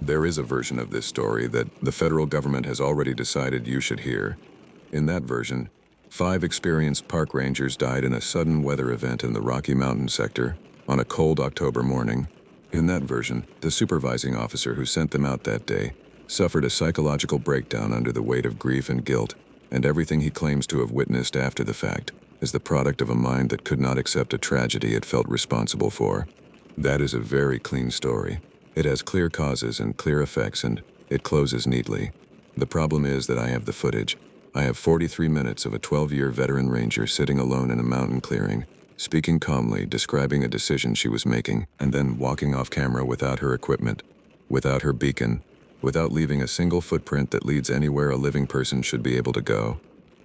There is a version of this story that the federal government has already decided you should hear. In that version, 5 experienced park rangers died in a sudden weather event in the Rocky Mountain sector on a cold October morning. In that version, the supervising officer who sent them out that day suffered a psychological breakdown under the weight of grief and guilt, and everything he claims to have witnessed after the fact is the product of a mind that could not accept a tragedy it felt responsible for. That is a very clean story. It has clear causes and clear effects, and it closes neatly. The problem is that I have the footage. I have 43 minutes of a 12-year veteran ranger sitting alone in a mountain clearing, speaking calmly, describing a decision she was making, and then walking off camera without her equipment, without her beacon, without leaving a single footprint that leads anywhere a living person should be able to go.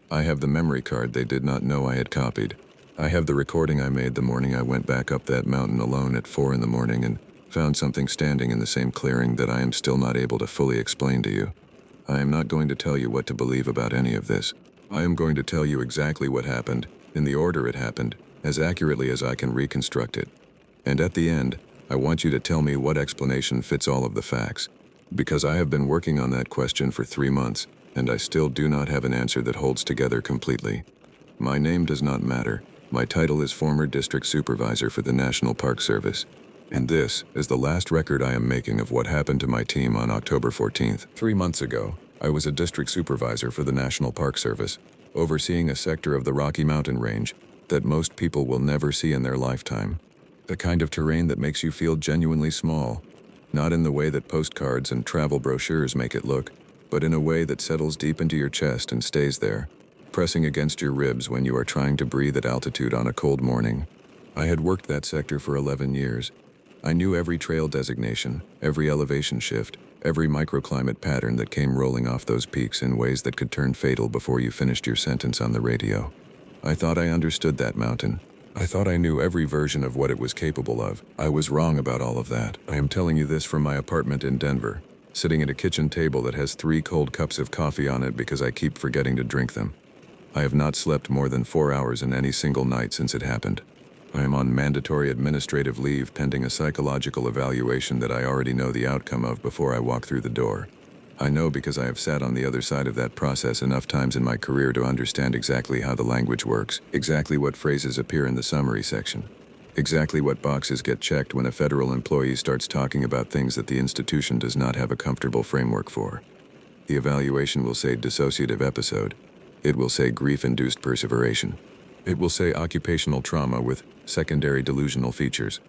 I have the memory card they did not know I had copied. I have the recording I made the morning I went back up that mountain alone at 4 in the morning and found something standing in the same clearing that I am still not able to fully explain to you. I am not going to tell you what to believe about any of this. I am going to tell you exactly what happened, in the order it happened, as accurately as I can reconstruct it. And at the end, I want you to tell me what explanation fits all of the facts. Because I have been working on that question for 3 months, and I still do not have an answer that holds together completely. My name does not matter. My title is former district supervisor for the National Park Service. And this is the last record I am making of what happened to my team on October 14th. 3 months ago, I was a district supervisor for the National Park Service, overseeing a sector of the Rocky Mountain Range that most people will never see in their lifetime. The kind of terrain that makes you feel genuinely small, not in the way that postcards and travel brochures make it look, but in a way that settles deep into your chest and stays there, pressing against your ribs when you are trying to breathe at altitude on a cold morning. I had worked that sector for 11 years. I knew every trail designation, every elevation shift, every microclimate pattern that came rolling off those peaks in ways that could turn fatal before you finished your sentence on the radio. I thought I understood that mountain. I thought I knew every version of what it was capable of. I was wrong about all of that. I am telling you this from my apartment in Denver, sitting at a kitchen table that has 3 cold cups of coffee on it because I keep forgetting to drink them. I have not slept more than 4 hours in any single night since it happened. I am on mandatory administrative leave pending a psychological evaluation that I already know the outcome of before I walk through the door. I know because I have sat on the other side of that process enough times in my career to understand exactly how the language works, exactly what phrases appear in the summary section, exactly what boxes get checked when a federal employee starts talking about things that the institution does not have a comfortable framework for. The evaluation will say dissociative episode. It will say grief-induced perseveration. It will say occupational trauma with secondary delusional features.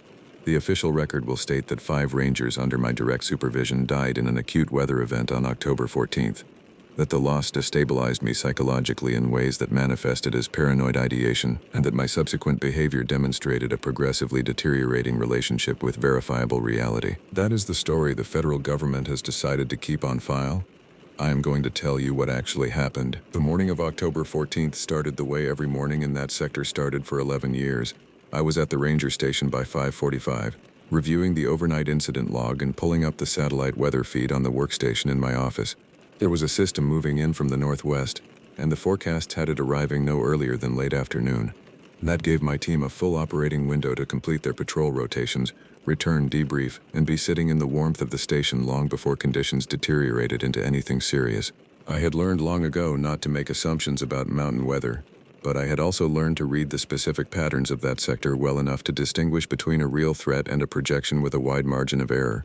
The official record will state that 5 rangers under my direct supervision died in an acute weather event on October 14th, that the loss destabilized me psychologically in ways that manifested as paranoid ideation, and that my subsequent behavior demonstrated a progressively deteriorating relationship with verifiable reality. That is the story the federal government has decided to keep on file. I am going to tell you what actually happened. The morning of October 14th started the way every morning in that sector started for 11 years. I was at the ranger station by 5:45, reviewing the overnight incident log and pulling up the satellite weather feed on the workstation in my office. There was a system moving in from the northwest, and the forecasts had it arriving no earlier than late afternoon. That gave my team a full operating window to complete their patrol rotations, return, debrief, and be sitting in the warmth of the station long before conditions deteriorated into anything serious. I had learned long ago not to make assumptions about mountain weather, but I had also learned to read the specific patterns of that sector well enough to distinguish between a real threat and a projection with a wide margin of error.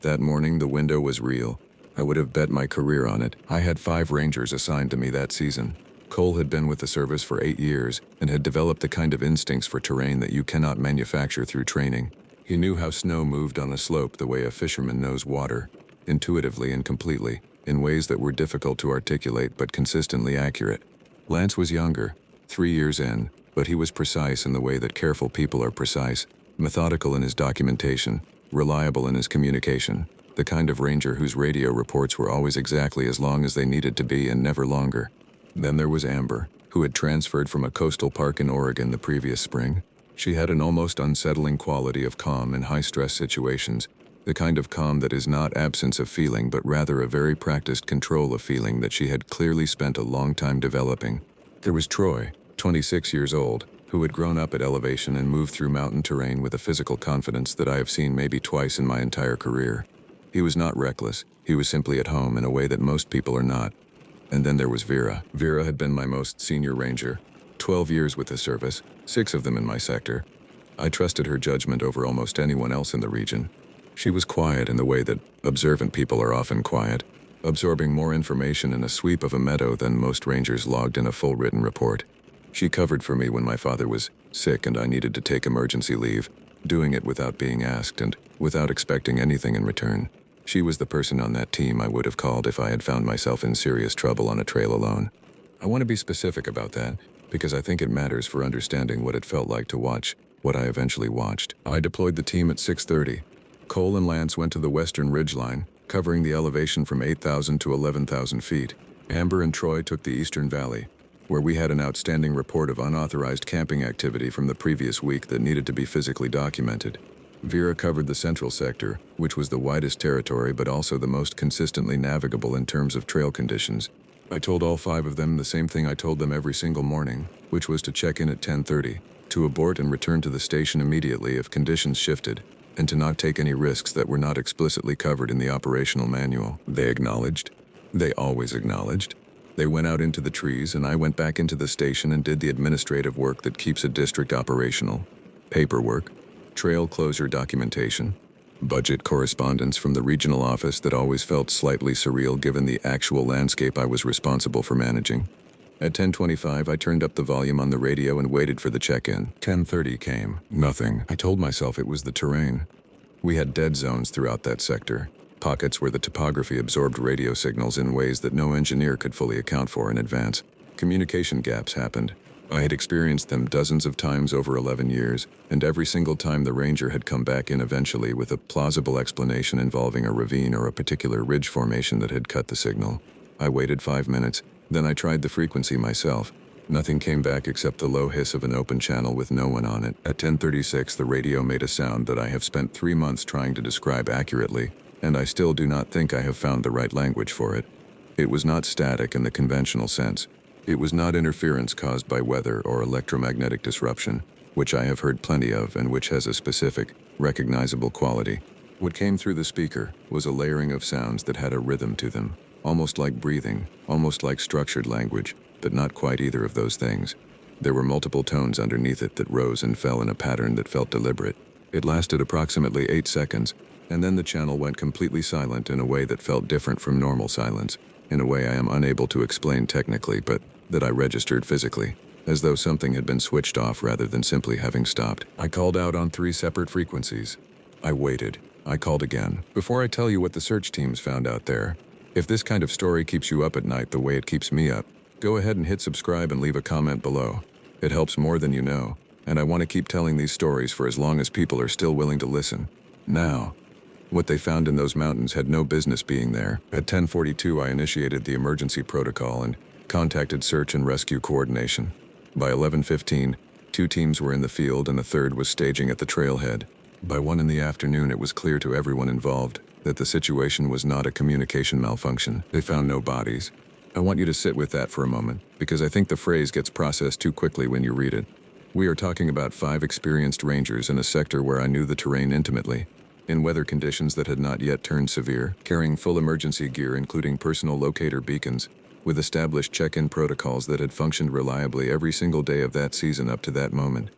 That morning, the window was real. I would have bet my career on it. I had 5 rangers assigned to me that season. Cole had been with the service for 8 years and had developed the kind of instincts for terrain that you cannot manufacture through training. He knew how snow moved on a slope the way a fisherman knows water, intuitively and completely, in ways that were difficult to articulate but consistently accurate. Lance was younger, 3 years in, but he was precise in the way that careful people are precise, methodical in his documentation, reliable in his communication, the kind of ranger whose radio reports were always exactly as long as they needed to be and never longer. Then there was Amber, who had transferred from a coastal park in Oregon the previous spring. She had an almost unsettling quality of calm in high-stress situations, the kind of calm that is not absence of feeling but rather a very practiced control of feeling that she had clearly spent a long time developing. There was Troy, 26 years old, who had grown up at elevation and moved through mountain terrain with a physical confidence that I have seen maybe twice in my entire career. He was not reckless. He was simply at home in a way that most people are not. And then there was Vera. Vera had been my most senior ranger. 12 years with the service, 6 of them in my sector. I trusted her judgment over almost anyone else in the region. She was quiet in the way that observant people are often quiet, absorbing more information in a sweep of a meadow than most rangers logged in a full written report. She covered for me when my father was sick and I needed to take emergency leave, doing it without being asked and without expecting anything in return. She was the person on that team I would have called if I had found myself in serious trouble on a trail alone. I want to be specific about that, because I think it matters for understanding what it felt like to watch what I eventually watched. I deployed the team at 6:30. Cole and Lance went to the western ridgeline, covering the elevation from 8,000 to 11,000 feet. Amber and Troy took the eastern valley, where we had an outstanding report of unauthorized camping activity from the previous week that needed to be physically documented. Vera covered the central sector, which was the widest territory but also the most consistently navigable in terms of trail conditions. I told all 5 of them the same thing I told them every single morning, which was to check in at 10:30, to abort and return to the station immediately if conditions shifted, and to not take any risks that were not explicitly covered in the operational manual. They acknowledged. They always acknowledged. They went out into the trees and I went back into the station and did the administrative work that keeps a district operational. Paperwork, trail closure documentation, budget correspondence from the regional office that always felt slightly surreal given the actual landscape I was responsible for managing. At 10:25, I turned up the volume on the radio and waited for the check-in. 10:30 came. Nothing. I told myself it was the terrain. We had dead zones throughout that sector, pockets where the topography absorbed radio signals in ways that no engineer could fully account for in advance. Communication gaps happened. I had experienced them dozens of times over 11 years, and every single time the ranger had come back in eventually with a plausible explanation involving a ravine or a particular ridge formation that had cut the signal. I waited 5 minutes, then I tried the frequency myself. Nothing came back except the low hiss of an open channel with no one on it. At 10:36, the radio made a sound that I have spent 3 months trying to describe accurately, and I still do not think I have found the right language for it. It was not static in the conventional sense. It was not interference caused by weather or electromagnetic disruption, which I have heard plenty of and which has a specific, recognizable quality. What came through the speaker was a layering of sounds that had a rhythm to them, almost like breathing, almost like structured language, but not quite either of those things. There were multiple tones underneath it that rose and fell in a pattern that felt deliberate. It lasted approximately 8 seconds, and then the channel went completely silent in a way that felt different from normal silence, in a way I am unable to explain technically, but that I registered physically, as though something had been switched off rather than simply having stopped. I called out on 3 separate frequencies. I waited. I called again. Before I tell you what the search teams found out there, if this kind of story keeps you up at night the way it keeps me up, go ahead and hit subscribe and leave a comment below. It helps more than you know, and I want to keep telling these stories for as long as people are still willing to listen. Now, what they found in those mountains had no business being there. At 10:42, I initiated the emergency protocol and contacted search and rescue coordination. By 11:15, 2 teams were in the field and a third was staging at the trailhead. By 1 in the afternoon, it was clear to everyone involved that the situation was not a communication malfunction. They found no bodies. I want you to sit with that for a moment, because I think the phrase gets processed too quickly when you read it. We are talking about 5 experienced rangers in a sector where I knew the terrain intimately, in weather conditions that had not yet turned severe, carrying full emergency gear including personal locator beacons, with established check-in protocols that had functioned reliably every single day of that season up to that moment.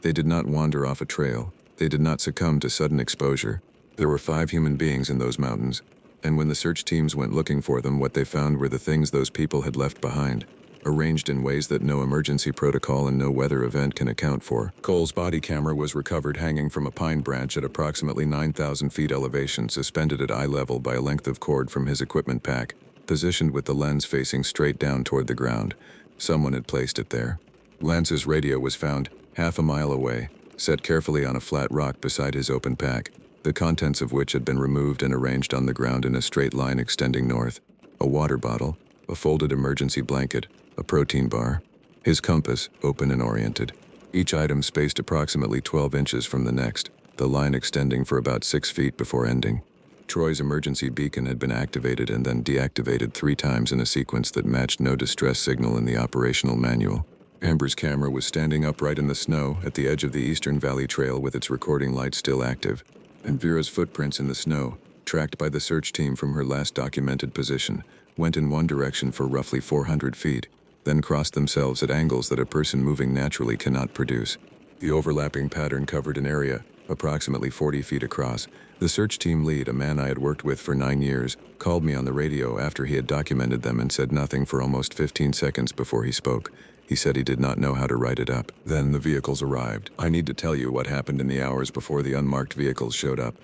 They did not wander off a trail. They did not succumb to sudden exposure. There were 5 human beings in those mountains, and when the search teams went looking for them, what they found were the things those people had left behind, arranged in ways that no emergency protocol and no weather event can account for. Cole's body camera was recovered hanging from a pine branch at approximately 9,000 feet elevation, suspended at eye level by a length of cord from his equipment pack, positioned with the lens facing straight down toward the ground. Someone had placed it there. Lance's radio was found half a mile away, set carefully on a flat rock beside his open pack, the contents of which had been removed and arranged on the ground in a straight line extending north. A water bottle, a folded emergency blanket, a protein bar, his compass open and oriented. Each item spaced approximately 12 inches from the next, the line extending for about 6 feet before ending. Troy's emergency beacon had been activated and then deactivated 3 times in a sequence that matched no distress signal in the operational manual. Amber's camera was standing upright in the snow at the edge of the Eastern Valley Trail with its recording light still active, and Vera's footprints in the snow tracked by the search team from her last documented position, went in one direction for roughly 400 feet, then crossed themselves at angles that a person moving naturally cannot produce. The overlapping pattern covered an area approximately 40 feet across. The search team lead, a man I had worked with for 9 years, called me on the radio after he had documented them and said nothing for almost 15 seconds before he spoke. He said he did not know how to write it up. Then the vehicles arrived. I need to tell you what happened in the hours before the unmarked vehicles showed up,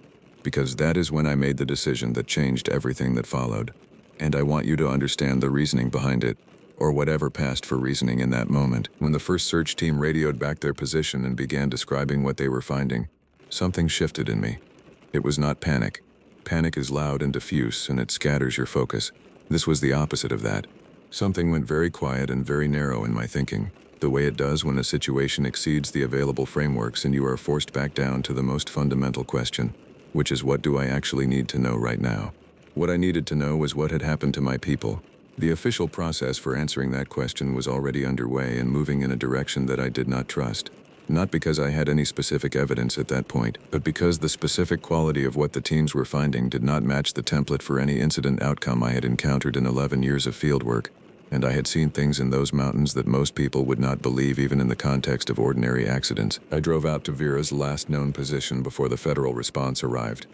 because that is when I made the decision that changed everything that followed. And I want you to understand the reasoning behind it, or whatever passed for reasoning in that moment. When the first search team radioed back their position and began describing what they were finding, something shifted in me. It was not panic. Panic is loud and diffuse, and it scatters your focus. This was the opposite of that. Something went very quiet and very narrow in my thinking, the way it does when a situation exceeds the available frameworks and you are forced back down to the most fundamental question, which is, what do I actually need to know right now? What I needed to know was what had happened to my people. The official process for answering that question was already underway and moving in a direction that I did not trust. Not because I had any specific evidence at that point, but because the specific quality of what the teams were finding did not match the template for any incident outcome I had encountered in 11 years of fieldwork, and I had seen things in those mountains that most people would not believe even in the context of ordinary accidents. I drove out to Vera's last known position before the federal response arrived.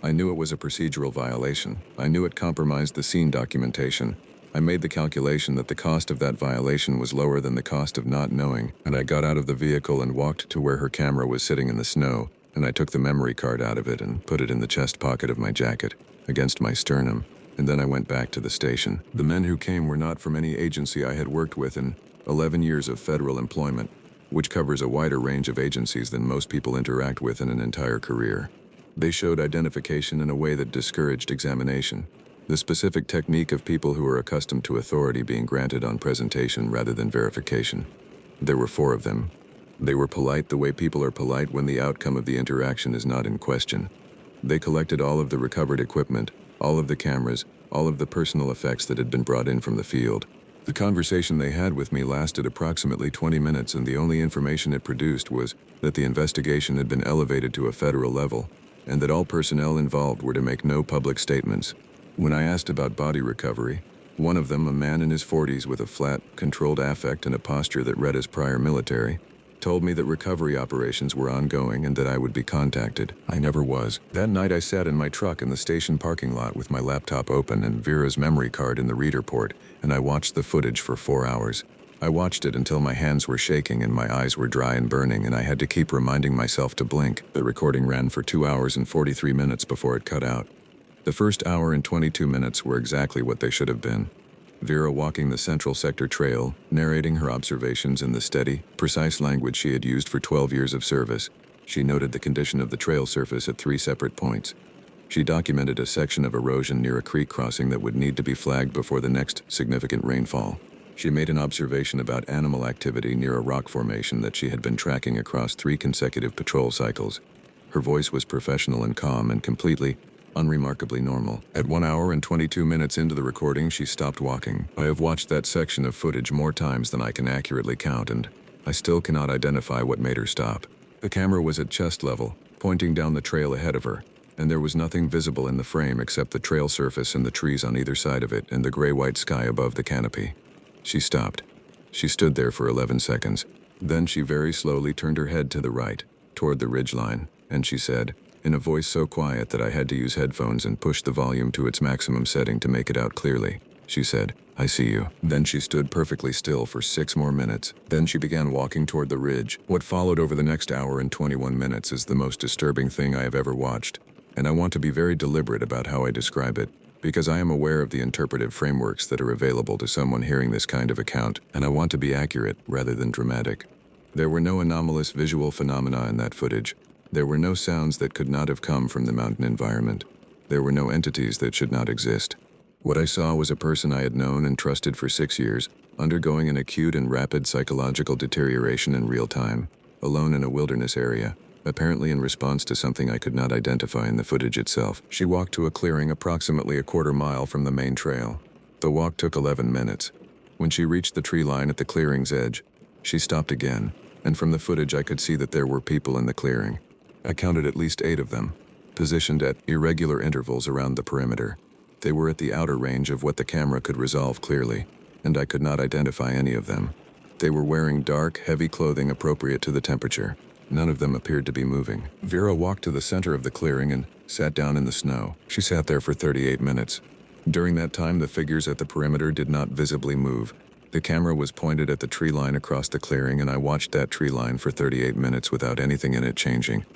I knew it was a procedural violation. I knew it compromised the scene documentation. I made the calculation that the cost of that violation was lower than the cost of not knowing, and I got out of the vehicle and walked to where her camera was sitting in the snow, and I took the memory card out of it and put it in the chest pocket of my jacket, against my sternum, and then I went back to the station. The men who came were not from any agency I had worked with in 11 years of federal employment, which covers a wider range of agencies than most people interact with in an entire career. They showed identification in a way that discouraged examination. The specific technique of people who are accustomed to authority being granted on presentation rather than verification. There were 4 of them. They were polite the way people are polite when the outcome of the interaction is not in question. They collected all of the recovered equipment, all of the cameras, all of the personal effects that had been brought in from the field. The conversation they had with me lasted approximately 20 minutes, and the only information it produced was that the investigation had been elevated to a federal level, and that all personnel involved were to make no public statements. When I asked about body recovery, one of them, a man in his 40s with a flat, controlled affect and a posture that read as prior military, told me that recovery operations were ongoing and that I would be contacted. I never was. That night I sat in my truck in the station parking lot with my laptop open and Vera's memory card in the reader port, and I watched the footage for 4 hours. I watched it until my hands were shaking and my eyes were dry and burning, and I had to keep reminding myself to blink. The recording ran for 2 hours and 43 minutes before it cut out. The first hour and 22 minutes were exactly what they should have been. Vera walking the Central Sector Trail, narrating her observations in the steady, precise language she had used for 12 years of service. She noted the condition of the trail surface at 3 separate points. She documented a section of erosion near a creek crossing that would need to be flagged before the next significant rainfall. She made an observation about animal activity near a rock formation that she had been tracking across 3 consecutive patrol cycles. Her voice was professional and calm and completely, unremarkably normal. At 1 hour and 22 minutes into the recording, she stopped walking. I have watched that section of footage more times than I can accurately count, and I still cannot identify what made her stop. The camera was at chest level, pointing down the trail ahead of her, and there was nothing visible in the frame except the trail surface and the trees on either side of it and the gray-white sky above the canopy. She stopped. She stood there for 11 seconds. Then she very slowly turned her head to the right, toward the ridgeline, and she said, in a voice so quiet that I had to use headphones and push the volume to its maximum setting to make it out clearly, she said, "I see you." Then she stood perfectly still for 6 more minutes. Then she began walking toward the ridge. What followed over the next hour and 21 minutes is the most disturbing thing I have ever watched, and I want to be very deliberate about how I describe it, because I am aware of the interpretive frameworks that are available to someone hearing this kind of account, and I want to be accurate rather than dramatic. There were no anomalous visual phenomena in that footage. There were no sounds that could not have come from the mountain environment. There were no entities that should not exist. What I saw was a person I had known and trusted for 6 years, undergoing an acute and rapid psychological deterioration in real time, alone in a wilderness area, apparently in response to something I could not identify in the footage itself. She walked to a clearing approximately a quarter mile from the main trail. The walk took 11 minutes. When she reached the tree line at the clearing's edge, she stopped again, and from the footage I could see that there were people in the clearing. I counted at least 8 of them. positioned at irregular intervals around the perimeter. They were at the outer range of what the camera could resolve clearly, and I could not identify any of them. They were wearing dark, heavy clothing appropriate to the temperature. None of them appeared to be moving. Vera walked to the center of the clearing and sat down in the snow. She sat there for 38 minutes. During that time, the figures at the perimeter did not visibly move. The camera was pointed at the tree line across the clearing, and I watched that tree line for 38 minutes without anything in it changing.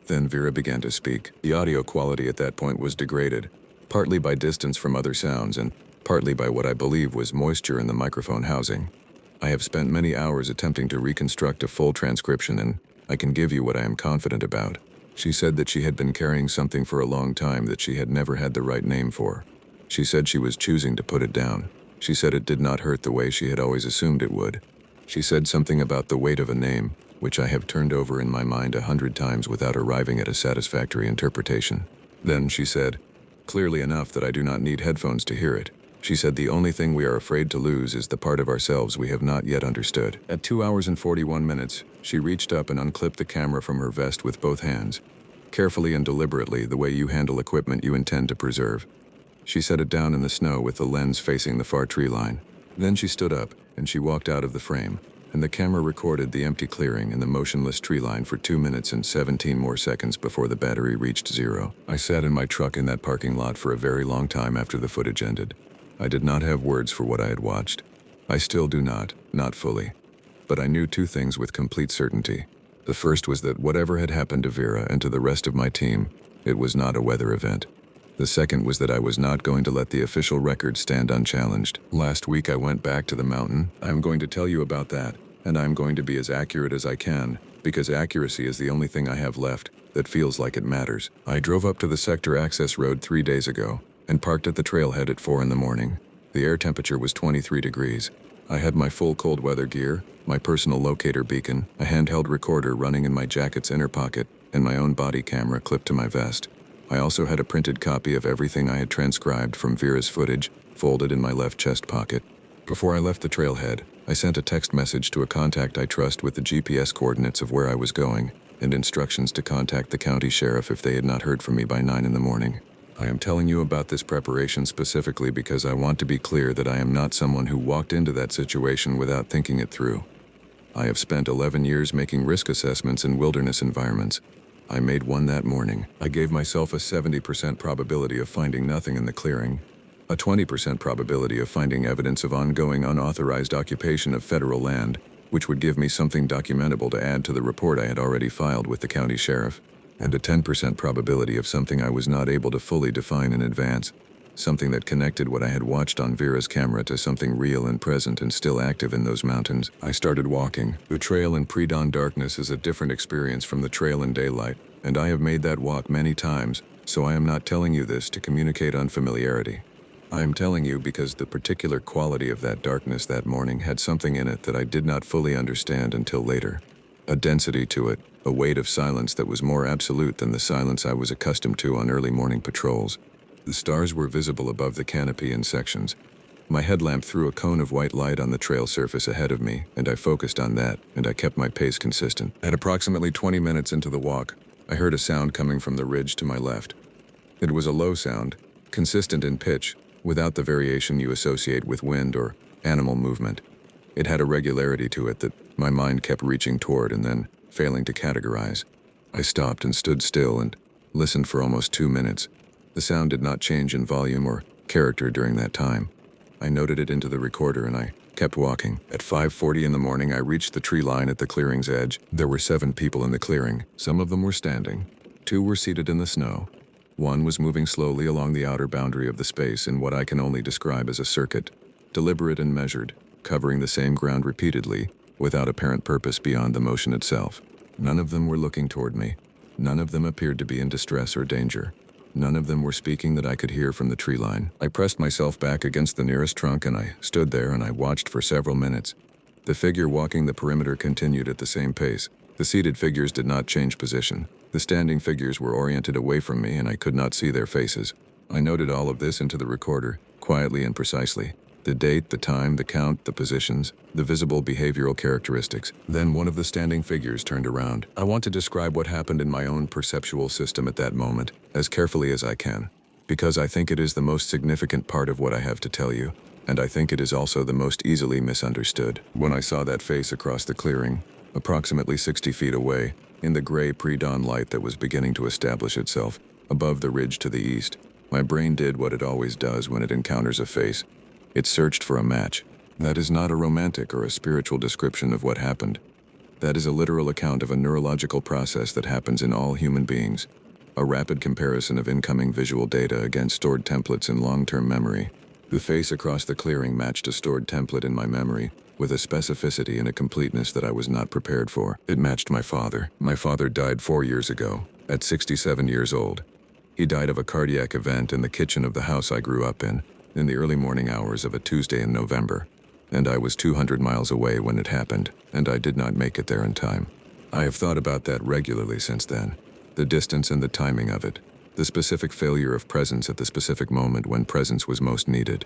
Then Vera began to speak. The audio quality at that point was degraded, partly by distance from other sounds and partly by what I believe was moisture in the microphone housing. I have spent many hours attempting to reconstruct a full transcription, and I can give you what I am confident about. She said that she had been carrying something for a long time that she had never had the right name for. She said she was choosing to put it down. She said it did not hurt the way she had always assumed it would. She said something about the weight of a name, which I have turned over in my mind 100 times without arriving at a satisfactory interpretation. Then she said, clearly enough that I do not need headphones to hear it. She said the only thing we are afraid to lose is the part of ourselves we have not yet understood. At 2 hours and 41 minutes, she reached up and unclipped the camera from her vest with both hands, carefully and deliberately, the way you handle equipment you intend to preserve. She set it down in the snow with the lens facing the far tree line. Then she stood up and she walked out of the frame, and the camera recorded the empty clearing and the motionless tree line for 2 minutes and 17 more seconds before the battery reached zero. I sat in my truck in that parking lot for a very long time after the footage ended. I did not have words for what I had watched. I still do not fully. But I knew two things with complete certainty. The first was that whatever had happened to Vera and to the rest of my team, it was not a weather event. The second was that I was not going to let the official record stand unchallenged. Last week I went back to the mountain. I am going to tell you about that, and I am going to be as accurate as I can, because accuracy is the only thing I have left that feels like it matters. I drove up to the sector access road 3 days ago, and parked at the trailhead at 4 in the morning. The air temperature was 23 degrees. I had my full cold weather gear, my personal locator beacon, a handheld recorder running in my jacket's inner pocket, and my own body camera clipped to my vest. I also had a printed copy of everything I had transcribed from Vera's footage, folded in my left chest pocket. Before I left the trailhead, I sent a text message to a contact I trust with the GPS coordinates of where I was going, and instructions to contact the county sheriff if they had not heard from me by 9 in the morning. I am telling you about this preparation specifically because I want to be clear that I am not someone who walked into that situation without thinking it through. I have spent 11 years making risk assessments in wilderness environments. I made one that morning. I gave myself a 70% probability of finding nothing in the clearing, a 20% probability of finding evidence of ongoing unauthorized occupation of federal land, which would give me something documentable to add to the report I had already filed with the county sheriff, and a 10% probability of something I was not able to fully define in advance, something that connected what I had watched on Vera's camera to something real and present and still active in those mountains. I started walking. The trail in pre-dawn darkness is a different experience from the trail in daylight, and I have made that walk many times, so I am not telling you this to communicate unfamiliarity. I am telling you because the particular quality of that darkness that morning had something in it that I did not fully understand until later. A density to it, a weight of silence that was more absolute than the silence I was accustomed to on early morning patrols. The stars were visible above the canopy in sections. My headlamp threw a cone of white light on the trail surface ahead of me, and I focused on that, and I kept my pace consistent. At approximately 20 minutes into the walk, I heard a sound coming from the ridge to my left. It was a low sound, consistent in pitch, without the variation you associate with wind or animal movement. It had a regularity to it that my mind kept reaching toward and then failing to categorize. I stopped and stood still and listened for almost 2 minutes. The sound did not change in volume or character during that time. I noted it into the recorder and I kept walking. At 5:40 in the morning, I reached the tree line at the clearing's edge. There were 7 people in the clearing. Some of them were standing. 2 were seated in the snow. 1 was moving slowly along the outer boundary of the space in what I can only describe as a circuit, deliberate and measured, covering the same ground repeatedly, without apparent purpose beyond the motion itself. None of them were looking toward me. None of them appeared to be in distress or danger. None of them were speaking that I could hear from the tree line. I pressed myself back against the nearest trunk and I stood there and I watched for several minutes. The figure walking the perimeter continued at the same pace. The seated figures did not change position. The standing figures were oriented away from me and I could not see their faces. I noted all of this into the recorder, quietly and precisely. The date, the time, the count, the positions, the visible behavioral characteristics. Then one of the standing figures turned around. I want to describe what happened in my own perceptual system at that moment, as carefully as I can, because I think it is the most significant part of what I have to tell you, and I think it is also the most easily misunderstood. When I saw that face across the clearing, approximately 60 feet away, in the gray pre-dawn light that was beginning to establish itself above the ridge to the east, my brain did what it always does when it encounters a face. It searched for a match. That is not a romantic or a spiritual description of what happened. That is a literal account of a neurological process that happens in all human beings. A rapid comparison of incoming visual data against stored templates in long-term memory. The face across the clearing matched a stored template in my memory, with a specificity and a completeness that I was not prepared for. It matched my father. My father died 4 years ago, at 67 years old. He died of a cardiac event in the kitchen of the house I grew up in the early morning hours of a Tuesday in November. And I was 200 miles away when it happened, and I did not make it there in time. I have thought about that regularly since then. The distance and the timing of it. The specific failure of presence at the specific moment when presence was most needed.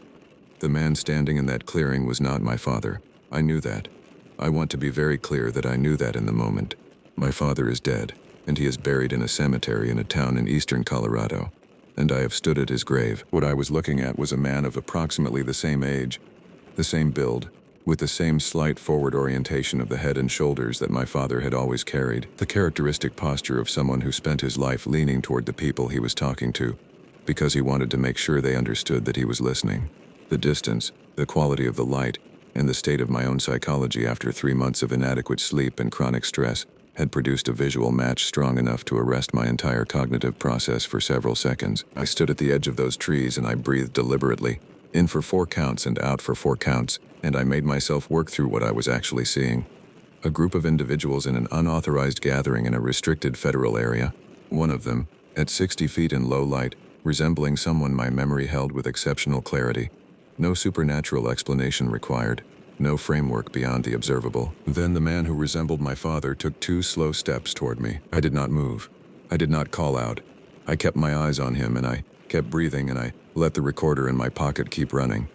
The man standing in that clearing was not my father. I knew that. I want to be very clear that I knew that in the moment. My father is dead, and he is buried in a cemetery in a town in eastern Colorado. And I have stood at his grave. What I was looking at was a man of approximately the same age, the same build, with the same slight forward orientation of the head and shoulders that my father had always carried, the characteristic posture of someone who spent his life leaning toward the people he was talking to, because he wanted to make sure they understood that he was listening. The distance, the quality of the light, and the state of my own psychology after 3 months of inadequate sleep and chronic stress had produced a visual match strong enough to arrest my entire cognitive process for several seconds. I stood at the edge of those trees and I breathed deliberately, in for 4 counts and out for 4 counts, and I made myself work through what I was actually seeing. A group of individuals in an unauthorized gathering in a restricted federal area, one of them, at 60 feet in low light, resembling someone my memory held with exceptional clarity. No supernatural explanation required. No framework beyond the observable. Then the man who resembled my father took 2 slow steps toward me. I did not move. I did not call out. I kept my eyes on him and I kept breathing and I let the recorder in my pocket keep running.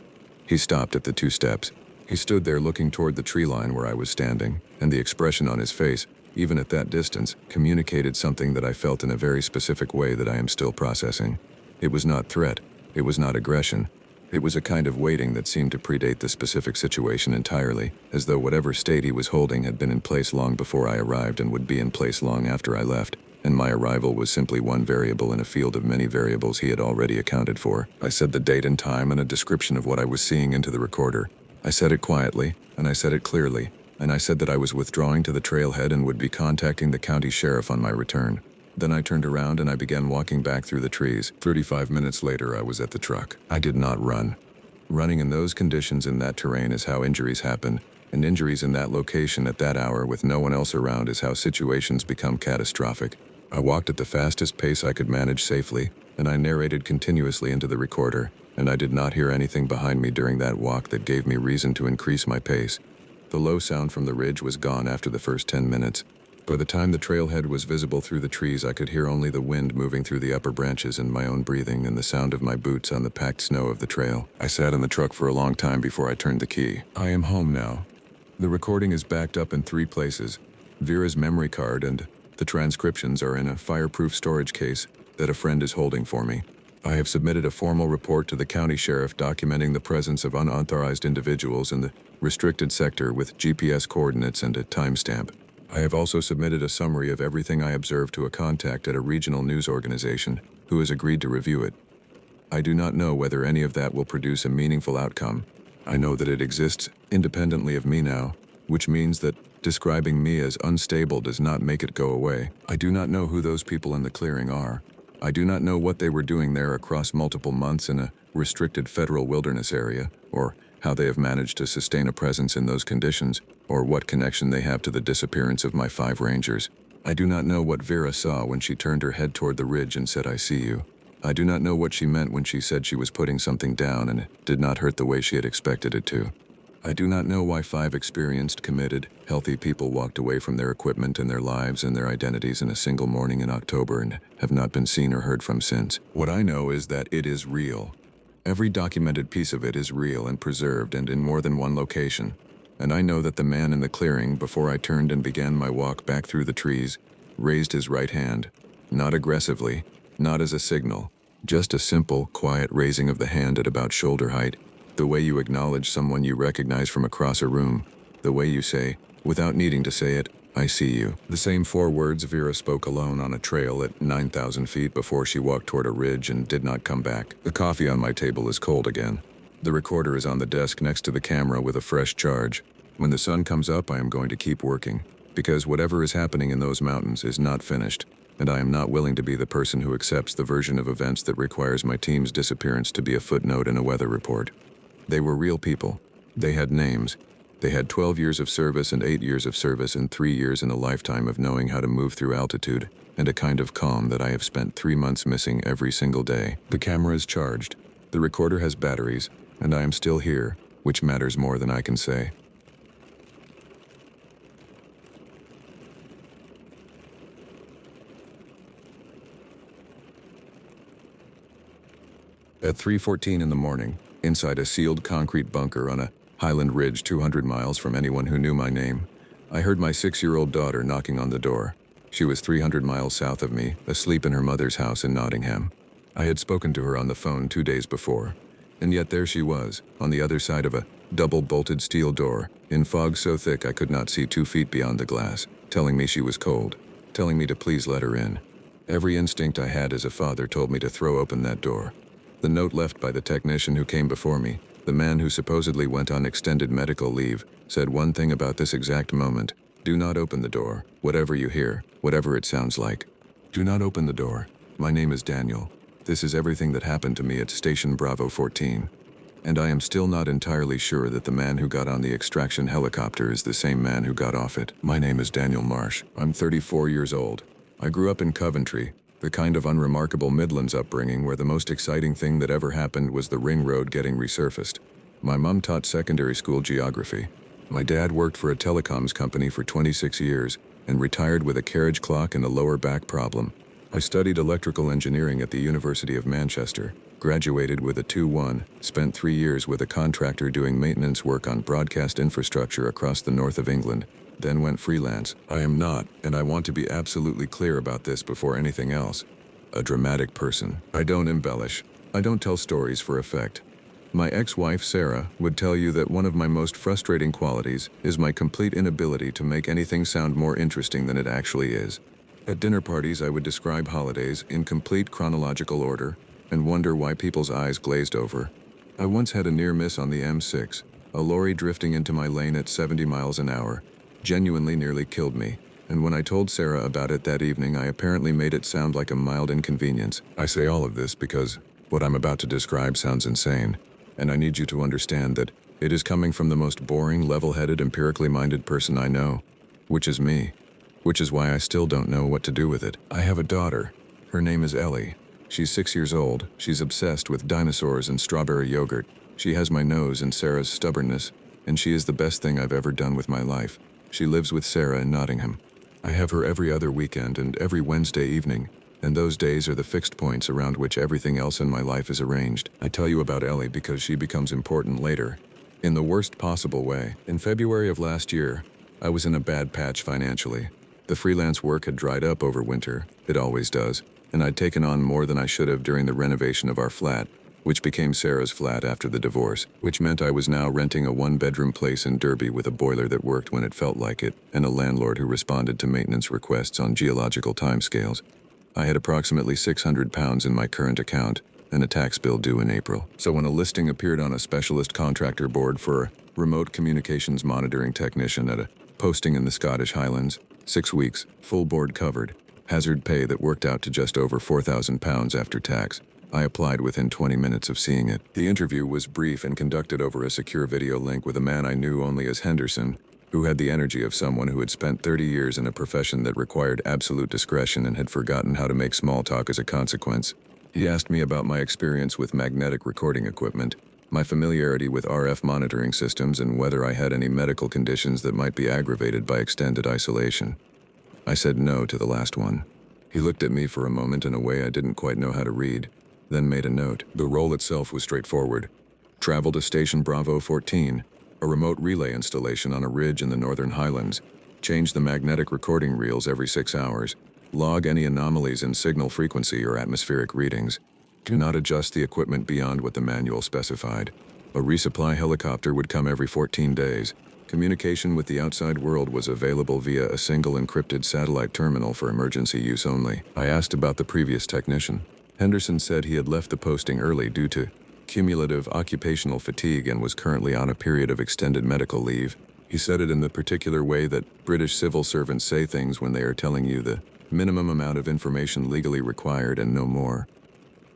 He stopped at the 2 steps. He stood there looking toward the tree line where I was standing, and the expression on his face, even at that distance, communicated something that I felt in a very specific way that I am still processing. It was not threat. It was not aggression. It was a kind of waiting that seemed to predate the specific situation entirely, as though whatever state he was holding had been in place long before I arrived and would be in place long after I left, and my arrival was simply one variable in a field of many variables he had already accounted for. I said the date and time and a description of what I was seeing into the recorder. I said it quietly, and I said it clearly, and I said that I was withdrawing to the trailhead and would be contacting the county sheriff on my return. Then I turned around and I began walking back through the trees. 35 minutes later, I was at the truck. I did not run. Running in those conditions in that terrain is how injuries happen, and injuries in that location at that hour with no one else around is how situations become catastrophic. I walked at the fastest pace I could manage safely, and I narrated continuously into the recorder, and I did not hear anything behind me during that walk that gave me reason to increase my pace. The low sound from the ridge was gone after the first 10 minutes. By the time the trailhead was visible through the trees, I could hear only the wind moving through the upper branches and my own breathing and the sound of my boots on the packed snow of the trail. I sat in the truck for a long time before I turned the key. I am home now. The recording is backed up in 3 places. Vera's memory card and the transcriptions are in a fireproof storage case that a friend is holding for me. I have submitted a formal report to the county sheriff documenting the presence of unauthorized individuals in the restricted sector with GPS coordinates and a timestamp. I have also submitted a summary of everything I observed to a contact at a regional news organization who has agreed to review it. I do not know whether any of that will produce a meaningful outcome. I know that it exists independently of me now, which means that describing me as unstable does not make it go away. I do not know who those people in the clearing are. I do not know what they were doing there across multiple months in a restricted federal wilderness area, or how they have managed to sustain a presence in those conditions, or what connection they have to the disappearance of my 5 rangers. I do not know what Vera saw when she turned her head toward the ridge and said, "I see you." I do not know what she meant when she said she was putting something down and it did not hurt the way she had expected it to. I do not know why 5 experienced, committed, healthy people walked away from their equipment and their lives and their identities in a single morning in October and have not been seen or heard from since. What I know is that it is real. Every documented piece of it is real and preserved and in more than one location. And I know that the man in the clearing, before I turned and began my walk back through the trees, raised his right hand. Not aggressively, not as a signal, just a simple, quiet raising of the hand at about shoulder height, the way you acknowledge someone you recognize from across a room, the way you say, without needing to say it, "I see you." The same 4 words Vera spoke alone on a trail at 9,000 feet before she walked toward a ridge and did not come back. The coffee on my table is cold again. The recorder is on the desk next to the camera with a fresh charge. When the sun comes up, I am going to keep working, because whatever is happening in those mountains is not finished, and I am not willing to be the person who accepts the version of events that requires my team's disappearance to be a footnote in a weather report. They were real people. They had names. They had 12 years of service and 8 years of service and 3 years in a lifetime of knowing how to move through altitude, and a kind of calm that I have spent 3 months missing every single day. The camera is charged. The recorder has batteries, and I am still here, which matters more than I can say. At 3:14 in the morning, inside a sealed concrete bunker on a Highland ridge 200 miles from anyone who knew my name, I heard my 6-year-old daughter knocking on the door. She was 300 miles south of me, asleep in her mother's house in Nottingham. I had spoken to her on the phone 2 days before, and yet there she was, on the other side of a double-bolted steel door, in fog so thick I could not see 2 feet beyond the glass, telling me she was cold, telling me to please let her in. Every instinct I had as a father told me to throw open that door. The note left by the technician who came before me, the man who supposedly went on extended medical leave, said one thing about this exact moment: do not open the door, whatever you hear, whatever it sounds like. Do not open the door. My name is Daniel. This is everything that happened to me at Station Bravo 14. And I am still not entirely sure that the man who got on the extraction helicopter is the same man who got off it. My name is Daniel Marsh. I'm 34 years old. I grew up in Coventry, the kind of unremarkable Midlands upbringing where the most exciting thing that ever happened was the ring road getting resurfaced. My mom taught secondary school geography. My dad worked for a telecoms company for 26 years and retired with a carriage clock and a lower back problem. I studied electrical engineering at the University of Manchester, graduated with a 2:1, spent 3 years with a contractor doing maintenance work on broadcast infrastructure across the north of England, then went freelance. I am not, and I want to be absolutely clear about this before anything else, a dramatic person. I don't embellish. I don't tell stories for effect. My ex-wife, Sarah, would tell you that one of my most frustrating qualities is my complete inability to make anything sound more interesting than it actually is. At dinner parties, I would describe holidays in complete chronological order and wonder why people's eyes glazed over. I once had a near miss on the M6, a lorry drifting into my lane at 70 miles an hour. Genuinely nearly killed me, and when I told Sarah about it that evening, I apparently made it sound like a mild inconvenience. I say all of this because what I'm about to describe sounds insane, and I need you to understand that it is coming from the most boring, level-headed, empirically minded person I know, which is me, which is why I still don't know what to do with it. I have a daughter. Her name is Ellie. She's 6 years old. She's obsessed with dinosaurs and strawberry yogurt. She has my nose and Sarah's stubbornness, and she is the best thing I've ever done with my life. She lives with Sarah in Nottingham. I have her every other weekend and every Wednesday evening, and those days are the fixed points around which everything else in my life is arranged. I tell you about Ellie because she becomes important later, in the worst possible way. In February of last year, I was in a bad patch financially. The freelance work had dried up over winter, it always does, and I'd taken on more than I should have during the renovation of our flat, which became Sarah's flat after the divorce, which meant I was now renting a 1-bedroom place in Derby with a boiler that worked when it felt like it, and a landlord who responded to maintenance requests on geological timescales. I had approximately £600 in my current account, and a tax bill due in April. So when a listing appeared on a specialist contractor board for a remote communications monitoring technician at a posting in the Scottish Highlands, 6 weeks, full board covered, hazard pay that worked out to just over £4,000 after tax, I applied within 20 minutes of seeing it. The interview was brief and conducted over a secure video link with a man I knew only as Henderson, who had the energy of someone who had spent 30 years in a profession that required absolute discretion and had forgotten how to make small talk as a consequence. He asked me about my experience with magnetic recording equipment, my familiarity with RF monitoring systems, and whether I had any medical conditions that might be aggravated by extended isolation. I said no to the last one. He looked at me for a moment in a way I didn't quite know how to read. then made a note. The role itself was straightforward. Travel to Station Bravo 14, a remote relay installation on a ridge in the Northern Highlands. Change the magnetic recording reels every 6 hours. Log any anomalies in signal frequency or atmospheric readings. Do not adjust the equipment beyond what the manual specified. A resupply helicopter would come every 14 days. Communication with the outside world was available via a single encrypted satellite terminal for emergency use only. I asked about the previous technician. Henderson said he had left the posting early due to cumulative occupational fatigue and was currently on a period of extended medical leave. He said it in the particular way that British civil servants say things when they are telling you the minimum amount of information legally required and no more.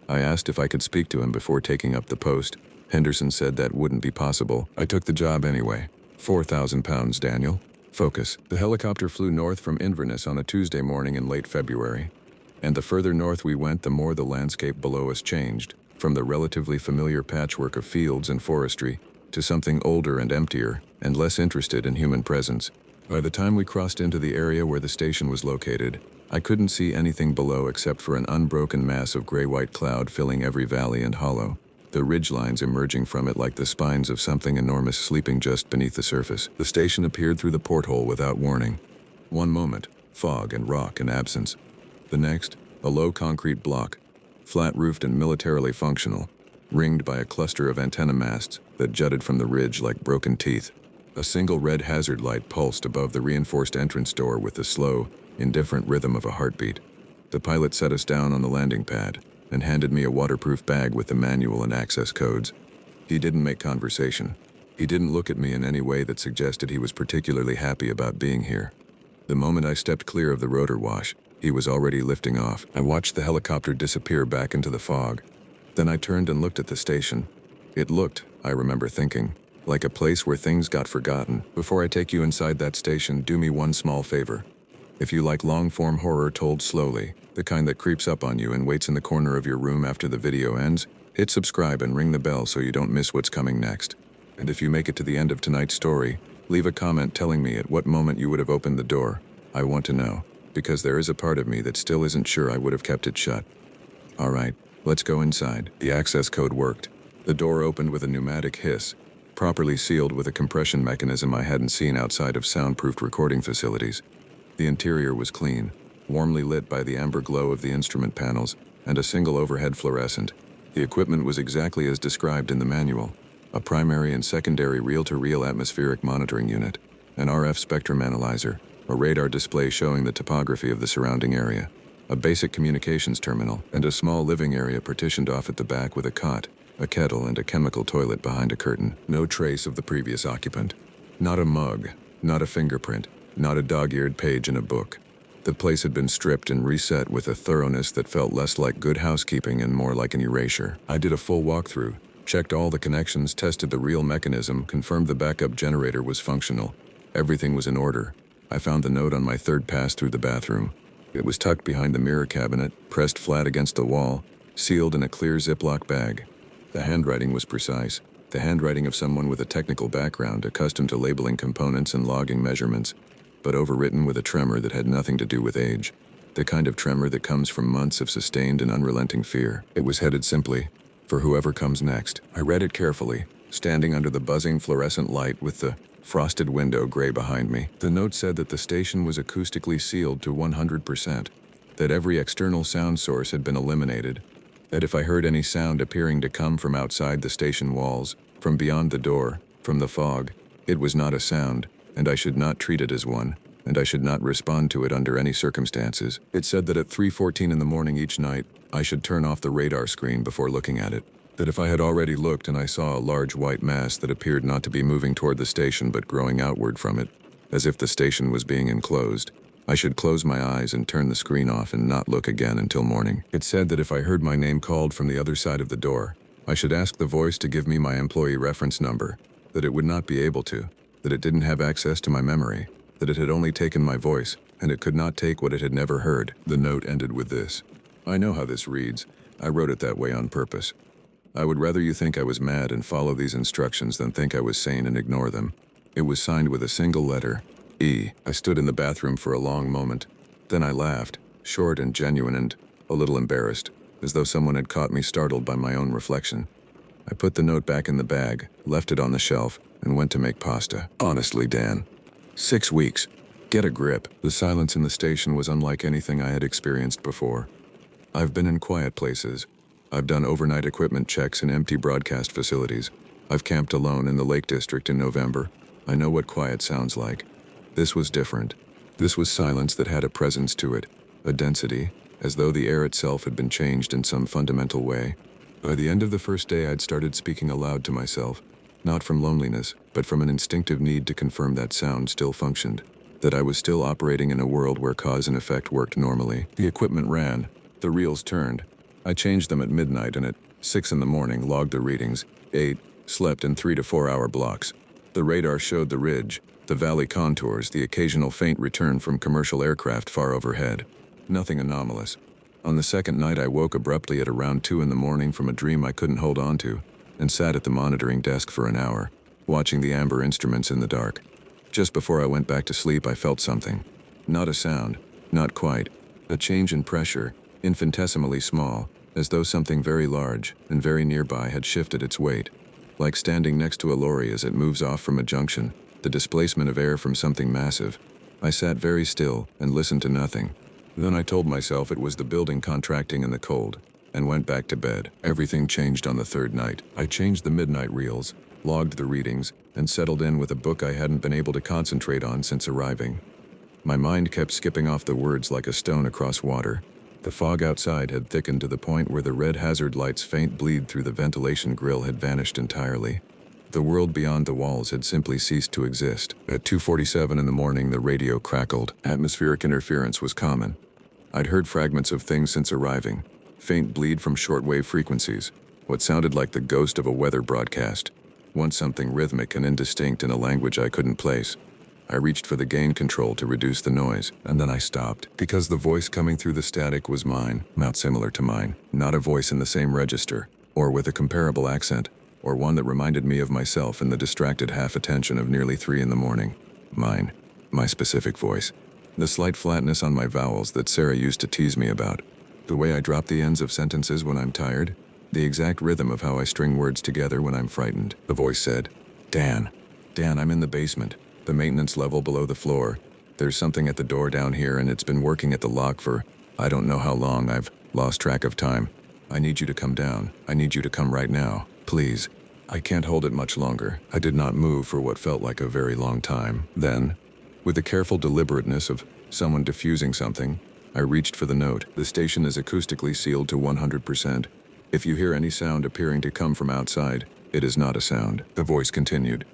I asked if I could speak to him before taking up the post. Henderson said that wouldn't be possible. I took the job anyway. £4,000, Daniel. Focus. The helicopter flew north from Inverness on a Tuesday morning in late February. And the further north we went, the more the landscape below us changed, from the relatively familiar patchwork of fields and forestry to something older and emptier and less interested in human presence. By the time we crossed into the area where the station was located, I couldn't see anything below except for an unbroken mass of gray-white cloud filling every valley and hollow, the ridgelines emerging from it like the spines of something enormous sleeping just beneath the surface. The station appeared through the porthole without warning. One moment, fog and rock and absence. The next, a low concrete block, flat-roofed and militarily functional, ringed by a cluster of antenna masts that jutted from the ridge like broken teeth. A single red hazard light pulsed above the reinforced entrance door with the slow, indifferent rhythm of a heartbeat. The pilot set us down on the landing pad and handed me a waterproof bag with the manual and access codes. He didn't make conversation. He didn't look at me in any way that suggested he was particularly happy about being here. The moment I stepped clear of the rotor wash, he was already lifting off. I watched the helicopter disappear back into the fog. Then I turned and looked at the station. It looked, I remember thinking, like a place where things got forgotten. Before I take you inside that station, do me one small favor. If you like long-form horror told slowly, the kind that creeps up on you and waits in the corner of your room after the video ends, hit subscribe and ring the bell so you don't miss what's coming next. And if you make it to the end of tonight's story, leave a comment telling me at what moment you would have opened the door. I want to know, because there is a part of me that still isn't sure I would have kept it shut. Alright, let's go inside. The access code worked. The door opened with a pneumatic hiss, properly sealed with a compression mechanism I hadn't seen outside of soundproofed recording facilities. The interior was clean, warmly lit by the amber glow of the instrument panels and a single overhead fluorescent. The equipment was exactly as described in the manual: a primary and secondary reel-to-reel atmospheric monitoring unit, an RF spectrum analyzer, a radar display showing the topography of the surrounding area, a basic communications terminal, and a small living area partitioned off at the back with a cot, a kettle, and a chemical toilet behind a curtain. No trace of the previous occupant. Not a mug, not a fingerprint, not a dog-eared page in a book. The place had been stripped and reset with a thoroughness that felt less like good housekeeping and more like an erasure. I did a full walkthrough, checked all the connections, tested the reel mechanism, confirmed the backup generator was functional. Everything was in order. I found the note on my third pass through the bathroom. It was tucked behind the mirror cabinet, pressed flat against the wall, sealed in a clear Ziploc bag. The handwriting was precise, the handwriting of someone with a technical background accustomed to labeling components and logging measurements, but overwritten with a tremor that had nothing to do with age, the kind of tremor that comes from months of sustained and unrelenting fear. It was headed simply, "For whoever comes next." I read it carefully, standing under the buzzing fluorescent light with the frosted window gray behind me. The note said that the station was acoustically sealed to 100%, that every external sound source had been eliminated, that if I heard any sound appearing to come from outside the station walls, from beyond the door, from the fog, it was not a sound, and I should not treat it as one, and I should not respond to it under any circumstances. It said that at 3:14 in the morning each night, I should turn off the radar screen before looking at it. That if I had already looked and I saw a large white mass that appeared not to be moving toward the station but growing outward from it, as if the station was being enclosed, I should close my eyes and turn the screen off and not look again until morning. It said that if I heard my name called from the other side of the door, I should ask the voice to give me my employee reference number, that it would not be able to, that it didn't have access to my memory, that it had only taken my voice, and it could not take what it had never heard. The note ended with this: "I know how this reads. I wrote it that way on purpose. I would rather you think I was mad and follow these instructions than think I was sane and ignore them." It was signed with a single letter, E. I stood in the bathroom for a long moment. Then I laughed, short and genuine and a little embarrassed. as though someone had caught me startled by my own reflection. I put the note back in the bag, left it on the shelf, and went to make pasta. Honestly, Dan. 6 weeks. Get a grip. The silence in the station was unlike anything I had experienced before. I've been in quiet places. I've done overnight equipment checks in empty broadcast facilities. I've camped alone in the Lake District in November. I know what quiet sounds like. This was different. This was silence that had a presence to it, a density, as though the air itself had been changed in some fundamental way. By the end of the first day, I'd started speaking aloud to myself, not from loneliness, but from an instinctive need to confirm that sound still functioned, that I was still operating in a world where cause and effect worked normally. The equipment ran. The reels turned. I changed them at midnight and at 6 in the morning logged the readings, ate, slept in 3 to 4 hour blocks. The radar showed the ridge, the valley contours, the occasional faint return from commercial aircraft far overhead. Nothing anomalous. On the second night, I woke abruptly at around 2 in the morning from a dream I couldn't hold on to, and sat at the monitoring desk for an hour, watching the amber instruments in the dark. Just before I went back to sleep, I felt something. Not a sound, not quite. A change in pressure, infinitesimally small, as though something very large and very nearby had shifted its weight. Like standing next to a lorry as it moves off from a junction, the displacement of air from something massive. I sat very still and listened to nothing. Then I told myself it was the building contracting in the cold, and went back to bed. Everything changed on the third night. I changed the midnight reels, logged the readings, and settled in with a book I hadn't been able to concentrate on since arriving. My mind kept skipping off the words like a stone across water. The fog outside had thickened to the point where the red hazard light's faint bleed through the ventilation grill had vanished entirely. The world beyond the walls had simply ceased to exist. At 2:47 in the morning, the radio crackled. Atmospheric interference was common. I'd heard fragments of things since arriving. Faint bleed from shortwave frequencies. What sounded like the ghost of a weather broadcast. Once something rhythmic and indistinct in a language I couldn't place. I reached for the gain control to reduce the noise, and then I stopped, because the voice coming through the static was mine, not similar to mine, not a voice in the same register, or with a comparable accent, or one that reminded me of myself in the distracted half-attention of nearly 3 in the morning. Mine. My specific voice. The slight flatness on my vowels that Sarah used to tease me about. The way I drop the ends of sentences when I'm tired. The exact rhythm of how I string words together when I'm frightened. The voice said, Dan, I'm in the basement. The maintenance level below the floor. There's something at the door down here and it's been working at the lock for, I don't know how long. I've lost track of time. I need you to come down. I need you to come right now. Please. I can't hold it much longer. I did not move for what felt like a very long time. Then, with the careful deliberateness of someone diffusing something, I reached for the note. The station is acoustically sealed to 100%. If you hear any sound appearing to come from outside, it is not a sound. The voice continued.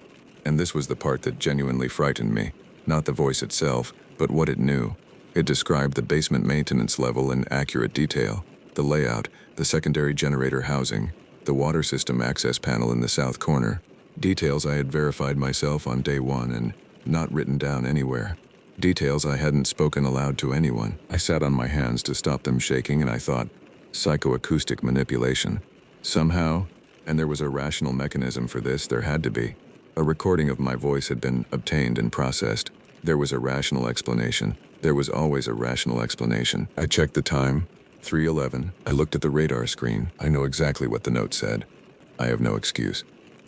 And this was the part that genuinely frightened me. Not the voice itself, but what it knew. It described the basement maintenance level in accurate detail. The layout, the secondary generator housing, the water system access panel in the south corner. Details I had verified myself on day 1 and not written down anywhere. Details I hadn't spoken aloud to anyone. I sat on my hands to stop them shaking and I thought, psychoacoustic manipulation. Somehow, and there was a rational mechanism for this, there had to be. A recording of my voice had been obtained and processed. There was a rational explanation. There was always a rational explanation. I checked the time. 3:11. I looked at the radar screen. I know exactly what the note said. I have no excuse.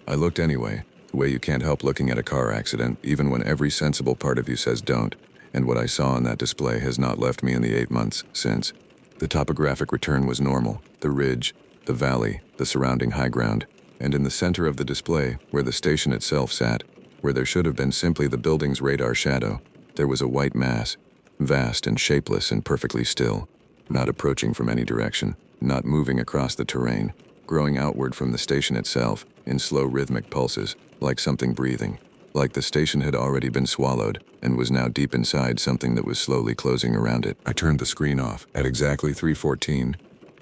I looked anyway, the way you can't help looking at a car accident, even when every sensible part of you says don't, and what I saw on that display has not left me in the 8 months since. The topographic return was normal. The ridge, the valley, the surrounding high ground. And in the center of the display, where the station itself sat, where there should have been simply the building's radar shadow, there was a white mass, vast and shapeless and perfectly still, not approaching from any direction, not moving across the terrain, growing outward from the station itself, in slow rhythmic pulses, like something breathing, like the station had already been swallowed, and was now deep inside something that was slowly closing around it. I turned the screen off. At exactly 3:14,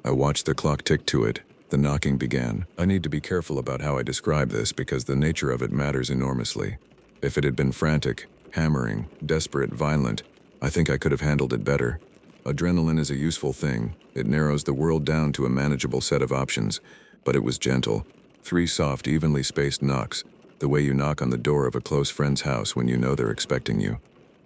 I watched the clock tick to it. The knocking began. I need to be careful about how I describe this because the nature of it matters enormously. If it had been frantic, hammering, desperate, violent, I think I could have handled it better. Adrenaline is a useful thing. It narrows the world down to a manageable set of options, but it was gentle. 3 soft, evenly spaced knocks, the way you knock on the door of a close friend's house when you know they're expecting you.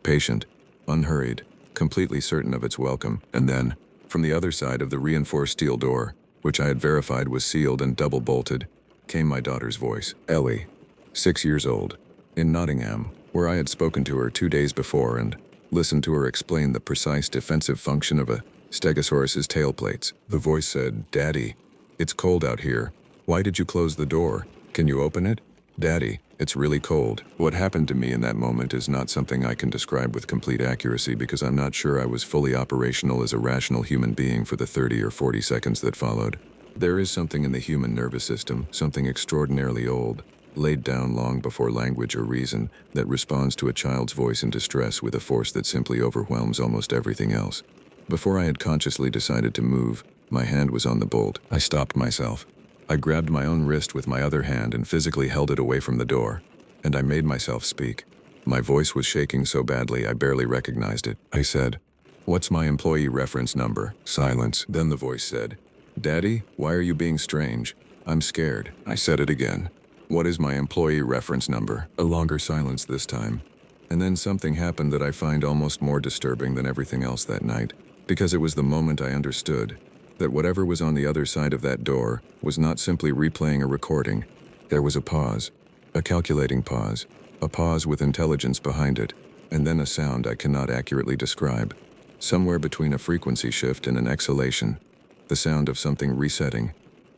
Patient, unhurried, completely certain of its welcome, and then, From the other side of the reinforced steel door, which I had verified was sealed and double-bolted, came my daughter's voice. Ellie, 6 years old, in Nottingham, where I had spoken to her 2 days before and listened to her explain the precise defensive function of a stegosaurus's tail plates. The voice said, "Daddy, it's cold out here. Why did you close the door? Can you open it? Daddy, it's really cold." What happened to me in that moment is not something I can describe with complete accuracy because I'm not sure I was fully operational as a rational human being for the 30 or 40 seconds that followed. There is something in the human nervous system, something extraordinarily old, laid down long before language or reason, that responds to a child's voice in distress with a force that simply overwhelms almost everything else. Before I had consciously decided to move, my hand was on the bolt. I stopped myself. I grabbed my own wrist with my other hand and physically held it away from the door, and I made myself speak. My voice was shaking so badly I barely recognized it. I said, "What's my employee reference number?" Silence. Then the voice said, "Daddy, why are you being strange? I'm scared." I said it again. "What is my employee reference number?" A longer silence this time. And then something happened that I find almost more disturbing than everything else that night, because it was the moment I understood that whatever was on the other side of that door was not simply replaying a recording. There was a pause, a calculating pause, a pause with intelligence behind it, and then a sound I cannot accurately describe. Somewhere between a frequency shift and an exhalation, the sound of something resetting,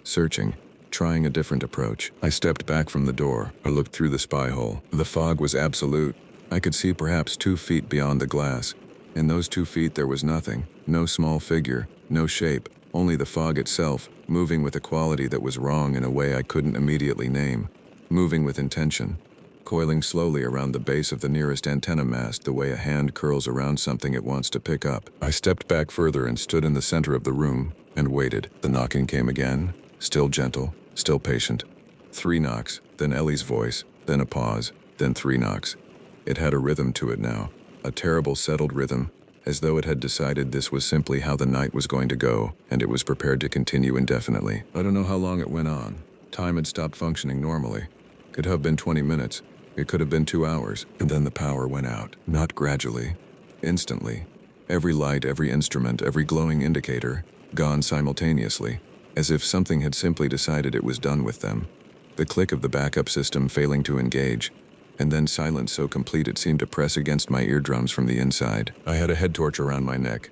searching, trying a different approach. I stepped back from the door. I looked through the spy hole. The fog was absolute. I could see perhaps 2 feet beyond the glass. In those 2 feet there was nothing, no small figure, no shape, only the fog itself, moving with a quality that was wrong in a way I couldn't immediately name, moving with intention, coiling slowly around the base of the nearest antenna mast the way a hand curls around something it wants to pick up. I stepped back further and stood in the center of the room and waited. The knocking came again, still gentle, still patient. 3 knocks, then Ellie's voice, then a pause, then 3 knocks. It had a rhythm to it now, a terrible settled rhythm, as though it had decided this was simply how the night was going to go, and it was prepared to continue indefinitely. I don't know how long it went on. Time had stopped functioning normally. It could have been 20 minutes. It could have been 2 hours. And then the power went out. Not gradually. Instantly. Every light, every instrument, every glowing indicator, gone simultaneously, as if something had simply decided it was done with them. The click of the backup system failing to engage, and then silence so complete it seemed to press against my eardrums from the inside. I had a head torch around my neck.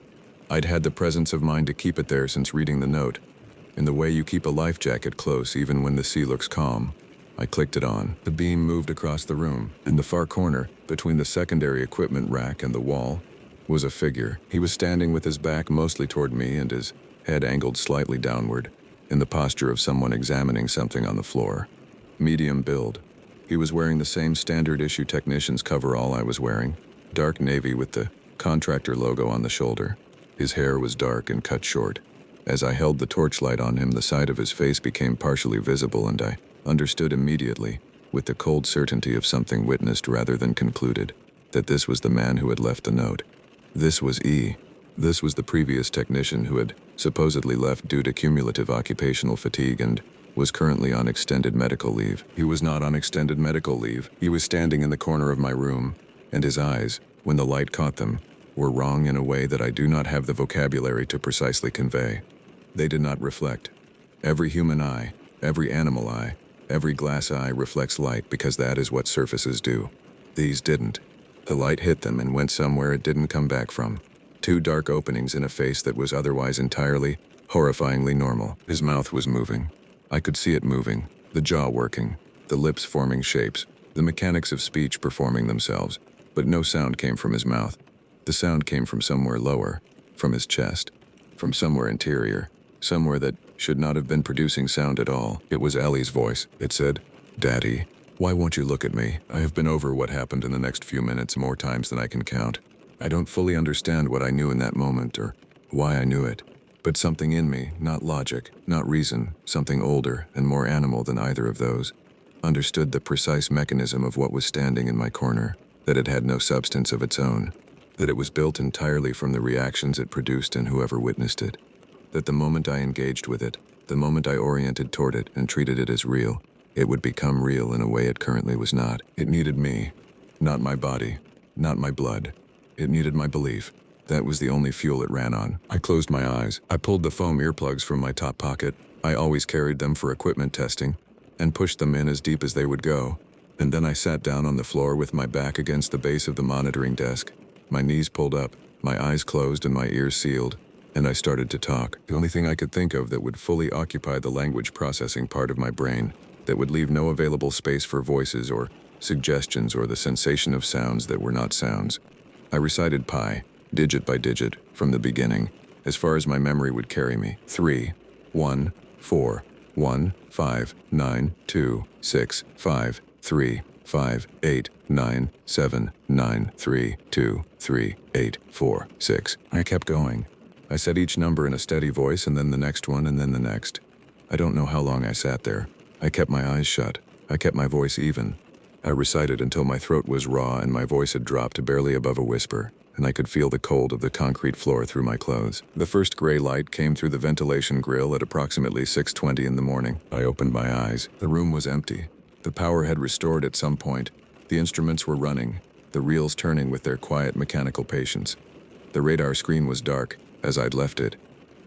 I'd had the presence of mind to keep it there since reading the note, in the way you keep a life jacket close even when the sea looks calm. I clicked it on. The beam moved across the room. In the far corner, between the secondary equipment rack and the wall, was a figure. He was standing with his back mostly toward me and his head angled slightly downward, in the posture of someone examining something on the floor. Medium build. He was wearing the same standard issue technician's coverall I was wearing, dark navy with the contractor logo on the shoulder. His hair was dark and cut short. As I held the torchlight on him, the side of his face became partially visible, and I understood immediately, with the cold certainty of something witnessed rather than concluded, that this was the man who had left the note. This was E. This was the previous technician who had supposedly left due to cumulative occupational fatigue and was currently on extended medical leave. He was not on extended medical leave. He was standing in the corner of my room, and his eyes, when the light caught them, were wrong in a way that I do not have the vocabulary to precisely convey. They did not reflect. Every human eye, every animal eye, every glass eye reflects light because that is what surfaces do. These didn't. The light hit them and went somewhere it didn't come back from. 2 dark openings in a face that was otherwise entirely, horrifyingly normal. His mouth was moving. I could see it moving, the jaw working, the lips forming shapes, the mechanics of speech performing themselves, but no sound came from his mouth. The sound came from somewhere lower, from his chest, from somewhere interior, somewhere that should not have been producing sound at all. It was Ellie's voice. It said, "Daddy, why won't you look at me? I have been over what happened in the next few minutes more times than I can count. I don't fully understand what I knew in that moment or why I knew it. But something in me, not logic, not reason, something older and more animal than either of those, understood the precise mechanism of what was standing in my corner, that it had no substance of its own, that it was built entirely from the reactions it produced in whoever witnessed it, that the moment I engaged with it, the moment I oriented toward it and treated it as real, it would become real in a way it currently was not. It needed me, not my body, not my blood. It needed my belief. That was the only fuel it ran on. I closed my eyes. I pulled the foam earplugs from my top pocket. I always carried them for equipment testing, and pushed them in as deep as they would go. And then I sat down on the floor with my back against the base of the monitoring desk, my knees pulled up, my eyes closed and my ears sealed, and I started to talk. The only thing I could think of that would fully occupy the language processing part of my brain, that would leave no available space for voices or suggestions or the sensation of sounds that were not sounds. I recited pi, digit by digit, from the beginning, as far as my memory would carry me. 3, 1, 4, 1, 5, 9, 2, 6, 5, 3, 5, 8, 9, 7, 9, 3, 2, 3, 8, 4, 6. I kept going. I said each number in a steady voice and then the next one and then the next. I don't know how long I sat there. I kept my eyes shut. I kept my voice even. I recited until my throat was raw and my voice had dropped to barely above a whisper, and I could feel the cold of the concrete floor through my clothes. The first gray light came through the ventilation grill at approximately 6:20 in the morning. I opened my eyes. The room was empty. The power had restored at some point. The instruments were running, the reels turning with their quiet mechanical patience. The radar screen was dark, as I'd left it.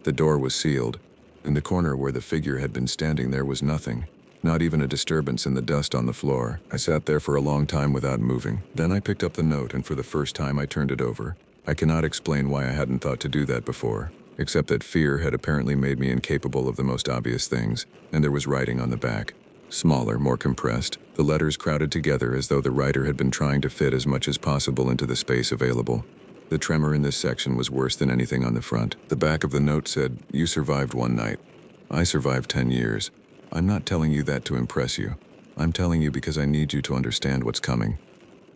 The door was sealed. In the corner where the figure had been standing there was nothing. Not even a disturbance in the dust on the floor. I sat there for a long time without moving. Then I picked up the note and for the first time I turned it over. I cannot explain why I hadn't thought to do that before, except that fear had apparently made me incapable of the most obvious things, and there was writing on the back. Smaller, more compressed, the letters crowded together as though the writer had been trying to fit as much as possible into the space available. The tremor in this section was worse than anything on the front. The back of the note said, "You survived one night. I survived 10 years. I'm not telling you that to impress you. I'm telling you because I need you to understand what's coming.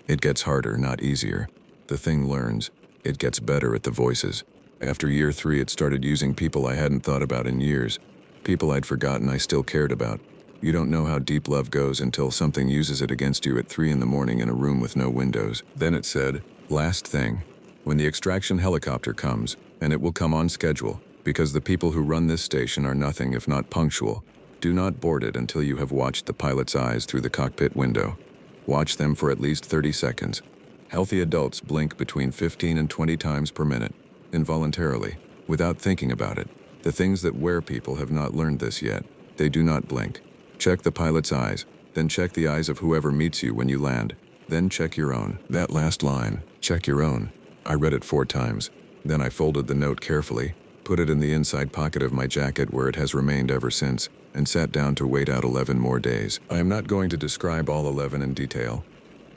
It gets harder, not easier. The thing learns. It gets better at the voices. After year 3, it started using people I hadn't thought about in years. People I'd forgotten I still cared about. You don't know how deep love goes until something uses it against you at 3 in the morning in a room with no windows." Then it said, "Last thing. When the extraction helicopter comes, and it will come on schedule, because the people who run this station are nothing if not punctual, do not board it until you have watched the pilot's eyes through the cockpit window. Watch them for at least 30 seconds. Healthy adults blink between 15 and 20 times per minute, involuntarily, without thinking about it. The things that wear people have not learned this yet. They do not blink. Check the pilot's eyes, then check the eyes of whoever meets you when you land, then check your own." That last line, "check your own," I read it 4 times. Then I folded the note carefully, put it in the inside pocket of my jacket where it has remained ever since, and sat down to wait out 11 more days. I am not going to describe all 11 in detail.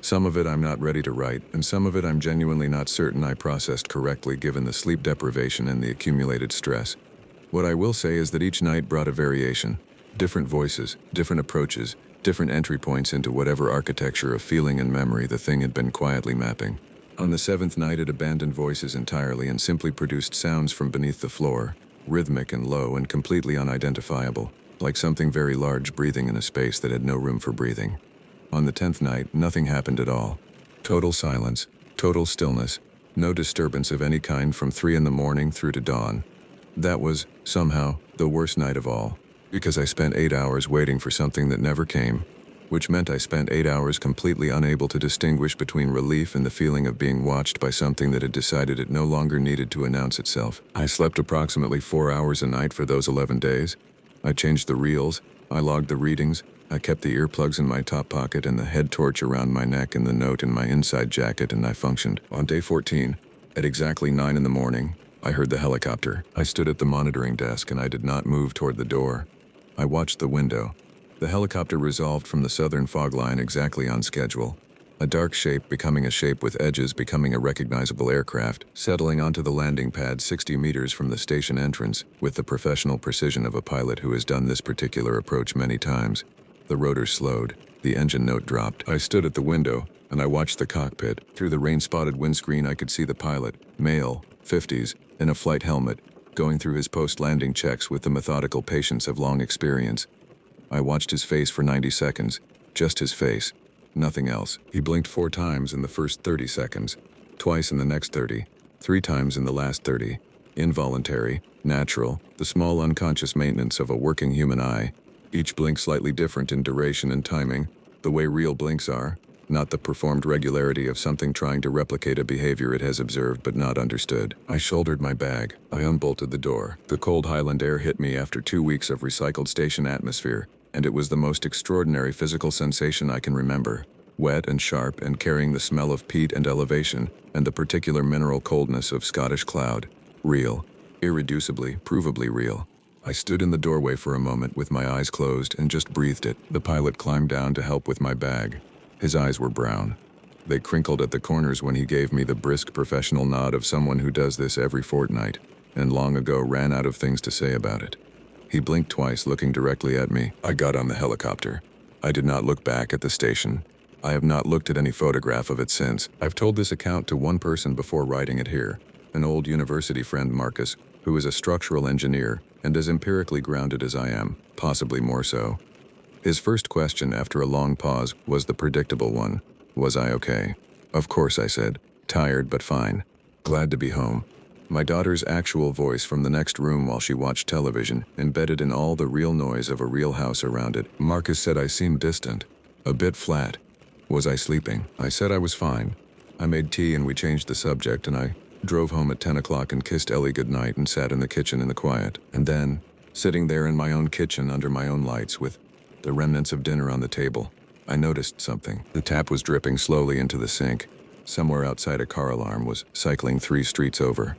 Some of it I'm not ready to write, and some of it I'm genuinely not certain I processed correctly given the sleep deprivation and the accumulated stress. What I will say is that each night brought a variation. Different voices, different approaches, different entry points into whatever architecture of feeling and memory the thing had been quietly mapping. On the 7th night it abandoned voices entirely and simply produced sounds from beneath the floor, rhythmic and low and completely unidentifiable, like something very large breathing in a space that had no room for breathing. On the 10th night, nothing happened at all. Total silence, total stillness, no disturbance of any kind from 3 in the morning through to dawn. That was, somehow, the worst night of all. Because I spent 8 hours waiting for something that never came, which meant I spent 8 hours completely unable to distinguish between relief and the feeling of being watched by something that had decided it no longer needed to announce itself. I slept approximately 4 hours a night for those 11 days. I changed the reels, I logged the readings, I kept the earplugs in my top pocket and the head torch around my neck and the note in my inside jacket, and I functioned. On day 14, at exactly 9 in the morning, I heard the helicopter. I stood at the monitoring desk and I did not move toward the door. I watched the window. The helicopter resolved from the southern fog line exactly on schedule. A dark shape becoming a shape with edges becoming a recognizable aircraft, settling onto the landing pad 60 meters from the station entrance with the professional precision of a pilot who has done this particular approach many times. The rotor slowed. The engine note dropped. I stood at the window and I watched the cockpit. Through the rain-spotted windscreen I could see the pilot, male, 50s, in a flight helmet, going through his post-landing checks with the methodical patience of long experience. I watched his face for 90 seconds, just his face, nothing else. He blinked 4 times in the first 30 seconds, twice in the next 30, 3 times in the last 30. Involuntary, natural, the small unconscious maintenance of a working human eye. Each blink slightly different in duration and timing, the way real blinks are. not the performed regularity of something trying to replicate a behavior it has observed but not understood. I shouldered my bag. I unbolted the door. The cold Highland air hit me after 2 weeks of recycled station atmosphere, and it was the most extraordinary physical sensation I can remember. Wet and sharp and carrying the smell of peat and elevation, and the particular mineral coldness of Scottish cloud. Real. Irreducibly, provably real. I stood in the doorway for a moment with my eyes closed and just breathed it. The pilot climbed down to help with my bag. His eyes were brown. They crinkled at the corners when he gave me the brisk professional nod of someone who does this every fortnight, and long ago ran out of things to say about it. He blinked twice, looking directly at me. I got on the helicopter. I did not look back at the station. I have not looked at any photograph of it since. I've told this account to one person before writing it here, an old university friend, Marcus, who is a structural engineer and as empirically grounded as I am, possibly more so. His first question after a long pause was the predictable one. Was I okay? Of course, I said. Tired but fine. Glad to be home. My daughter's actual voice from the next room while she watched television, embedded in all the real noise of a real house around it. Marcus said I seemed distant, a bit flat. Was I sleeping? I said I was fine. I made tea and we changed the subject, and I drove home at 10 o'clock and kissed Ellie goodnight and sat in the kitchen in the quiet. And then, sitting there in my own kitchen under my own lights with the remnants of dinner on the table, I noticed something. The tap was dripping slowly into the sink. Somewhere outside a car alarm was cycling 3 streets over.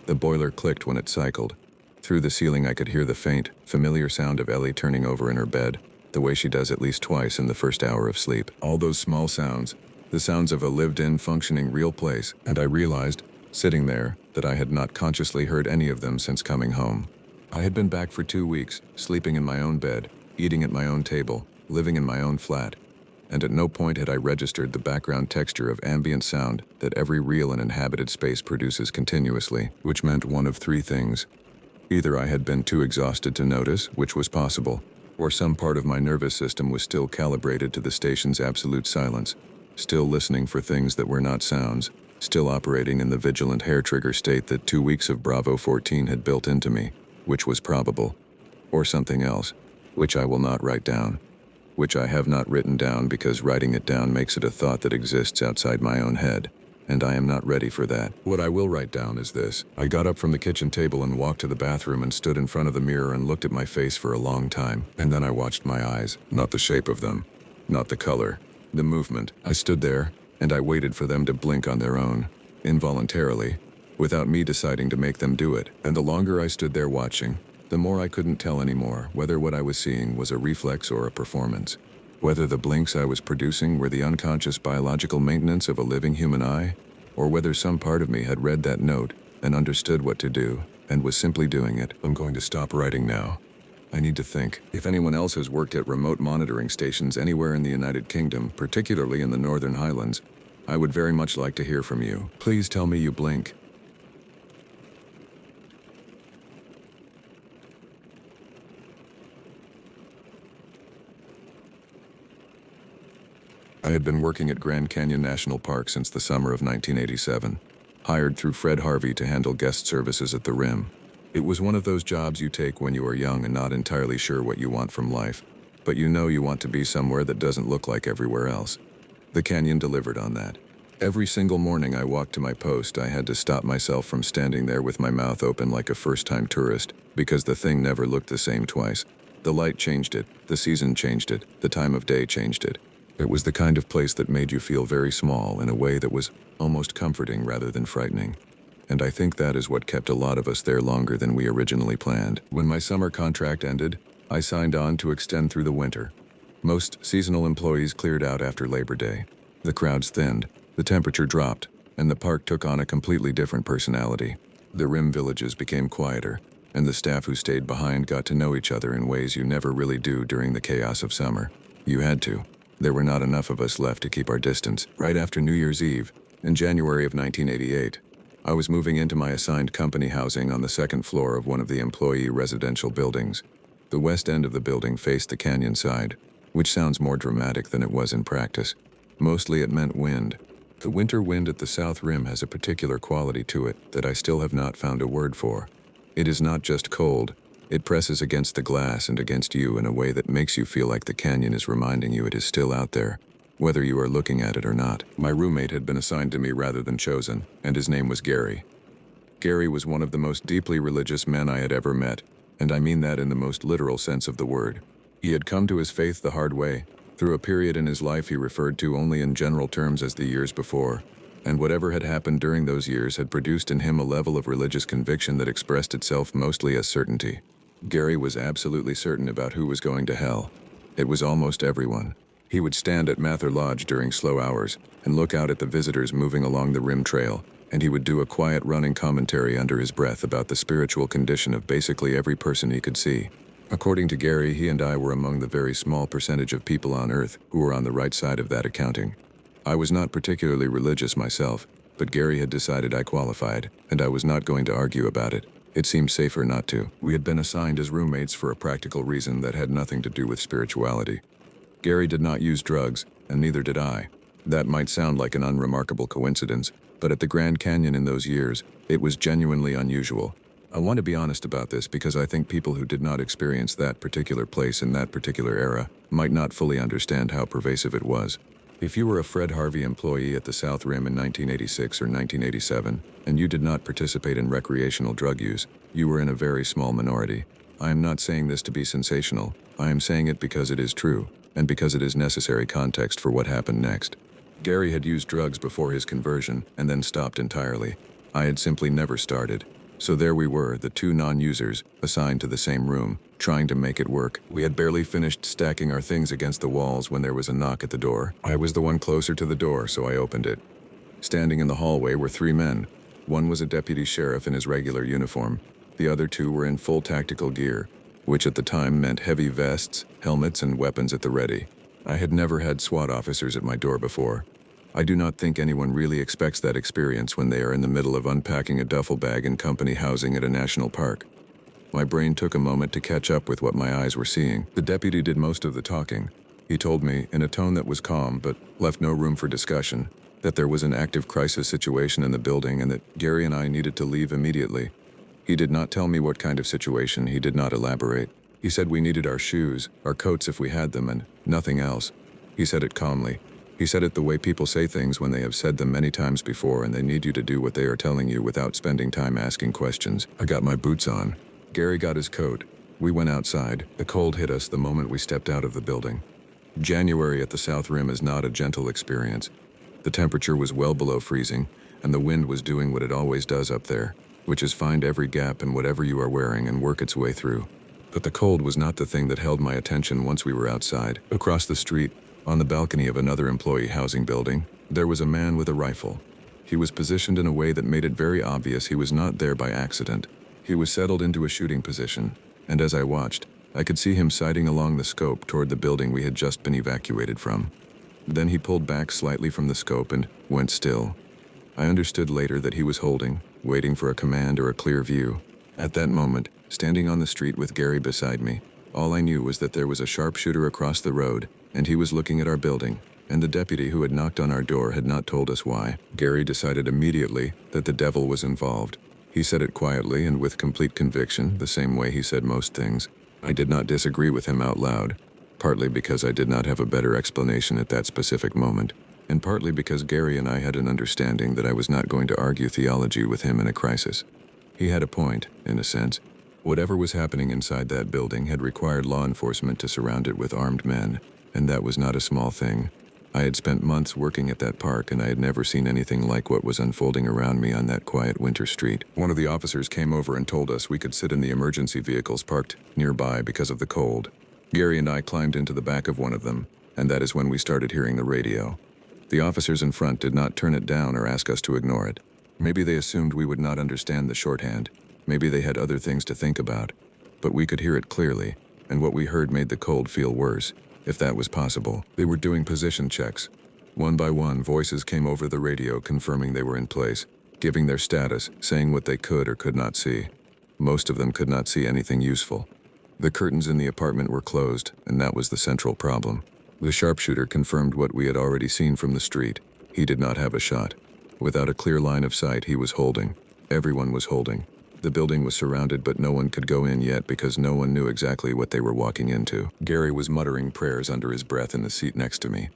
The boiler clicked when it cycled. Through the ceiling I could hear the faint, familiar sound of Ellie turning over in her bed, the way she does at least twice in the first hour of sleep. All those small sounds, the sounds of a lived-in, functioning real place, and I realized, sitting there, that I had not consciously heard any of them since coming home. I had been back for 2 weeks, sleeping in my own bed, eating at my own table, living in my own flat, and at no point had I registered the background texture of ambient sound that every real and inhabited space produces continuously, which meant one of 3 things. Either I had been too exhausted to notice, which was possible, or some part of my nervous system was still calibrated to the station's absolute silence, still listening for things that were not sounds, still operating in the vigilant hair-trigger state that 2 weeks of Bravo 14 had built into me, which was probable. Or something else, which I will not write down. Which I have not written down because writing it down makes it a thought that exists outside my own head, and I am not ready for that. What I will write down is this. I got up from the kitchen table and walked to the bathroom and stood in front of the mirror and looked at my face for a long time, and then I watched my eyes. Not the shape of them, not the color, the movement. I stood there, and I waited for them to blink on their own, involuntarily, without me deciding to make them do it. And the longer I stood there watching, the more I couldn't tell anymore whether what I was seeing was a reflex or a performance. Whether the blinks I was producing were the unconscious biological maintenance of a living human eye, or whether some part of me had read that note and understood what to do, and was simply doing it. I'm going to stop writing now. I need to think. If anyone else has worked at remote monitoring stations anywhere in the United Kingdom, particularly in the Northern Highlands, I would very much like to hear from you. Please tell me you blink. I had been working at Grand Canyon National Park since the summer of 1987, hired through Fred Harvey to handle guest services at the Rim. It was one of those jobs you take when you are young and not entirely sure what you want from life, but you know you want to be somewhere that doesn't look like everywhere else. The canyon delivered on that. Every single morning I walked to my post, I had to stop myself from standing there with my mouth open like a first-time tourist, because the thing never looked the same twice. The light changed it, the season changed it, the time of day changed it. It was the kind of place that made you feel very small in a way that was almost comforting rather than frightening. And I think that is what kept a lot of us there longer than we originally planned. When my summer contract ended, I signed on to extend through the winter. Most seasonal employees cleared out after Labor Day. The crowds thinned, the temperature dropped, and the park took on a completely different personality. The Rim villages became quieter, and the staff who stayed behind got to know each other in ways you never really do during the chaos of summer. You had to. There were not enough of us left to keep our distance. Right after New Year's Eve, in January of 1988, I was moving into my assigned company housing on the 2nd floor of one of the employee residential buildings. The west end of the building faced the canyon side, which sounds more dramatic than it was in practice. Mostly it meant wind. The winter wind at the South Rim has a particular quality to it that I still have not found a word for. It is not just cold. It presses against the glass and against you in a way that makes you feel like the canyon is reminding you it is still out there, whether you are looking at it or not. My roommate had been assigned to me rather than chosen, and his name was Gary. Gary was one of the most deeply religious men I had ever met, and I mean that in the most literal sense of the word. He had come to his faith the hard way, through a period in his life he referred to only in general terms as the years before, and whatever had happened during those years had produced in him a level of religious conviction that expressed itself mostly as certainty. Gary was absolutely certain about who was going to hell. It was almost everyone. He would stand at Mather Lodge during slow hours and look out at the visitors moving along the rim trail, and he would do a quiet running commentary under his breath about the spiritual condition of basically every person he could see. According to Gary, he and I were among the very small percentage of people on Earth who were on the right side of that accounting. I was not particularly religious myself, but Gary had decided I qualified, and I was not going to argue about it. It seemed safer not to. We had been assigned as roommates for a practical reason that had nothing to do with spirituality. Gary did not use drugs, and neither did I. That might sound like an unremarkable coincidence, but at the Grand Canyon in those years, it was genuinely unusual. I want to be honest about this because I think people who did not experience that particular place in that particular era might not fully understand how pervasive it was. If you were a Fred Harvey employee at the South Rim in 1986 or 1987, and you did not participate in recreational drug use, you were in a very small minority. I am not saying this to be sensational. I am saying it because it is true, and because it is necessary context for what happened next. Gary had used drugs before his conversion, and then stopped entirely. I had simply never started. So there we were, the two non-users, assigned to the same room, trying to make it work. We had barely finished stacking our things against the walls when there was a knock at the door. I was the one closer to the door, so I opened it. Standing in the hallway were three men. One was a deputy sheriff in his regular uniform. The other two were in full tactical gear, which at the time meant heavy vests, helmets, and weapons at the ready. I had never had SWAT officers at my door before. I do not think anyone really expects that experience when they are in the middle of unpacking a duffel bag in company housing at a national park. My brain took a moment to catch up with what my eyes were seeing. The deputy did most of the talking. He told me, in a tone that was calm but left no room for discussion, that there was an active crisis situation in the building and that Gary and I needed to leave immediately. He did not tell me what kind of situation, he did not elaborate. He said we needed our shoes, our coats if we had them, and nothing else. He said it calmly. He said it the way people say things when they have said them many times before and they need you to do what they are telling you without spending time asking questions. I got my boots on. Gary got his coat. We went outside. The cold hit us the moment we stepped out of the building. January at the South Rim is not a gentle experience. The temperature was well below freezing, and the wind was doing what it always does up there, which is find every gap in whatever you are wearing and work its way through. But the cold was not the thing that held my attention once we were outside. Across the street, on the balcony of another employee housing building, there was a man with a rifle. He was positioned in a way that made it very obvious he was not there by accident. He was settled into a shooting position, and as I watched, I could see him sighting along the scope toward the building we had just been evacuated from. Then he pulled back slightly from the scope and went still. I understood later that he was holding, waiting for a command or a clear view. At that moment, standing on the street with Gary beside me, all I knew was that there was a sharpshooter across the road, and he was looking at our building, and the deputy who had knocked on our door had not told us why. Gary decided immediately that the devil was involved. He said it quietly and with complete conviction, the same way he said most things. I did not disagree with him out loud, partly because I did not have a better explanation at that specific moment, and partly because Gary and I had an understanding that I was not going to argue theology with him in a crisis. He had a point, in a sense. Whatever was happening inside that building had required law enforcement to surround it with armed men, and that was not a small thing. I had spent months working at that park, and I had never seen anything like what was unfolding around me on that quiet winter street. One of the officers came over and told us we could sit in the emergency vehicles parked nearby because of the cold. Gary and I climbed into the back of one of them, and that is when we started hearing the radio. The officers in front did not turn it down or ask us to ignore it. Maybe they assumed we would not understand the shorthand. Maybe they had other things to think about. But we could hear it clearly, and what we heard made the cold feel worse, if that was possible. They were doing position checks. One by one, voices came over the radio confirming they were in place, giving their status, saying what they could or could not see. Most of them could not see anything useful. The curtains in the apartment were closed, and that was the central problem. The sharpshooter confirmed what we had already seen from the street. He did not have a shot. Without a clear line of sight, he was holding. Everyone was holding. The building was surrounded, but no one could go in yet because no one knew exactly what they were walking into. Gary was muttering prayers under his breath in the seat next to me.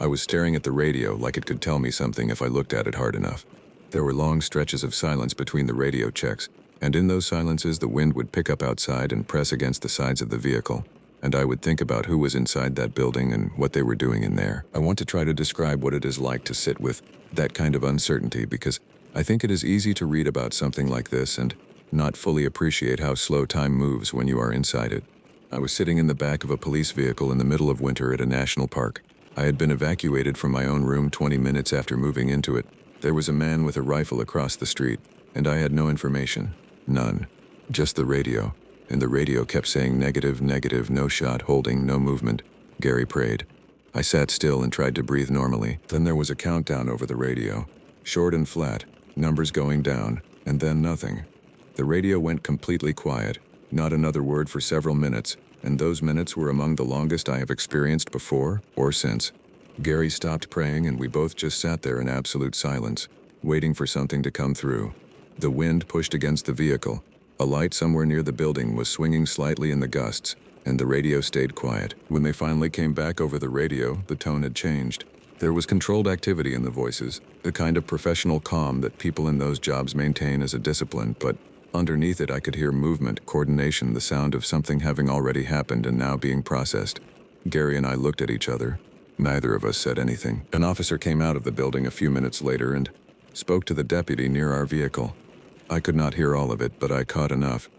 I was staring at the radio like it could tell me something if I looked at it hard enough. There were long stretches of silence between the radio checks, and in those silences the wind would pick up outside and press against the sides of the vehicle, and I would think about who was inside that building and what they were doing in there. I want to try to describe what it is like to sit with that kind of uncertainty, because I think it is easy to read about something like this and not fully appreciate how slow time moves when you are inside it. I was sitting in the back of a police vehicle in the middle of winter at a national park. I had been evacuated from my own room 20 minutes after moving into it. There was a man with a rifle across the street, and I had no information. None. Just the radio. And the radio kept saying negative, negative, no shot, holding, no movement. Gary prayed. I sat still and tried to breathe normally. Then there was a countdown over the radio. Short and flat, numbers going down, and then nothing. The radio went completely quiet, not another word for several minutes, and those minutes were among the longest I have experienced before or since. Gary stopped praying and we both just sat there in absolute silence, waiting for something to come through. The wind pushed against the vehicle. A light somewhere near the building was swinging slightly in the gusts, and the radio stayed quiet. When they finally came back over the radio, the tone had changed. There was controlled activity in the voices, the kind of professional calm that people in those jobs maintain as a discipline, but underneath it I could hear movement, coordination, the sound of something having already happened and now being processed. Gary and I looked at each other. Neither of us said anything. An officer came out of the building a few minutes later and spoke to the deputy near our vehicle. I could not hear all of it, but I caught enough.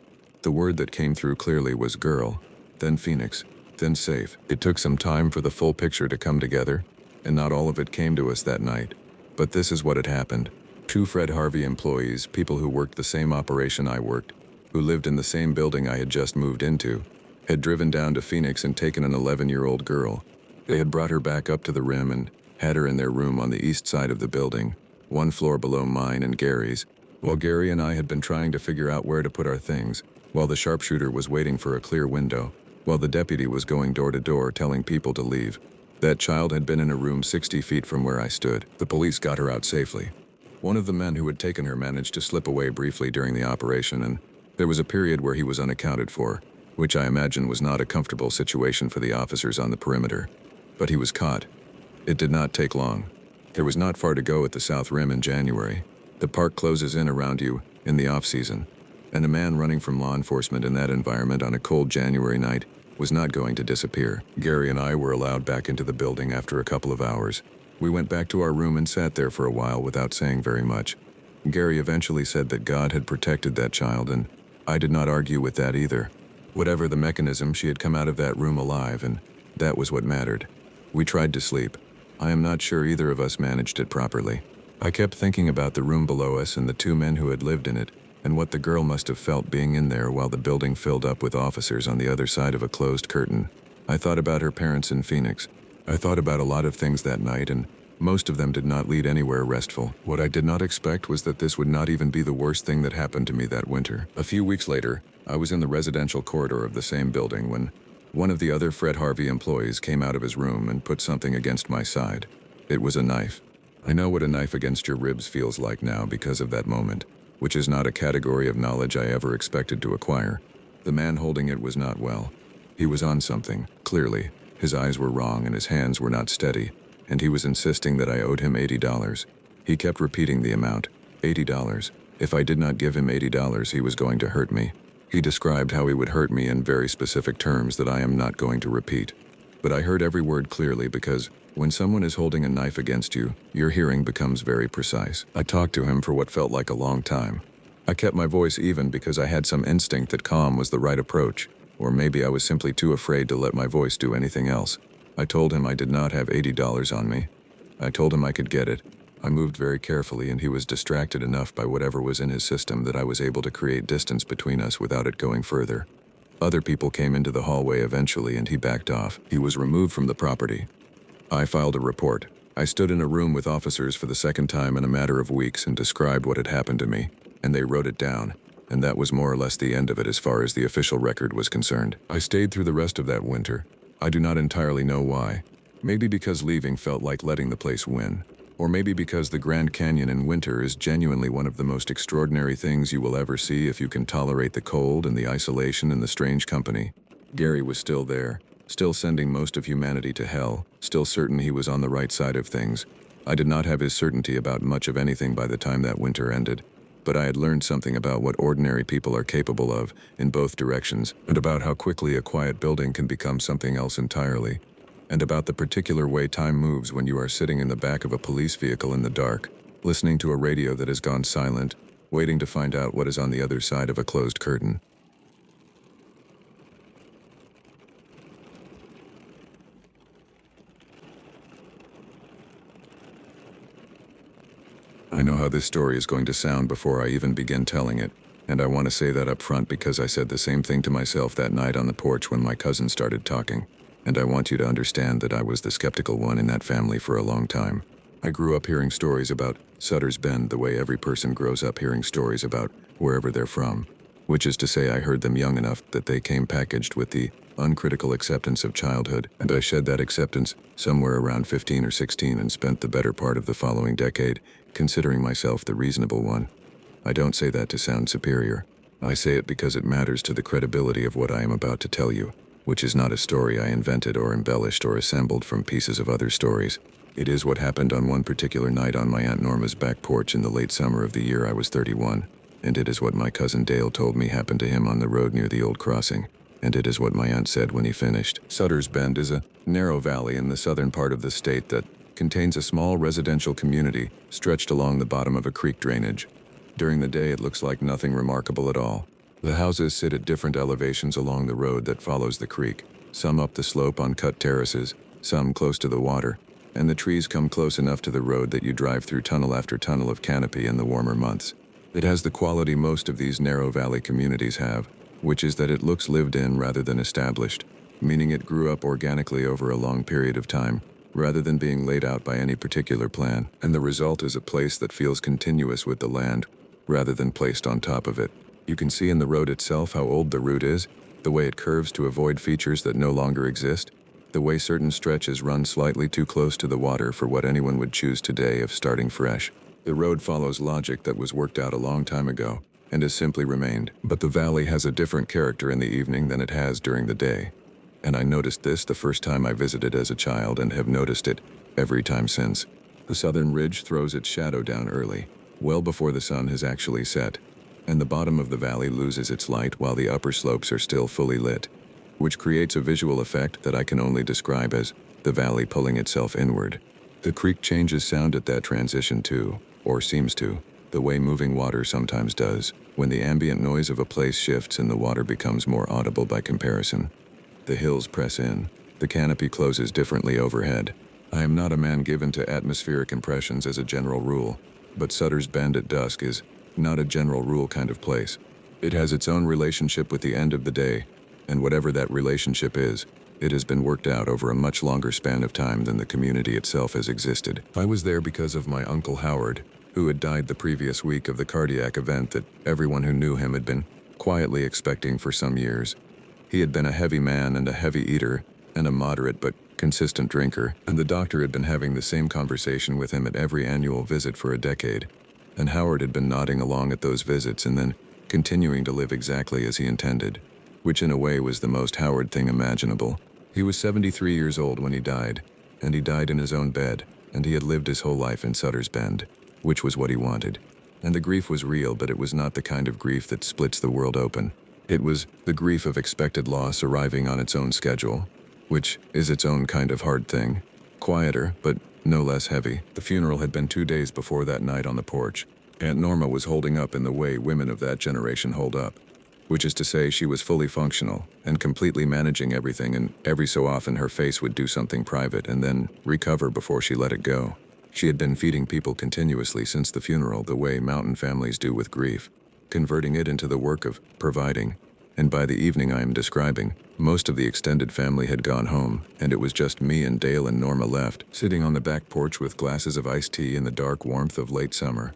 The word that came through clearly was girl, then Phoenix, then safe. It took some time for the full picture to come together, and not all of it came to us that night. But this is what had happened. 2 Fred Harvey employees, people who worked the same operation I worked, who lived in the same building I had just moved into, had driven down to Phoenix and taken an 11-year-old girl. They had brought her back up to the rim and had her in their room on the east side of the building, 1 floor below mine and Gary's, while Gary and I had been trying to figure out where to put our things, while the sharpshooter was waiting for a clear window, while the deputy was going door to door telling people to leave. That child had been in a room 60 feet from where I stood. The police got her out safely. One of the men who had taken her managed to slip away briefly during the operation, and there was a period where he was unaccounted for, which I imagine was not a comfortable situation for the officers on the perimeter. But he was caught. It did not take long. There was not far to go at the South Rim in January. The park closes in around you in the off-season, and a man running from law enforcement in that environment on a cold January night was not going to disappear. Gary and I were allowed back into the building after a couple of hours. We went back to our room and sat there for a while without saying very much. Gary eventually said that God had protected that child, and I did not argue with that either. Whatever the mechanism, she had come out of that room alive, and that was what mattered. We tried to sleep. I am not sure either of us managed it properly. I kept thinking about the room below us and the 2 men who had lived in it, and what the girl must have felt being in there while the building filled up with officers on the other side of a closed curtain. I thought about her parents in Phoenix. I thought about a lot of things that night, and most of them did not lead anywhere restful. What I did not expect was that this would not even be the worst thing that happened to me that winter. A few weeks later, I was in the residential corridor of the same building when one of the other Fred Harvey employees came out of his room and put something against my side. It was a knife. I know what a knife against your ribs feels like now because of that moment, which is not a category of knowledge I ever expected to acquire. The man holding it was not well. He was on something, clearly. His eyes were wrong and his hands were not steady, and he was insisting that I owed him $80. He kept repeating the amount, $80. If I did not give him $80, he was going to hurt me. He described how he would hurt me in very specific terms that I am not going to repeat. But I heard every word clearly because when someone is holding a knife against you, your hearing becomes very precise. I talked to him for what felt like a long time. I kept my voice even because I had some instinct that calm was the right approach, or maybe I was simply too afraid to let my voice do anything else. I told him I did not have $80 on me. I told him I could get it. I moved very carefully and he was distracted enough by whatever was in his system that I was able to create distance between us without it going further. Other people came into the hallway eventually and he backed off. He was removed from the property. I filed a report. I stood in a room with officers for the second time in a matter of weeks and described what had happened to me, and they wrote it down, and that was more or less the end of it as far as the official record was concerned. I stayed through the rest of that winter. I do not entirely know why. Maybe because leaving felt like letting the place win, or maybe because the Grand Canyon in winter is genuinely one of the most extraordinary things you will ever see if you can tolerate the cold and the isolation and the strange company. Gary was still there, still sending most of humanity to hell, still certain he was on the right side of things. I did not have his certainty about much of anything by the time that winter ended, but I had learned something about what ordinary people are capable of in both directions, and about how quickly a quiet building can become something else entirely, and about the particular way time moves when you are sitting in the back of a police vehicle in the dark, listening to a radio that has gone silent, waiting to find out what is on the other side of a closed curtain. I know how this story is going to sound before I even begin telling it, and I want to say that up front because I said the same thing to myself that night on the porch when my cousin started talking, and I want you to understand that I was the skeptical one in that family for a long time. I grew up hearing stories about Sutter's Bend the way every person grows up hearing stories about wherever they're from, which is to say I heard them young enough that they came packaged with the uncritical acceptance of childhood, and I shed that acceptance somewhere around 15 or 16 and spent the better part of the following decade considering myself the reasonable one. I don't say that to sound superior. I say it because it matters to the credibility of what I am about to tell you, which is not a story I invented or embellished or assembled from pieces of other stories. It is what happened on one particular night on my Aunt Norma's back porch in the late summer of the year I was 31, and it is what my cousin Dale told me happened to him on the road near the old crossing, and it is what my aunt said when he finished. Sutter's Bend is a narrow valley in the southern part of the state that contains a small residential community stretched along the bottom of a creek drainage. During the day, it looks like nothing remarkable at all. The houses sit at different elevations along the road that follows the creek, some up the slope on cut terraces, some close to the water, and the trees come close enough to the road that you drive through tunnel after tunnel of canopy in the warmer months. It has the quality most of these narrow valley communities have, which is that it looks lived in rather than established, meaning it grew up organically over a long period of time, rather than being laid out by any particular plan, and the result is a place that feels continuous with the land, rather than placed on top of it. You can see in the road itself how old the route is, the way it curves to avoid features that no longer exist, the way certain stretches run slightly too close to the water for what anyone would choose today of starting fresh. The road follows logic that was worked out a long time ago, and has simply remained, but the valley has a different character in the evening than it has during the day. And I noticed this the first time I visited as a child and have noticed it every time since. The southern ridge throws its shadow down early, well before the sun has actually set, and the bottom of the valley loses its light while the upper slopes are still fully lit, which creates a visual effect that I can only describe as the valley pulling itself inward. The creek changes sound at that transition too, or seems to, the way moving water sometimes does, when the ambient noise of a place shifts and the water becomes more audible by comparison. The hills press in. The canopy closes differently overhead. I am not a man given to atmospheric impressions as a general rule, but Sutter's Bend at dusk is not a general rule kind of place. It has its own relationship with the end of the day, and whatever that relationship is, it has been worked out over a much longer span of time than the community itself has existed. I was there because of my Uncle Howard, who had died the previous week of the cardiac event that everyone who knew him had been quietly expecting for some years. He had been a heavy man and a heavy eater, and a moderate but consistent drinker, and the doctor had been having the same conversation with him at every annual visit for a decade, and Howard had been nodding along at those visits and then continuing to live exactly as he intended, which in a way was the most Howard thing imaginable. He was 73 years old when he died, and he died in his own bed, and he had lived his whole life in Sutter's Bend, which was what he wanted. And the grief was real, but it was not the kind of grief that splits the world open. It was the grief of expected loss arriving on its own schedule, which is its own kind of hard thing. Quieter, but no less heavy. The funeral had been 2 days before that night on the porch. Aunt Norma was holding up in the way women of that generation hold up, which is to say she was fully functional and completely managing everything, and every so often her face would do something private and then recover before she let it go. She had been feeding people continuously since the funeral the way mountain families do with grief, converting it into the work of providing, and by the evening I am describing, most of the extended family had gone home, and it was just me and Dale and Norma left, sitting on the back porch with glasses of iced tea in the dark warmth of late summer.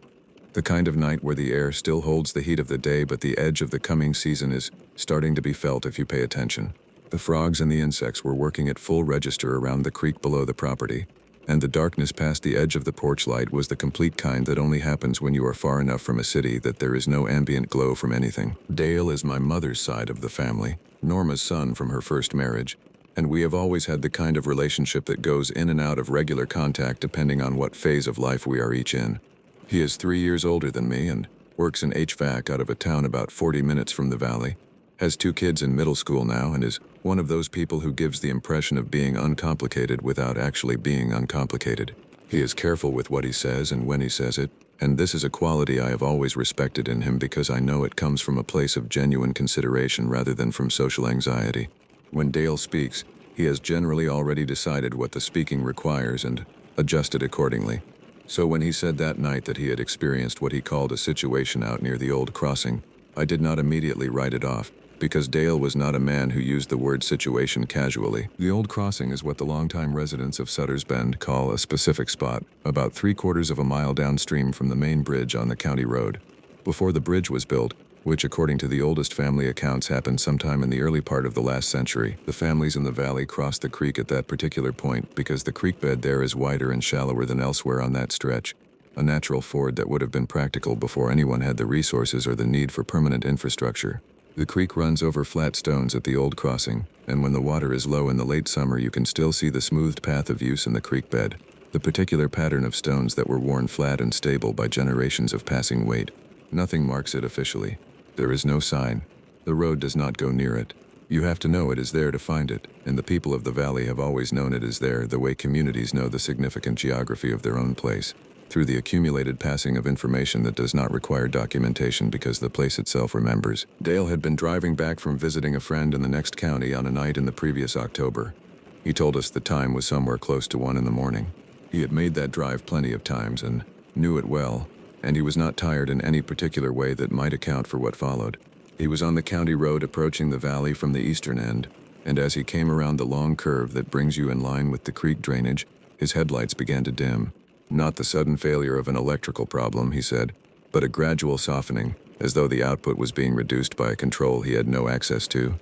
The kind of night where the air still holds the heat of the day, but the edge of the coming season is starting to be felt if you pay attention. The frogs and the insects were working at full register around the creek below the property, and the darkness past the edge of the porch light was the complete kind that only happens when you are far enough from a city that there is no ambient glow from anything. Dale is my mother's side of the family, Norma's son from her first marriage, And we have always had the kind of relationship that goes in and out of regular contact depending on what phase of life we are each in. He is 3 years older than me and works in HVAC out of a town about 40 minutes from the valley, has 2 kids in middle school now, and is one of those people who gives the impression of being uncomplicated without actually being uncomplicated. He is careful with what he says and when he says it, and this is a quality I have always respected in him because I know it comes from a place of genuine consideration rather than from social anxiety. When Dale speaks, he has generally already decided what the speaking requires and adjusted accordingly. So when he said that night that he had experienced what he called a situation out near the old crossing, I did not immediately write it off, because Dale was not a man who used the word situation casually. The old crossing is what the longtime residents of Sutter's Bend call a specific spot, about 3/4 of a mile downstream from the main bridge on the county road. Before the bridge was built, which according to the oldest family accounts happened sometime in the early part of the last century, the families in the valley crossed the creek at that particular point because the creek bed there is wider and shallower than elsewhere on that stretch, a natural ford that would have been practical before anyone had the resources or the need for permanent infrastructure. The creek runs over flat stones at the old crossing, and when the water is low in the late summer you can still see the smoothed path of use in the creek bed, the particular pattern of stones that were worn flat and stable by generations of passing weight. Nothing marks it officially. There is no sign. The road does not go near it. You have to know it is there to find it, and the people of the valley have always known it is there the way communities know the significant geography of their own place, through the accumulated passing of information that does not require documentation because the place itself remembers. Dale had been driving back from visiting a friend in the next county on a night in the previous October. He told us the time was somewhere close to 1 in the morning. He had made that drive plenty of times and knew it well, and he was not tired in any particular way that might account for what followed. He was on the county road approaching the valley from the eastern end, and as he came around the long curve that brings you in line with the creek drainage, his headlights began to dim. Not the sudden failure of an electrical problem, he said, but a gradual softening, as though the output was being reduced by a control he had no access to.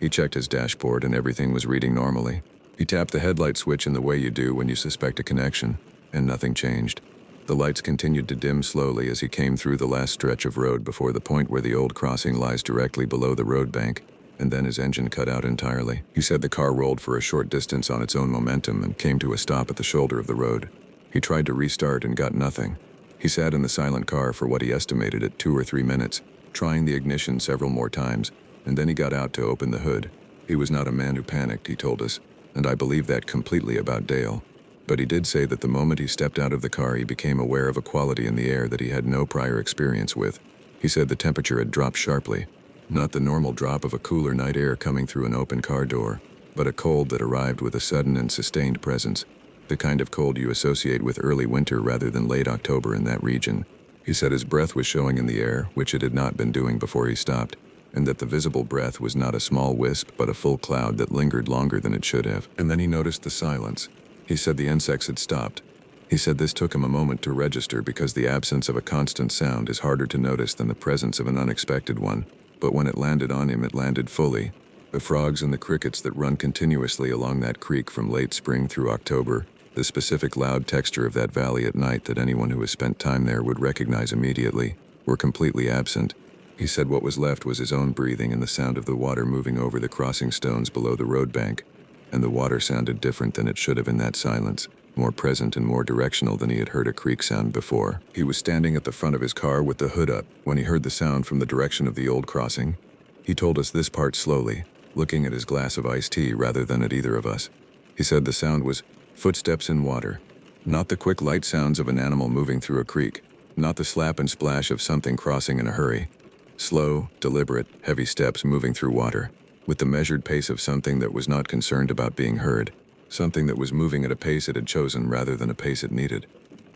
He checked his dashboard and everything was reading normally. He tapped the headlight switch in the way you do when you suspect a connection, and nothing changed. The lights continued to dim slowly as he came through the last stretch of road before the point where the old crossing lies directly below the road bank, and then his engine cut out entirely. He said the car rolled for a short distance on its own momentum and came to a stop at the shoulder of the road. He tried to restart and got nothing. He sat in the silent car for what he estimated at 2 or 3 minutes, trying the ignition several more times, and then he got out to open the hood. He was not a man who panicked, he told us, and I believe that completely about Dale. But he did say that the moment he stepped out of the car he became aware of a quality in the air that he had no prior experience with. He said the temperature had dropped sharply, not the normal drop of a cooler night air coming through an open car door, but a cold that arrived with a sudden and sustained presence, the kind of cold you associate with early winter rather than late October in that region. He said his breath was showing in the air, which it had not been doing before he stopped, and that the visible breath was not a small wisp but a full cloud that lingered longer than it should have. And then he noticed the silence. He said the insects had stopped. He said this took him a moment to register because the absence of a constant sound is harder to notice than the presence of an unexpected one, but when it landed on him it landed fully. The frogs and the crickets that run continuously along that creek from late spring through October, the specific loud texture of that valley at night that anyone who has spent time there would recognize immediately, were completely absent. He said what was left was his own breathing and the sound of the water moving over the crossing stones below the road bank, and the water sounded different than it should have in that silence, more present and more directional than he had heard a creek sound before. He was standing at the front of his car with the hood up when he heard the sound from the direction of the old crossing. He told us this part slowly, looking at his glass of iced tea rather than at either of us. He said the sound was footsteps in water, not the quick light sounds of an animal moving through a creek, not the slap and splash of something crossing in a hurry. Slow, deliberate, heavy steps moving through water, with the measured pace of something that was not concerned about being heard, something that was moving at a pace it had chosen rather than a pace it needed.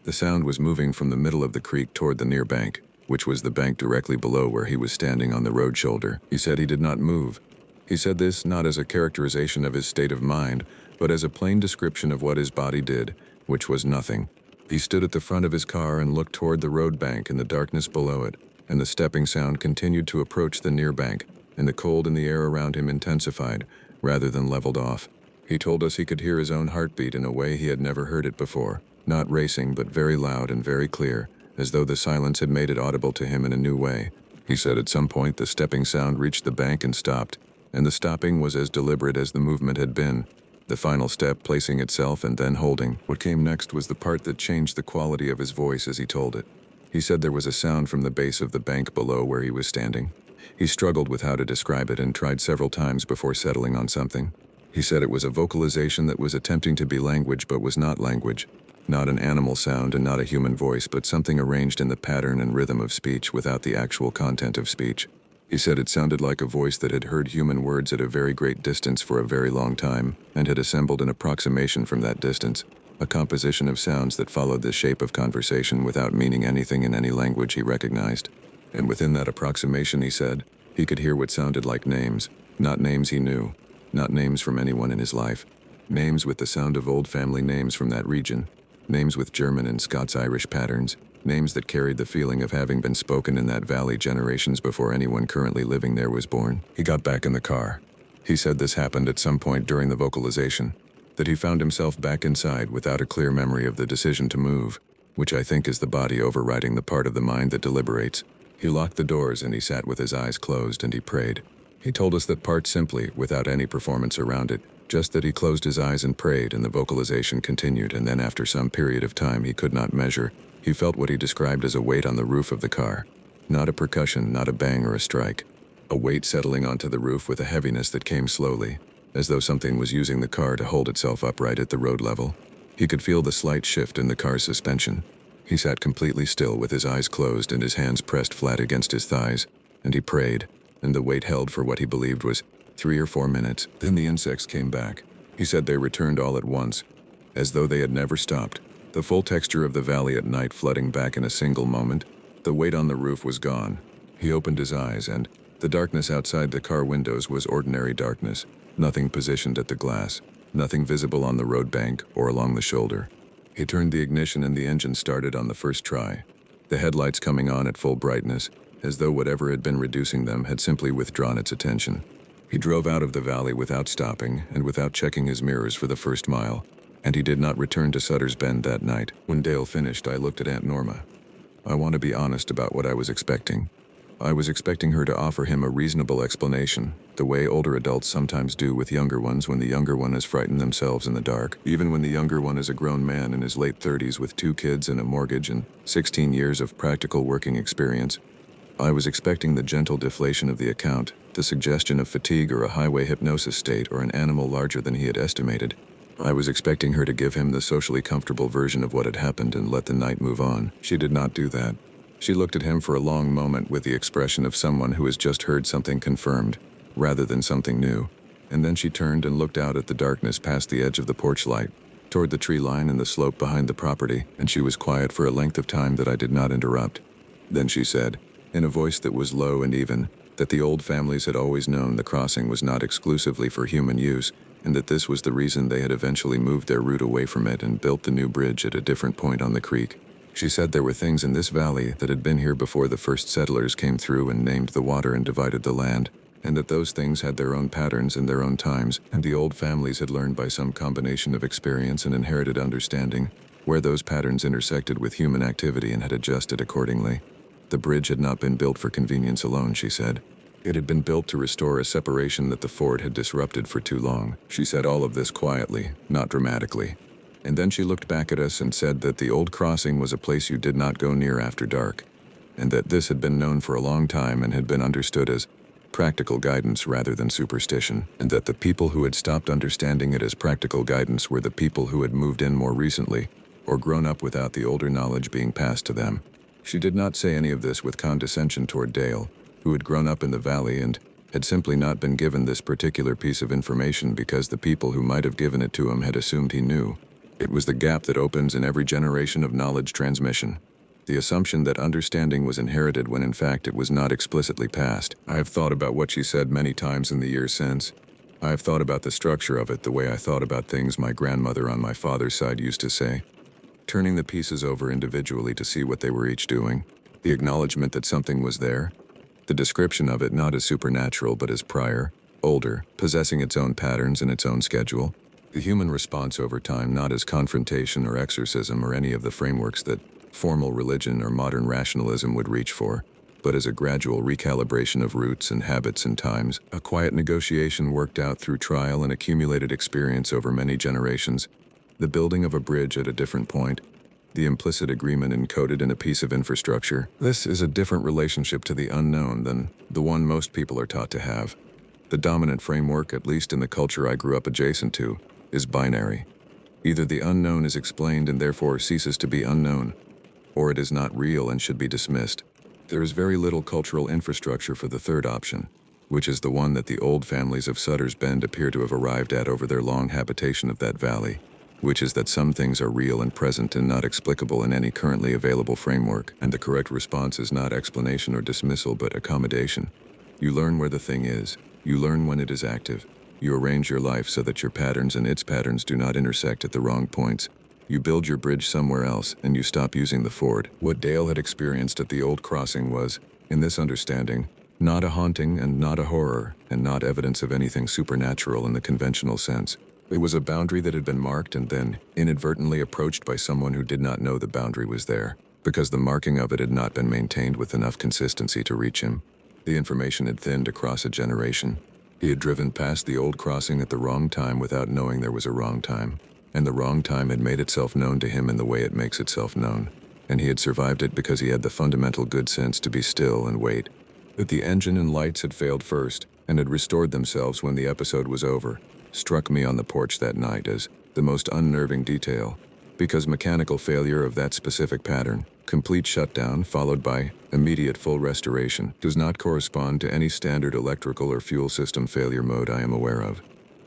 The sound was moving from the middle of the creek toward the near bank, which was the bank directly below where he was standing on the road shoulder. He said he did not move. He said this not as a characterization of his state of mind, but as a plain description of what his body did, which was nothing. He stood at the front of his car and looked toward the road bank and the darkness below it, and the stepping sound continued to approach the near bank, and the cold in the air around him intensified, rather than leveled off. He told us he could hear his own heartbeat in a way he had never heard it before, not racing but very loud and very clear, as though the silence had made it audible to him in a new way. He said at some point the stepping sound reached the bank and stopped, and the stopping was as deliberate as the movement had been, the final step placing itself and then holding. What came next was the part that changed the quality of his voice as he told it. He said there was a sound from the base of the bank below where he was standing. He struggled with how to describe it and tried several times before settling on something. He said it was a vocalization that was attempting to be language but was not language. Not an animal sound and not a human voice, but something arranged in the pattern and rhythm of speech without the actual content of speech. He said it sounded like a voice that had heard human words at a very great distance for a very long time and had assembled an approximation from that distance, a composition of sounds that followed the shape of conversation without meaning anything in any language he recognized. And within that approximation, he said, he could hear what sounded like names, not names he knew, not names from anyone in his life, names with the sound of old family names from that region, names with German and Scots-Irish patterns, names that carried the feeling of having been spoken in that valley generations before anyone currently living there was born. He got back in the car. He said this happened at some point during the vocalization, that he found himself back inside without a clear memory of the decision to move, which I think is the body overriding the part of the mind that deliberates. He locked the doors and he sat with his eyes closed and he prayed. He told us that part simply, without any performance around it, just that he closed his eyes and prayed and the vocalization continued, and then after some period of time he could not measure, he felt what he described as a weight on the roof of the car. Not a percussion, not a bang or a strike. A weight settling onto the roof with a heaviness that came slowly, as though something was using the car to hold itself upright at the road level. He could feel the slight shift in the car's suspension. He sat completely still with his eyes closed and his hands pressed flat against his thighs, and he prayed, and the weight held for what he believed was 3 or 4 minutes. Then the insects came back. He said they returned all at once, as though they had never stopped. The full texture of the valley at night flooding back in a single moment. The weight on the roof was gone. He opened his eyes and the darkness outside the car windows was ordinary darkness. Nothing positioned at the glass. Nothing visible on the road bank or along the shoulder. He turned the ignition and the engine started on the first try. The headlights coming on at full brightness, as though whatever had been reducing them had simply withdrawn its attention. He drove out of the valley without stopping and without checking his mirrors for the first mile, and he did not return to Sutter's Bend that night. When Dale finished, I looked at Aunt Norma. I want to be honest about what I was expecting. I was expecting her to offer him a reasonable explanation, the way older adults sometimes do with younger ones when the younger one has frightened themselves in the dark, even when the younger one is a grown man in his late 30s with 2 kids and a mortgage and 16 years of practical working experience. I was expecting the gentle deflation of the account, the suggestion of fatigue or a highway hypnosis state or an animal larger than he had estimated. I was expecting her to give him the socially comfortable version of what had happened and let the night move on. She did not do that. She looked at him for a long moment with the expression of someone who has just heard something confirmed, rather than something new, and then she turned and looked out at the darkness past the edge of the porch light, toward the tree line and the slope behind the property, and she was quiet for a length of time that I did not interrupt. Then she said, in a voice that was low and even, that the old families had always known the crossing was not exclusively for human use, and that this was the reason they had eventually moved their route away from it and built the new bridge at a different point on the creek. She said there were things in this valley that had been here before the first settlers came through and named the water and divided the land, and that those things had their own patterns and their own times, and the old families had learned by some combination of experience and inherited understanding where those patterns intersected with human activity and had adjusted accordingly. The bridge had not been built for convenience alone, she said. It had been built to restore a separation that the ford had disrupted for too long. She said all of this quietly, not dramatically. And then she looked back at us and said that the old crossing was a place you did not go near after dark, and that this had been known for a long time and had been understood as practical guidance rather than superstition, and that the people who had stopped understanding it as practical guidance were the people who had moved in more recently, or grown up without the older knowledge being passed to them. She did not say any of this with condescension toward Dale, who had grown up in the valley and had simply not been given this particular piece of information because the people who might have given it to him had assumed he knew. It was the gap that opens in every generation of knowledge transmission. The assumption that understanding was inherited when in fact it was not explicitly passed. I have thought about what she said many times in the years since. I have thought about the structure of it the way I thought about things my grandmother on my father's side used to say. Turning the pieces over individually to see what they were each doing. The acknowledgement that something was there. The description of it not as supernatural but as prior, older, possessing its own patterns and its own schedule. The human response over time not as confrontation or exorcism or any of the frameworks that formal religion or modern rationalism would reach for. but as a gradual recalibration of routes and habits and times, a quiet negotiation worked out through trial and accumulated experience over many generations, the building of a bridge at a different point, the implicit agreement encoded in a piece of infrastructure. This is a different relationship to the unknown than the one most people are taught to have. The dominant framework, at least in the culture I grew up adjacent to, is binary. Either the unknown is explained and therefore ceases to be unknown, or it is not real and should be dismissed. There is very little cultural infrastructure for the third option, which is the one that the old families of Sutter's Bend appear to have arrived at over their long habitation of that valley, which is that some things are real and present and not explicable in any currently available framework, and the correct response is not explanation or dismissal but accommodation. You learn where the thing is. You learn when it is active. You arrange your life so that your patterns and its patterns do not intersect at the wrong points. You build your bridge somewhere else, and you stop using the ford. What Dale had experienced at the old crossing was, in this understanding, not a haunting and not a horror, and not evidence of anything supernatural in the conventional sense. It was a boundary that had been marked and then inadvertently approached by someone who did not know the boundary was there, because the marking of it had not been maintained with enough consistency to reach him. The information had thinned across a generation. He had driven past the old crossing at the wrong time without knowing there was a wrong time. And the wrong time had made itself known to him in the way it makes itself known, and he had survived it because he had the fundamental good sense to be still and wait. That the engine and lights had failed first, and had restored themselves when the episode was over, struck me on the porch that night as the most unnerving detail, because mechanical failure of that specific pattern, complete shutdown followed by immediate full restoration, does not correspond to any standard electrical or fuel system failure mode I am aware of.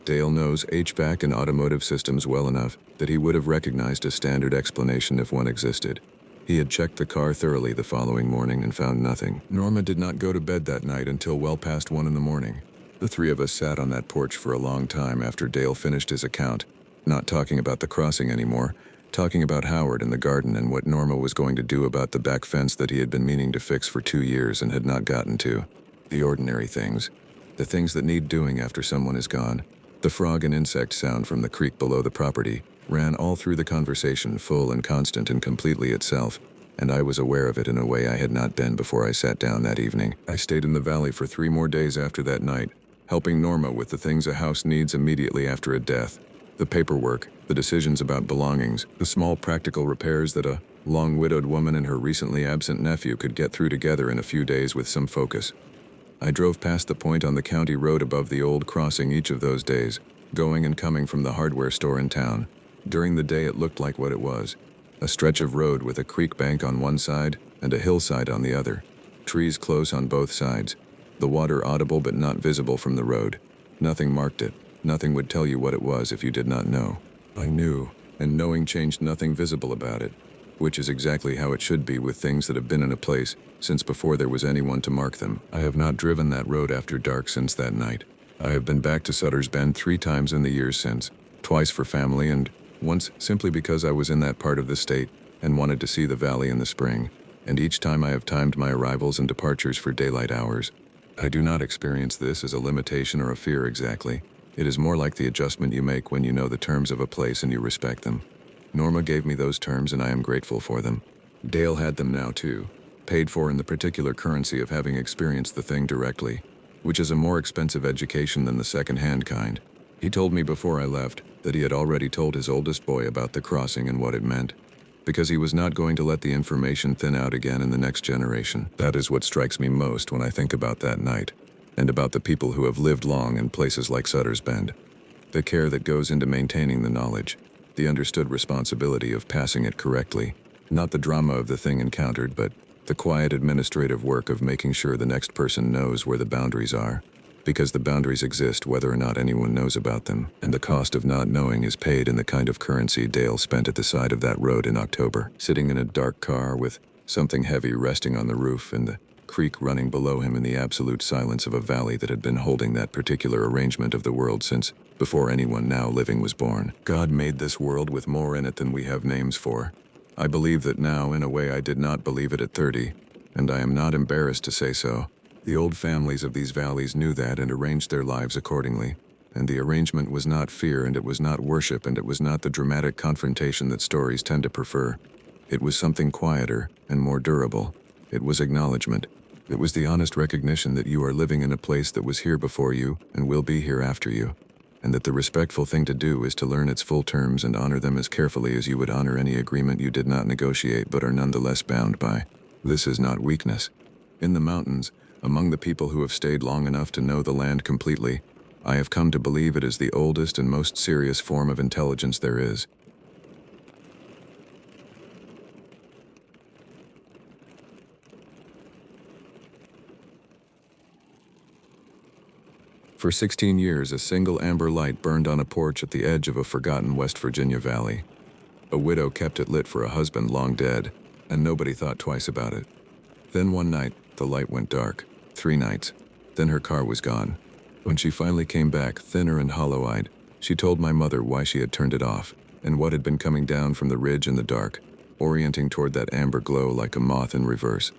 Dale knows HVAC and automotive systems well enough that he would have recognized a standard explanation if one existed. He had checked the car thoroughly the following morning and found nothing. Norma did not go to bed that night until well past 1 in the morning. The three of us sat on that porch for a long time after Dale finished his account, not talking about the crossing anymore, talking about Howard and the garden and what Norma was going to do about the back fence that he had been meaning to fix for 2 years and had not gotten to. The ordinary things. The things that need doing after someone is gone. The frog and insect sound from the creek below the property ran all through the conversation, full and constant and completely itself, and I was aware of it in a way I had not been before I sat down that evening. I stayed in the valley for 3 more days after that night, helping Norma with the things a house needs immediately after a death, the paperwork, the decisions about belongings, the small practical repairs that a long-widowed woman and her recently absent nephew could get through together in a few days with some focus. I drove past the point on the county road above the old crossing each of those days, going and coming from the hardware store in town. During the day it looked like what it was, a stretch of road with a creek bank on one side and a hillside on the other, trees close on both sides, the water audible but not visible from the road. Nothing marked it, nothing would tell you what it was if you did not know. I knew, and knowing changed nothing visible about it, which is exactly how it should be with things that have been in a place since before there was anyone to mark them. I have not driven that road after dark since that night. I have been back to Sutter's Bend 3 times in the years since, twice for family and once simply because I was in that part of the state and wanted to see the valley in the spring, and each time I have timed my arrivals and departures for daylight hours. I do not experience this as a limitation or a fear exactly. It is more like the adjustment you make when you know the terms of a place and you respect them. Norma gave me those terms and I am grateful for them. Dale had them now too, paid for in the particular currency of having experienced the thing directly, which is a more expensive education than the second-hand kind. He told me before I left that he had already told his oldest boy about the crossing and what it meant, because he was not going to let the information thin out again in the next generation. That is what strikes me most when I think about that night, and about the people who have lived long in places like Sutter's Bend. The care that goes into maintaining the knowledge, the understood responsibility of passing it correctly, not the drama of the thing encountered, but the quiet administrative work of making sure the next person knows where the boundaries are, because the boundaries exist whether or not anyone knows about them, and the cost of not knowing is paid in the kind of currency Dale spent at the side of that road in October, sitting in a dark car with something heavy resting on the roof and the creek running below him in the absolute silence of a valley that had been holding that particular arrangement of the world since before anyone now living was born. God made this world with more in it than we have names for. I believe that now in a way I did not believe it at 30, and I am not embarrassed to say so. The old families of these valleys knew that and arranged their lives accordingly, and the arrangement was not fear and it was not worship and it was not the dramatic confrontation that stories tend to prefer. It was something quieter and more durable. It was acknowledgement. It was the honest recognition that you are living in a place that was here before you and will be here after you, and that the respectful thing to do is to learn its full terms and honor them as carefully as you would honor any agreement you did not negotiate but are nonetheless bound by. This is not weakness. In the mountains, among the people who have stayed long enough to know the land completely, I have come to believe it is the oldest and most serious form of intelligence there is. For 16 years, a single amber light burned on a porch at the edge of a forgotten West Virginia valley. A widow kept it lit for a husband long dead, and nobody thought twice about it. Then one night, the light went dark. 3 nights. Then her car was gone. When she finally came back, thinner and hollow-eyed, she told my mother why she had turned it off, and what had been coming down from the ridge in the dark, orienting toward that amber glow like a moth in reverse.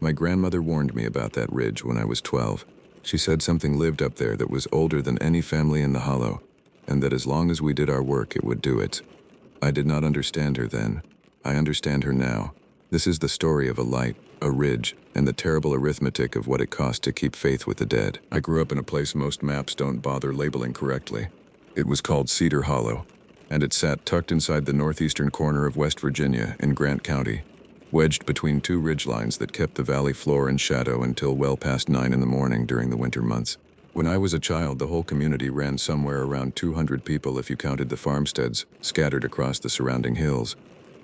My grandmother warned me about that ridge when I was 12. She said something lived up there that was older than any family in the hollow, and that as long as we did our work, it would do it. I did not understand her then. I understand her now. This is the story of a light, a ridge, and the terrible arithmetic of what it cost to keep faith with the dead. I grew up in a place most maps don't bother labeling correctly. It was called Cedar Hollow, and it sat tucked inside the northeastern corner of West Virginia in Grant County, wedged between 2 ridgelines that kept the valley floor in shadow until well past 9 in the morning during the winter months. When I was a child, the whole community ran somewhere around 200 people if you counted the farmsteads scattered across the surrounding hills,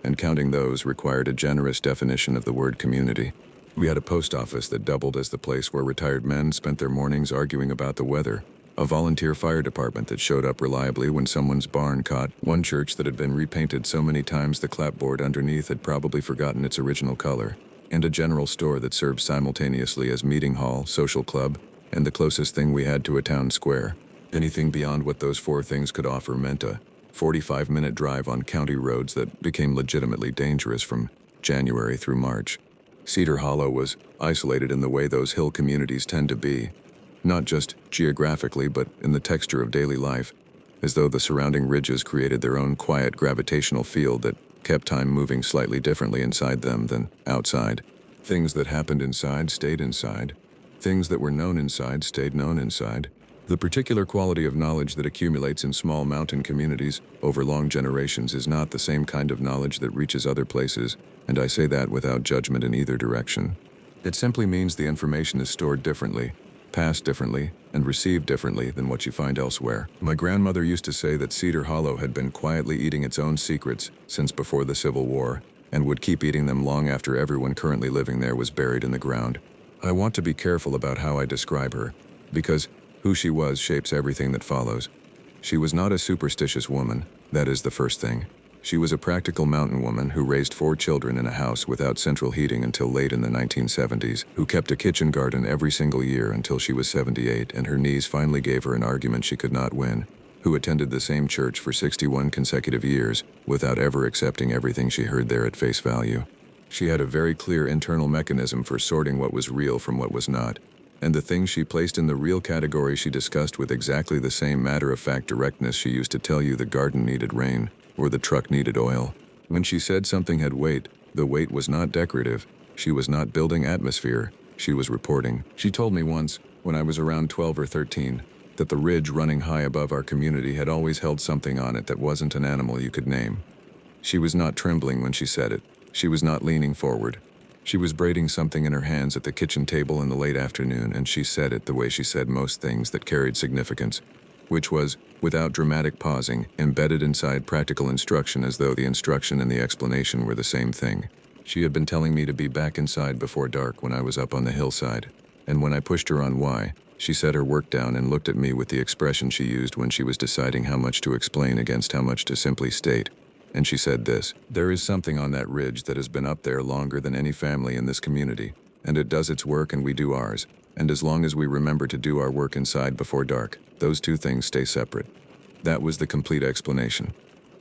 and counting those required a generous definition of the word community. We had a post office that doubled as the place where retired men spent their mornings arguing about the weather, a volunteer fire department that showed up reliably when someone's barn caught, one church that had been repainted so many times the clapboard underneath had probably forgotten its original color, and a general store that served simultaneously as meeting hall, social club, and the closest thing we had to a town square. Anything beyond what those 4 things could offer meant a 45-minute drive on county roads that became legitimately dangerous from January through March. Cedar Hollow was isolated in the way those hill communities tend to be, not just geographically but in the texture of daily life, as though the surrounding ridges created their own quiet gravitational field that kept time moving slightly differently inside them than outside. Things that happened inside stayed inside. Things that were known inside stayed known inside. The particular quality of knowledge that accumulates in small mountain communities over long generations is not the same kind of knowledge that reaches other places, and I say that without judgment in either direction. It simply means the information is stored differently, passed differently, and received differently than what you find elsewhere. My grandmother used to say that Cedar Hollow had been quietly eating its own secrets since before the Civil War, and would keep eating them long after everyone currently living there was buried in the ground. I want to be careful about how I describe her, because who she was shapes everything that follows. She was not a superstitious woman, that is the first thing. She was a practical mountain woman who raised 4 children in a house without central heating until late in the 1970s, who kept a kitchen garden every single year until she was 78 and her knees finally gave her an argument she could not win, who attended the same church for 61 consecutive years without ever accepting everything she heard there at face value. She had a very clear internal mechanism for sorting what was real from what was not, and the things she placed in the real category she discussed with exactly the same matter-of-fact directness she used to tell you the garden needed rain or the truck needed oil. When she said something had weight, the weight was not decorative. She was not building atmosphere. She was reporting. She told me once, when I was around 12 or 13, that the ridge running high above our community had always held something on it that wasn't an animal you could name. She was not trembling when she said it. She was not leaning forward. She was braiding something in her hands at the kitchen table in the late afternoon, and she said it the way she said most things that carried significance, which was, without dramatic pausing, embedded inside practical instruction as though the instruction and the explanation were the same thing. She had been telling me to be back inside before dark when I was up on the hillside, and when I pushed her on why, she set her work down and looked at me with the expression she used when she was deciding how much to explain against how much to simply state. And she said this: "There is something on that ridge that has been up there longer than any family in this community, and it does its work and we do ours, and as long as we remember to do our work inside before dark, those 2 things stay separate." That was the complete explanation.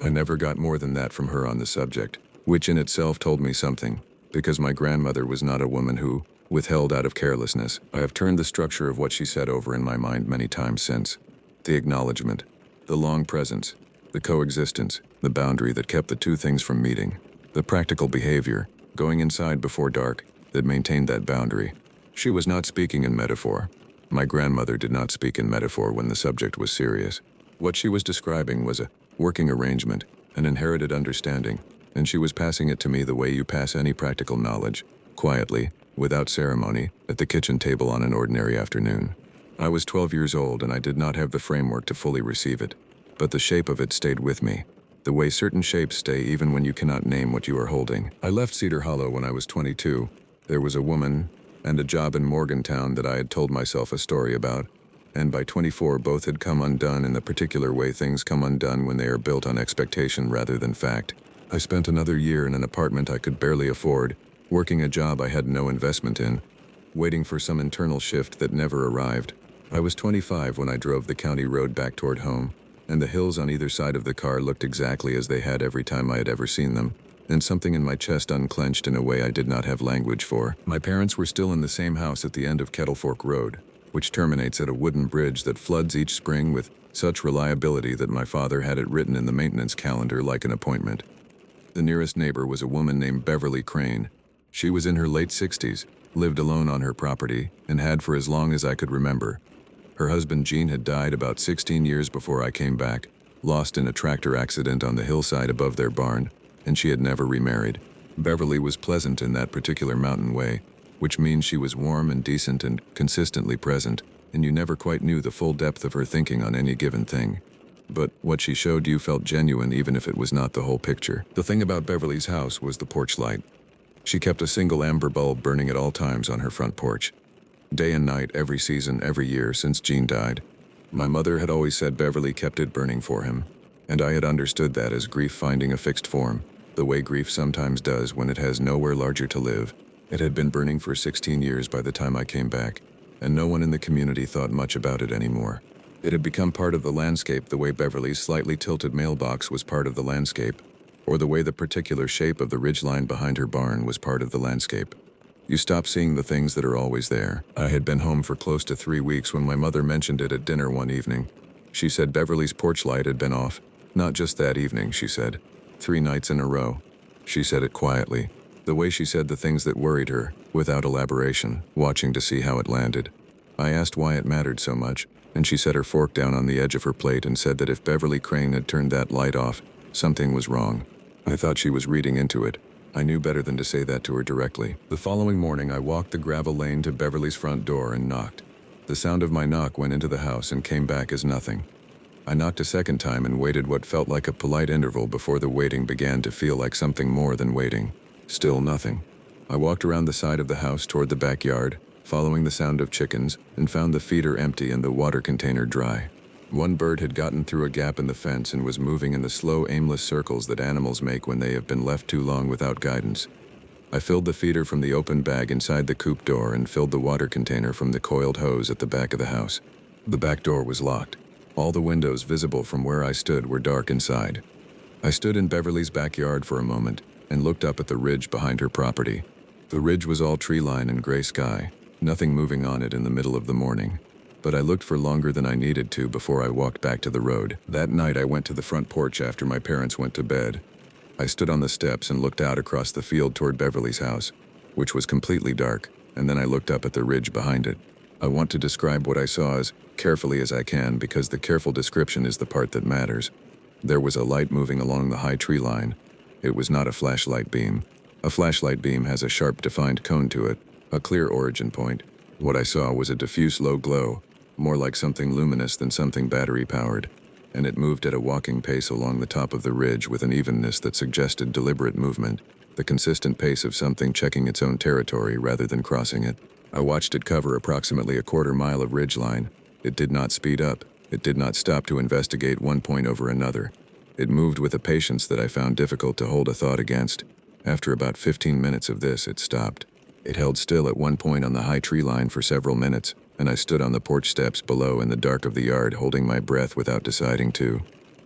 I never got more than that from her on the subject, which in itself told me something, because my grandmother was not a woman who withheld out of carelessness. I have turned the structure of what she said over in my mind many times since. The acknowledgement, the long presence, the coexistence, the boundary that kept the 2 things from meeting, the practical behavior, going inside before dark, that maintained that boundary. She was not speaking in metaphor. My grandmother did not speak in metaphor when the subject was serious. What she was describing was a working arrangement, an inherited understanding, and she was passing it to me the way you pass any practical knowledge, quietly, without ceremony, at the kitchen table on an ordinary afternoon. I was 12 years old and I did not have the framework to fully receive it, but the shape of it stayed with me, the way certain shapes stay even when you cannot name what you are holding. I left Cedar Hollow when I was 22. There was a woman and a job in Morgantown that I had told myself a story about, and by 24 both had come undone in the particular way things come undone when they are built on expectation rather than fact. I spent another year in an apartment I could barely afford, working a job I had no investment in, waiting for some internal shift that never arrived. I was 25 when I drove the county road back toward home, and the hills on either side of the car looked exactly as they had every time I had ever seen them, and something in my chest unclenched in a way I did not have language for. My parents were still in the same house at the end of Kettle Fork Road, which terminates at a wooden bridge that floods each spring with such reliability that my father had it written in the maintenance calendar like an appointment. The nearest neighbor was a woman named Beverly Crane. She was in her late 60s, lived alone on her property, and had for as long as I could remember. Her husband Gene had died about 16 years before I came back, lost in a tractor accident on the hillside above their barn, and she had never remarried. Beverly was pleasant in that particular mountain way, which means she was warm and decent and consistently present, and you never quite knew the full depth of her thinking on any given thing. But what she showed you felt genuine even if it was not the whole picture. The thing about Beverly's house was the porch light. She kept a single amber bulb burning at all times on her front porch. Day and night, every season, every year since Gene died. My mother had always said Beverly kept it burning for him, and I had understood that as grief finding a fixed form, the way grief sometimes does when it has nowhere larger to live. It had been burning for 16 years by the time I came back, and no one in the community thought much about it anymore. It had become part of the landscape the way Beverly's slightly tilted mailbox was part of the landscape, or the way the particular shape of the ridgeline behind her barn was part of the landscape. You stop seeing the things that are always there. I had been home for close to 3 weeks when my mother mentioned it at dinner one evening. She said Beverly's porch light had been off. Not just that evening, she said. 3 nights in a row. She said it quietly, the way she said the things that worried her, without elaboration, watching to see how it landed. I asked why it mattered so much, and she set her fork down on the edge of her plate and said that if Beverly Crane had turned that light off, something was wrong. I thought she was reading into it. I knew better than to say that to her directly. The following morning, I walked the gravel lane to Beverly's front door and knocked. The sound of my knock went into the house and came back as nothing. I knocked a second time and waited what felt like a polite interval before the waiting began to feel like something more than waiting. Still nothing. I walked around the side of the house toward the backyard, following the sound of chickens, and found the feeder empty and the water container dry. One bird had gotten through a gap in the fence and was moving in the slow, aimless circles that animals make when they have been left too long without guidance. I filled the feeder from the open bag inside the coop door and filled the water container from the coiled hose at the back of the house. The back door was locked. All the windows visible from where I stood were dark inside. I stood in Beverly's backyard for a moment and looked up at the ridge behind her property. The ridge was all tree line and gray sky, nothing moving on it in the middle of the morning. But I looked for longer than I needed to before I walked back to the road. That night I went to the front porch after my parents went to bed. I stood on the steps and looked out across the field toward Beverly's house, which was completely dark, and then I looked up at the ridge behind it. I want to describe what I saw as carefully as I can because the careful description is the part that matters. There was a light moving along the high tree line. It was not a flashlight beam. A flashlight beam has a sharp defined cone to it, a clear origin point. What I saw was a diffuse low glow, more like something luminous than something battery-powered, and it moved at a walking pace along the top of the ridge with an evenness that suggested deliberate movement, the consistent pace of something checking its own territory rather than crossing it. I watched it cover approximately a quarter-mile of ridgeline. It did not speed up. It did not stop to investigate one point over another. It moved with a patience that I found difficult to hold a thought against. After about 15 minutes of this, it stopped. It held still at one point on the high tree line for several minutes, and I stood on the porch steps below in the dark of the yard holding my breath without deciding to.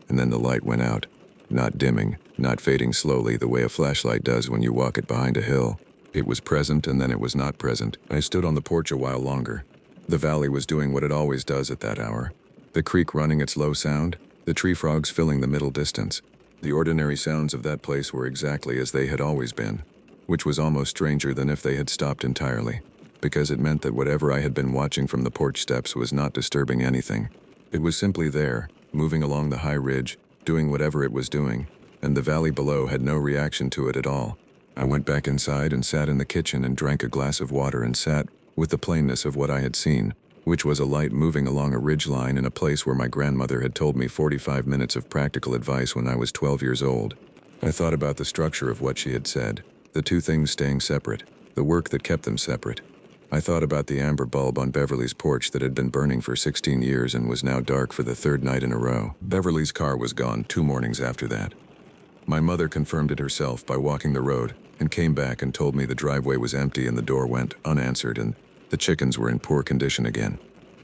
And then the light went out. Not dimming, not fading slowly the way a flashlight does when you walk it behind a hill. It was present and then it was not present. I stood on the porch a while longer. The valley was doing what it always does at that hour. The creek running its low sound, the tree frogs filling the middle distance. The ordinary sounds of that place were exactly as they had always been, which was almost stranger than if they had stopped entirely. because it meant that whatever I had been watching from the porch steps was not disturbing anything. It was simply there, moving along the high ridge, doing whatever it was doing, and the valley below had no reaction to it at all. I went back inside and sat in the kitchen and drank a glass of water and sat with the plainness of what I had seen, which was a light moving along a ridge line in a place where my grandmother had told me 45 minutes of practical advice when I was 12 years old. I thought about the structure of what she had said, the two things staying separate, the work that kept them separate. I thought about the amber bulb on Beverly's porch that had been burning for 16 years and was now dark for the third night in a row. Beverly's car was gone 2 mornings after that. My mother confirmed it herself by walking the road and came back and told me the driveway was empty and the door went unanswered and the chickens were in poor condition again.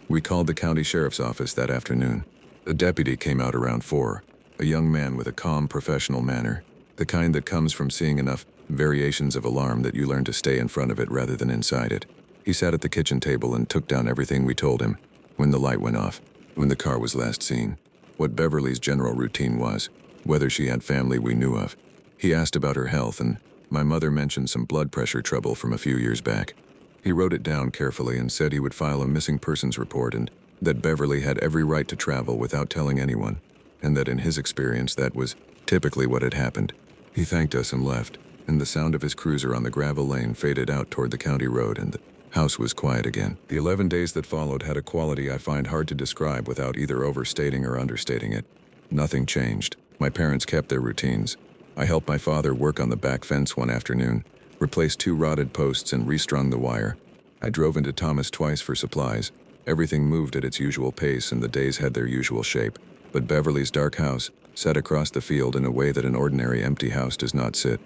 We called the county sheriff's office that afternoon. A deputy came out around 4, a young man with a calm, professional manner, the kind that comes from seeing enough variations of alarm that you learn to stay in front of it rather than inside it. He sat at the kitchen table and took down everything we told him, when the light went off, when the car was last seen, what Beverly's general routine was, whether she had family we knew of. He asked about her health, and my mother mentioned some blood pressure trouble from a few years back. He wrote it down carefully and said he would file a missing persons report and that Beverly had every right to travel without telling anyone, and that in his experience that was typically what had happened. He thanked us and left, and the sound of his cruiser on the gravel lane faded out toward the county road and the house was quiet again. The 11 days that followed had a quality I find hard to describe without either overstating or understating it. Nothing changed. My parents kept their routines. I helped my father work on the back fence one afternoon, replaced 2 rotted posts and restrung the wire. I drove into Thomas twice for supplies. Everything moved at its usual pace and the days had their usual shape. But Beverly's dark house sat across the field in a way that an ordinary empty house does not sit.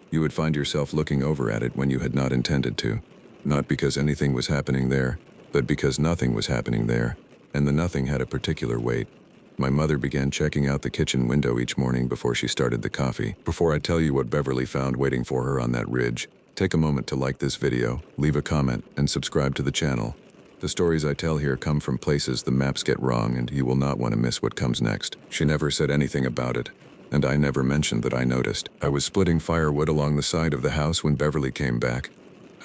You would find yourself looking over at it when you had not intended to. Not because anything was happening there, but because nothing was happening there, and the nothing had a particular weight. My mother began checking out the kitchen window each morning before she started the coffee. Before I tell you what Beverly found waiting for her on that ridge, take a moment to like this video, leave a comment, and subscribe to the channel. The stories I tell here come from places the maps get wrong and you will not want to miss what comes next. She never said anything about it, and I never mentioned that I noticed. I was splitting firewood along the side of the house when Beverly came back.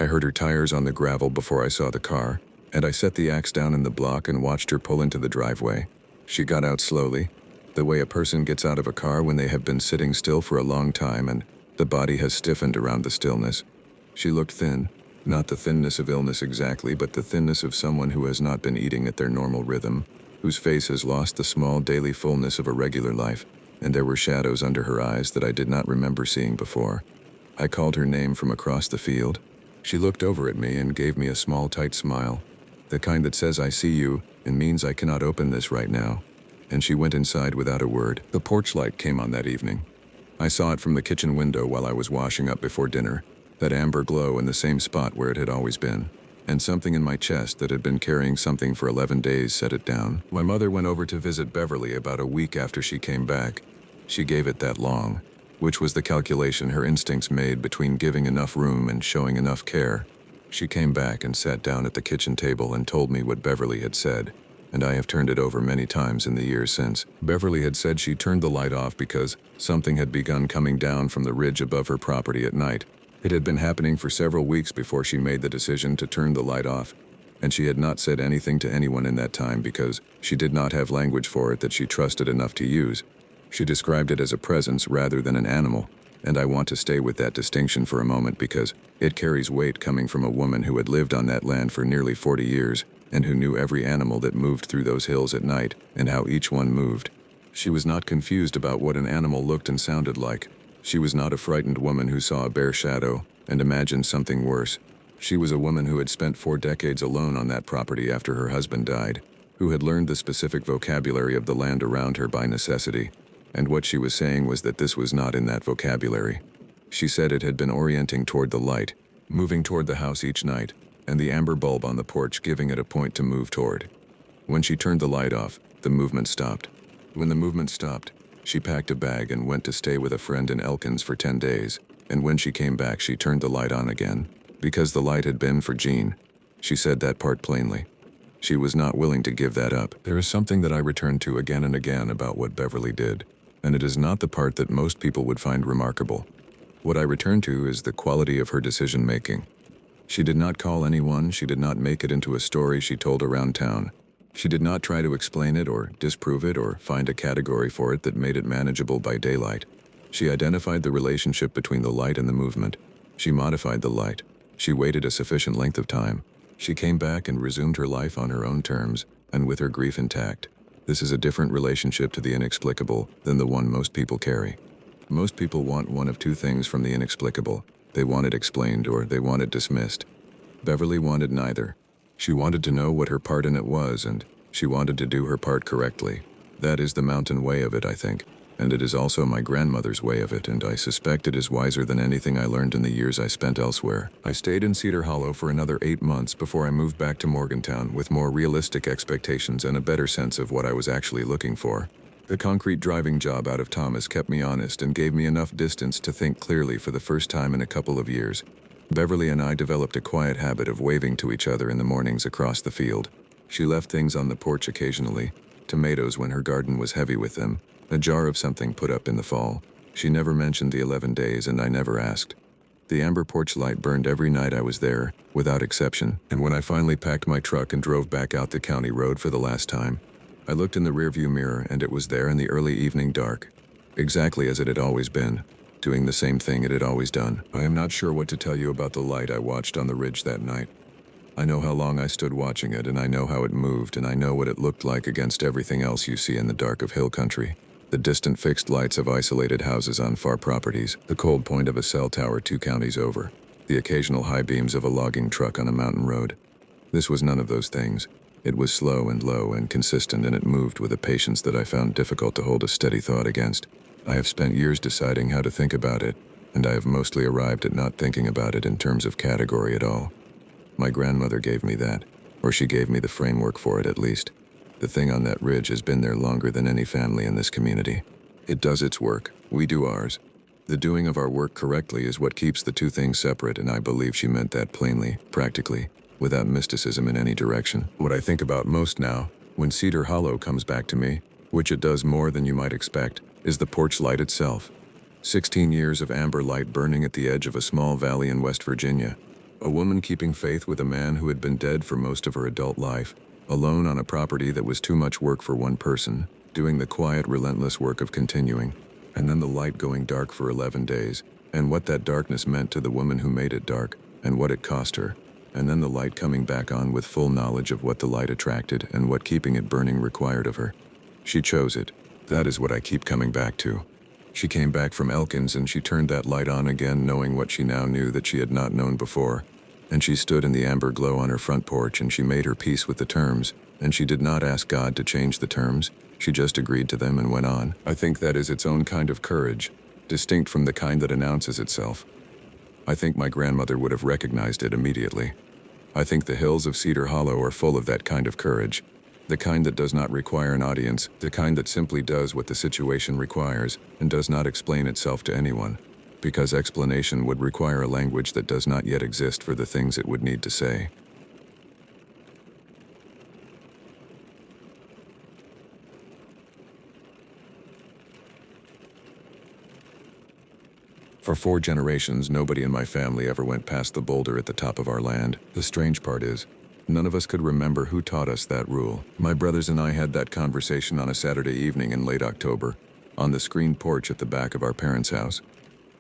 I heard her tires on the gravel before I saw the car, and I set the axe down in the block and watched her pull into the driveway. She got out slowly, the way a person gets out of a car when they have been sitting still for a long time and the body has stiffened around the stillness. She looked thin, not the thinness of illness exactly, but the thinness of someone who has not been eating at their normal rhythm, whose face has lost the small daily fullness of a regular life, and there were shadows under her eyes that I did not remember seeing before. I called her name from across the field. She looked over at me and gave me a small, tight smile, the kind that says I see you and means I cannot open this right now, and she went inside without a word. The porch light came on that evening. I saw it from the kitchen window while I was washing up before dinner, that amber glow in the same spot where it had always been, and something in my chest that had been carrying something for 11 days set it down. My mother went over to visit Beverly about a week after she came back. She gave it that long, which was the calculation her instincts made between giving enough room and showing enough care. She came back and sat down at the kitchen table and told me what Beverly had said, and I have turned it over many times in the years since. Beverly had said she turned the light off because something had begun coming down from the ridge above her property at night. It had been happening for several weeks before she made the decision to turn the light off, and she had not said anything to anyone in that time because she did not have language for it that she trusted enough to use. She described it as a presence rather than an animal, and I want to stay with that distinction for a moment because it carries weight coming from a woman who had lived on that land for nearly 40 years and who knew every animal that moved through those hills at night and how each one moved. She was not confused about what an animal looked and sounded like. She was not a frightened woman who saw a bare shadow and imagined something worse. She was a woman who had spent 4 decades alone on that property after her husband died, who had learned the specific vocabulary of the land around her by necessity. And what she was saying was that this was not in that vocabulary. She said it had been orienting toward the light, moving toward the house each night, and the amber bulb on the porch giving it a point to move toward. When she turned the light off, the movement stopped. When the movement stopped, she packed a bag and went to stay with a friend in Elkins for 10 days, and when she came back she turned the light on again, because the light had been for Jean. She said that part plainly. She was not willing to give that up. There is something that I return to again and again about what Beverly did, and it is not the part that most people would find remarkable. What I return to is the quality of her decision-making. She did not call anyone, she did not make it into a story she told around town. She did not try to explain it or disprove it or find a category for it that made it manageable by daylight. She identified the relationship between the light and the movement. She modified the light. She waited a sufficient length of time. She came back and resumed her life on her own terms, and with her grief intact. This is a different relationship to the inexplicable than the one most people carry. Most people want one of two things from the inexplicable. They want it explained or they want it dismissed. Beverly wanted neither. She wanted to know what her part in it was, and she wanted to do her part correctly. That is the mountain way of it, I think. And it is also my grandmother's way of it, and I suspect it is wiser than anything I learned in the years I spent elsewhere. I stayed in Cedar Hollow for another 8 months before I moved back to Morgantown with more realistic expectations and a better sense of what I was actually looking for. The concrete driving job out of Thomas kept me honest and gave me enough distance to think clearly for the first time in a couple of years. Beverly and I developed a quiet habit of waving to each other in the mornings across the field. She left things on the porch occasionally, tomatoes when her garden was heavy with them, a jar of something put up in the fall. She never mentioned the 11 days, and I never asked. The amber porch light burned every night I was there, without exception, and when I finally packed my truck and drove back out the county road for the last time, I looked in the rearview mirror and it was there in the early evening dark, exactly as it had always been, doing the same thing it had always done. I am not sure what to tell you about the light I watched on the ridge that night. I know how long I stood watching it, and I know how it moved, and I know what it looked like against everything else you see in the dark of hill country. The distant fixed lights of isolated houses on far properties, the cold point of a cell tower 2 counties over, the occasional high beams of a logging truck on a mountain road. This was none of those things. It was slow and low and consistent, and it moved with a patience that I found difficult to hold a steady thought against. I have spent years deciding how to think about it, and I have mostly arrived at not thinking about it in terms of category at all. My grandmother gave me that, or she gave me the framework for it at least. The thing on that ridge has been there longer than any family in this community. It does its work. We do ours. The doing of our work correctly is what keeps the two things separate, and I believe she meant that plainly, practically, without mysticism in any direction. What I think about most now, when Cedar Hollow comes back to me, which it does more than you might expect, is the porch light itself. 16 years of amber light burning at the edge of a small valley in West Virginia. A woman keeping faith with a man who had been dead for most of her adult life, alone on a property that was too much work for one person, doing the quiet, relentless work of continuing, and then the light going dark for 11 days, and what that darkness meant to the woman who made it dark, and what it cost her, and then the light coming back on with full knowledge of what the light attracted and what keeping it burning required of her. She chose it. That is what I keep coming back to. She came back from Elkins and she turned that light on again, knowing what she now knew that she had not known before. And she stood in the amber glow on her front porch and she made her peace with the terms, and she did not ask God to change the terms, she just agreed to them and went on. I think that is its own kind of courage, distinct from the kind that announces itself. I think my grandmother would have recognized it immediately. I think the hills of Cedar Hollow are full of that kind of courage, the kind that does not require an audience, the kind that simply does what the situation requires and does not explain itself to anyone, because explanation would require a language that does not yet exist for the things it would need to say. For 4 generations, nobody in my family ever went past the boulder at the top of our land. The strange part is, none of us could remember who taught us that rule. My brothers and I had that conversation on a Saturday evening in late October, on the screened porch at the back of our parents' house.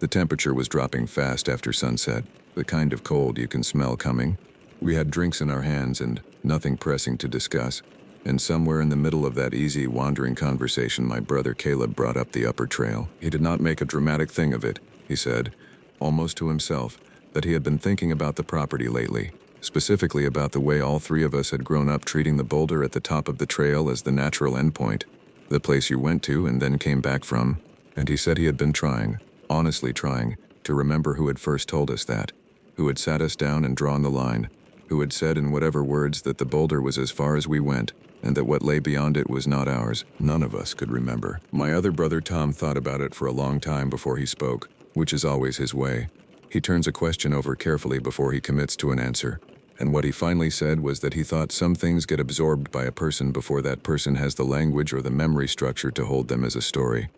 The temperature was dropping fast after sunset, the kind of cold you can smell coming. We had drinks in our hands and nothing pressing to discuss. And somewhere in the middle of that easy, wandering conversation, my brother Caleb brought up the upper trail. He did not make a dramatic thing of it. He said, almost to himself, that he had been thinking about the property lately, specifically about the way all 3 of us had grown up treating the boulder at the top of the trail as the natural endpoint, the place you went to and then came back from. And he said he had been trying, honestly trying, to remember who had first told us that, who had sat us down and drawn the line, who had said in whatever words that the boulder was as far as we went, and that what lay beyond it was not ours. None of us could remember. My other brother Tom thought about it for a long time before he spoke, which is always his way. He turns a question over carefully before he commits to an answer, and what he finally said was that he thought some things get absorbed by a person before that person has the language or the memory structure to hold them as a story.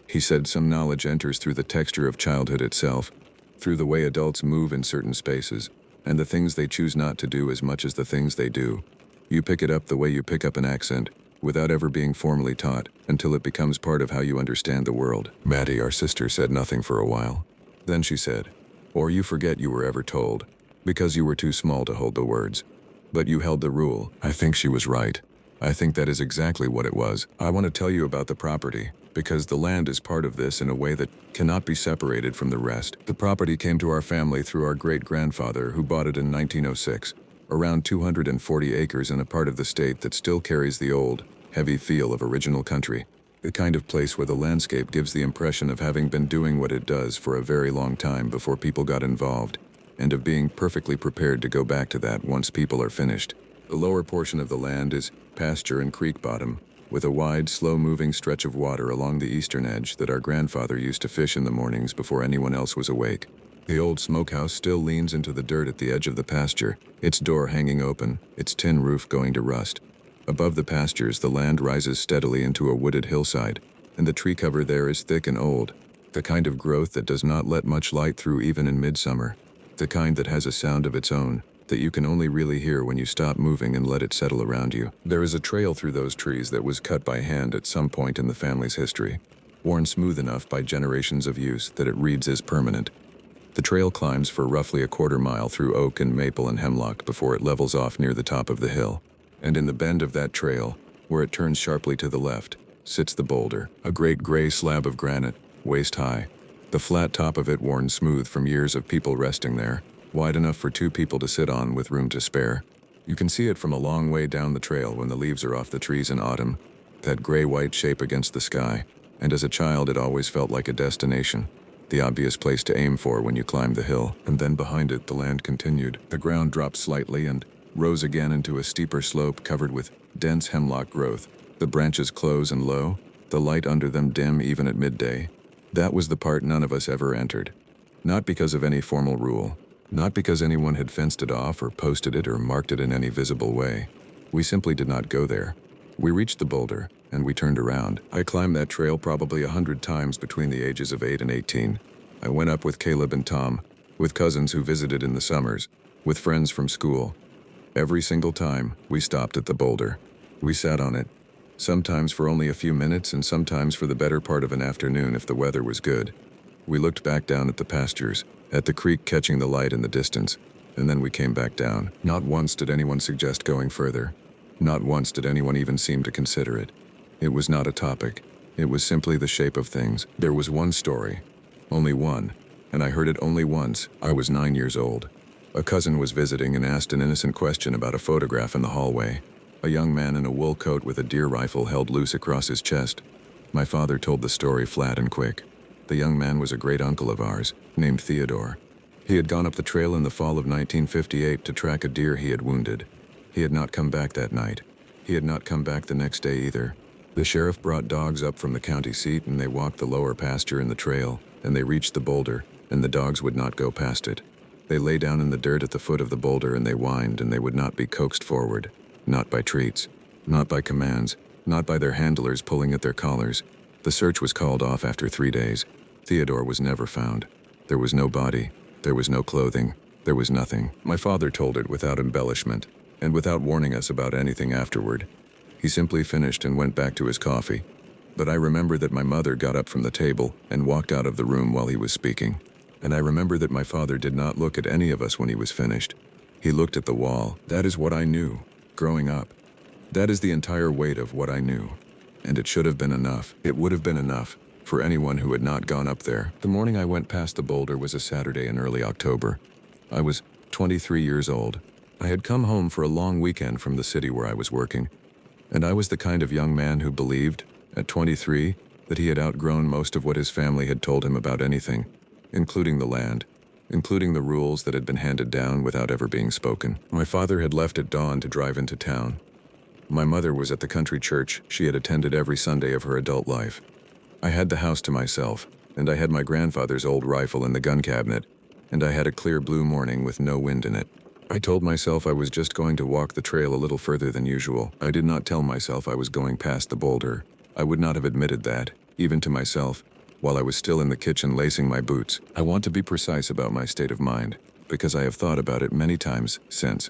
He said some knowledge enters through the texture of childhood itself, through the way adults move in certain spaces, and the things they choose not to do as much as the things they do. You pick it up the way you pick up an accent, without ever being formally taught, until it becomes part of how you understand the world. Maddie, our sister, said nothing for a while. Then she said, "Or you forget you were ever told, because you were too small to hold the words. But you held the rule." I think she was right. I think that is exactly what it was. I want to tell you about the property, because the land is part of this in a way that cannot be separated from the rest. The property came to our family through our great-grandfather, who bought it in 1906, around 240 acres in a part of the state that still carries the old, heavy feel of original country. The kind of place where the landscape gives the impression of having been doing what it does for a very long time before people got involved, and of being perfectly prepared to go back to that once people are finished. The lower portion of the land is pasture and creek bottom, with a wide, slow-moving stretch of water along the eastern edge that our grandfather used to fish in the mornings before anyone else was awake. The old smokehouse still leans into the dirt at the edge of the pasture, its door hanging open, its tin roof going to rust. Above the pastures, the land rises steadily into a wooded hillside, and the tree cover there is thick and old, the kind of growth that does not let much light through even in midsummer, the kind that has a sound of its own, that you can only really hear when you stop moving and let it settle around you. There is a trail through those trees that was cut by hand at some point in the family's history, worn smooth enough by generations of use that it reads as permanent. The trail climbs for roughly a quarter mile through oak and maple and hemlock before it levels off near the top of the hill. And in the bend of that trail, where it turns sharply to the left, sits the boulder, a great gray slab of granite, waist high. The flat top of it worn smooth from years of people resting there, wide enough for two people to sit on with room to spare. You can see it from a long way down the trail when the leaves are off the trees in autumn, that gray-white shape against the sky, and as a child it always felt like a destination, the obvious place to aim for when you climbed the hill. And then behind it the land continued. The ground dropped slightly and rose again into a steeper slope covered with dense hemlock growth. The branches close and low, the light under them dim even at midday. That was the part none of us ever entered. Not because of any formal rule, not because anyone had fenced it off or posted it or marked it in any visible way. We simply did not go there. We reached the boulder, and we turned around. I climbed that trail probably 100 times between the ages of 8 and 18. I went up with Caleb and Tom, with cousins who visited in the summers, with friends from school. Every single time, we stopped at the boulder. We sat on it, sometimes for only a few minutes and sometimes for the better part of an afternoon if the weather was good. We looked back down at the pastures, at the creek catching the light in the distance, and then we came back down. Not once did anyone suggest going further. Not once did anyone even seem to consider it. It was not a topic. It was simply the shape of things. There was one story. Only one. And I heard it only once. I was 9 years old. A cousin was visiting and asked an innocent question about a photograph in the hallway. A young man in a wool coat with a deer rifle held loose across his chest. My father told the story flat and quick. The young man was a great uncle of ours, named Theodore. He had gone up the trail in the fall of 1958 to track a deer he had wounded. He had not come back that night. He had not come back the next day either. The sheriff brought dogs up from the county seat and they walked the lower pasture in the trail, and they reached the boulder, and the dogs would not go past it. They lay down in the dirt at the foot of the boulder and they whined, and they would not be coaxed forward. Not by treats. Not by commands. Not by their handlers pulling at their collars. The search was called off after 3 days. Theodore was never found. There was no body. There was no clothing. There was nothing. My father told it without embellishment, and without warning us about anything afterward. He simply finished and went back to his coffee. But I remember that my mother got up from the table and walked out of the room while he was speaking. And I remember that my father did not look at any of us when he was finished. He looked at the wall. That is what I knew, growing up. That is the entire weight of what I knew. And it should have been enough. It would have been enough for anyone who had not gone up there. The morning I went past the boulder was a Saturday in early October. I was 23 years old. I had come home for a long weekend from the city where I was working. And I was the kind of young man who believed, at 23, that he had outgrown most of what his family had told him about anything, including the land, including the rules that had been handed down without ever being spoken. My father had left at dawn to drive into town. My mother was at the country church she had attended every Sunday of her adult life. I had the house to myself, and I had my grandfather's old rifle in the gun cabinet, and I had a clear blue morning with no wind in it. I told myself I was just going to walk the trail a little further than usual. I did not tell myself I was going past the boulder. I would not have admitted that, even to myself, while I was still in the kitchen lacing my boots. I want to be precise about my state of mind. because I have thought about it many times since.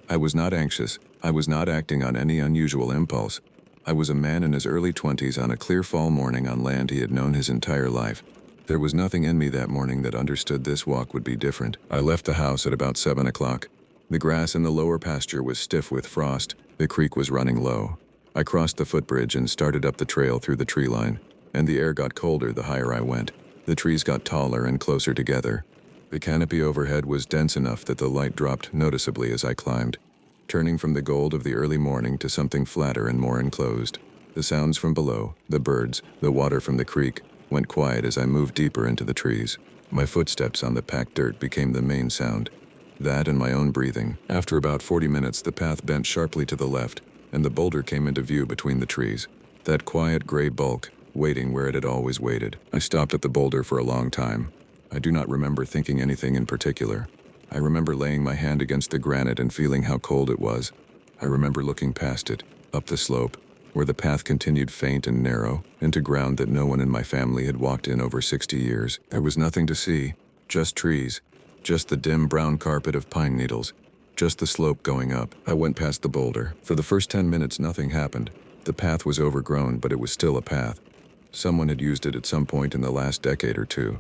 I was not anxious. I was not acting on any unusual impulse. I was a man in his early 20s on a clear fall morning on land he had known his entire life. There was nothing in me that morning that understood this walk would be different. I left the house at about 7 o'clock. The grass in the lower pasture was stiff with frost. The creek was running low. I crossed the footbridge and started up the trail through the tree line, and the air got colder the higher I went. The trees got taller and closer together. The canopy overhead was dense enough that the light dropped noticeably as I climbed, turning from the gold of the early morning to something flatter and more enclosed. The sounds from below, the birds, the water from the creek, went quiet as I moved deeper into the trees. My footsteps on the packed dirt became the main sound. That and my own breathing. After about 40 minutes, the path bent sharply to the left, and the boulder came into view between the trees. That quiet gray bulk, waiting where it had always waited. I stopped at the boulder for a long time. I do not remember thinking anything in particular. I remember laying my hand against the granite and feeling how cold it was. I remember looking past it, up the slope, where the path continued faint and narrow, into ground that no one in my family had walked in over 60 years. There was nothing to see, just trees, just the dim brown carpet of pine needles, just the slope going up. I went past the boulder. For the first 10 minutes, nothing happened. The path was overgrown, but it was still a path. Someone had used it at some point in the last decade or two.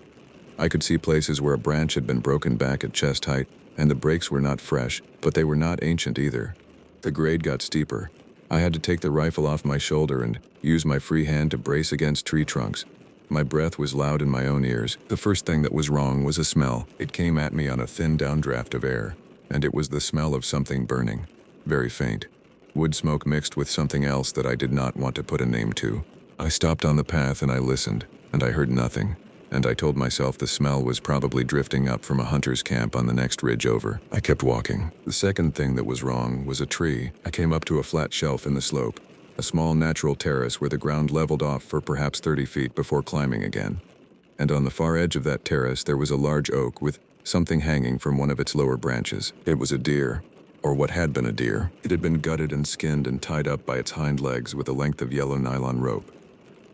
I could see places where a branch had been broken back at chest height, and the breaks were not fresh, but they were not ancient either. The grade got steeper. I had to take the rifle off my shoulder and use my free hand to brace against tree trunks. My breath was loud in my own ears. The first thing that was wrong was a smell. It came at me on a thin downdraft of air, and it was the smell of something burning, very faint. Wood smoke mixed with something else that I did not want to put a name to. I stopped on the path and I listened, and I heard nothing. And I told myself the smell was probably drifting up from a hunter's camp on the next ridge over. I kept walking. The second thing that was wrong was a tree. I came up to a flat shelf in the slope, a small natural terrace where the ground leveled off for perhaps 30 feet before climbing again. And on the far edge of that terrace there was a large oak with something hanging from one of its lower branches. It was a deer, or what had been a deer. It had been gutted and skinned and tied up by its hind legs with a length of yellow nylon rope.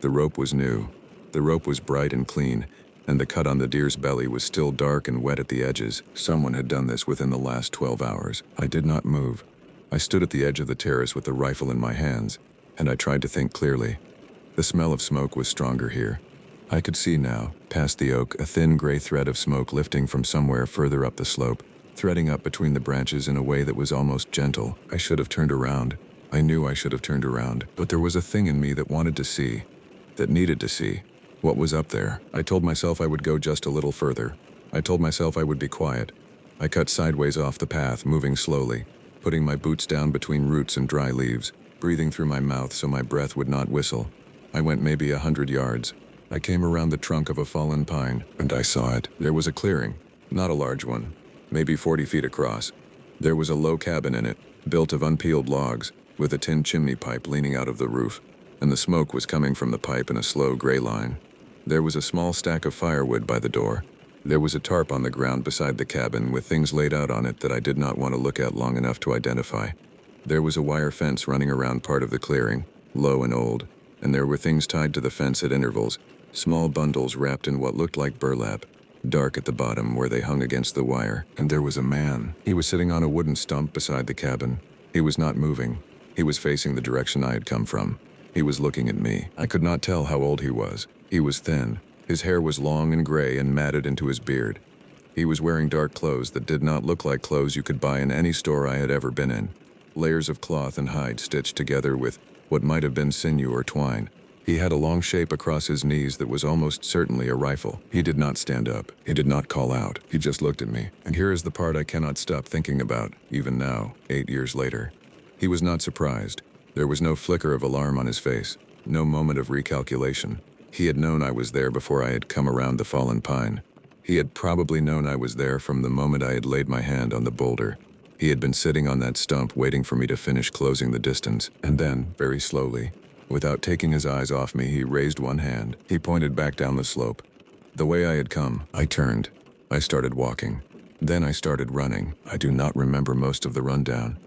The rope was new. The rope was bright and clean, and the cut on the deer's belly was still dark and wet at the edges. Someone had done this within the last 12 hours. I did not move. I stood at the edge of the terrace with the rifle in my hands, and I tried to think clearly. The smell of smoke was stronger here. I could see now, past the oak, a thin gray thread of smoke lifting from somewhere further up the slope, threading up between the branches in a way that was almost gentle. I should have turned around. I knew I should have turned around, but there was a thing in me that wanted to see, that needed to see. What was up there? I told myself I would go just a little further. I told myself I would be quiet. I cut sideways off the path, moving slowly, putting my boots down between roots and dry leaves, breathing through my mouth so my breath would not whistle. I went maybe 100 yards. I came around the trunk of a fallen pine, and I saw it. There was a clearing, not a large one, maybe 40 feet across. There was a low cabin in it, built of unpeeled logs, with a tin chimney pipe leaning out of the roof, and the smoke was coming from the pipe in a slow gray line. There was a small stack of firewood by the door. There was a tarp on the ground beside the cabin with things laid out on it that I did not want to look at long enough to identify. There was a wire fence running around part of the clearing, low and old, and there were things tied to the fence at intervals, small bundles wrapped in what looked like burlap, dark at the bottom where they hung against the wire. And there was a man. He was sitting on a wooden stump beside the cabin. He was not moving. He was facing the direction I had come from. He was looking at me. I could not tell how old he was. He was thin. His hair was long and gray and matted into his beard. He was wearing dark clothes that did not look like clothes you could buy in any store I had ever been in. Layers of cloth and hide stitched together with what might have been sinew or twine. He had a long shape across his knees that was almost certainly a rifle. He did not stand up. He did not call out. He just looked at me. And here is the part I cannot stop thinking about, even now, 8 years later. He was not surprised. There was no flicker of alarm on his face, no moment of recalculation. He had known I was there before I had come around the fallen pine. He had probably known I was there from the moment I had laid my hand on the boulder. He had been sitting on that stump waiting for me to finish closing the distance, and then, very slowly, without taking his eyes off me, he raised one hand. He pointed back down the slope. The way I had come, I turned. I started walking. Then I started running. I do not remember most of the rundown.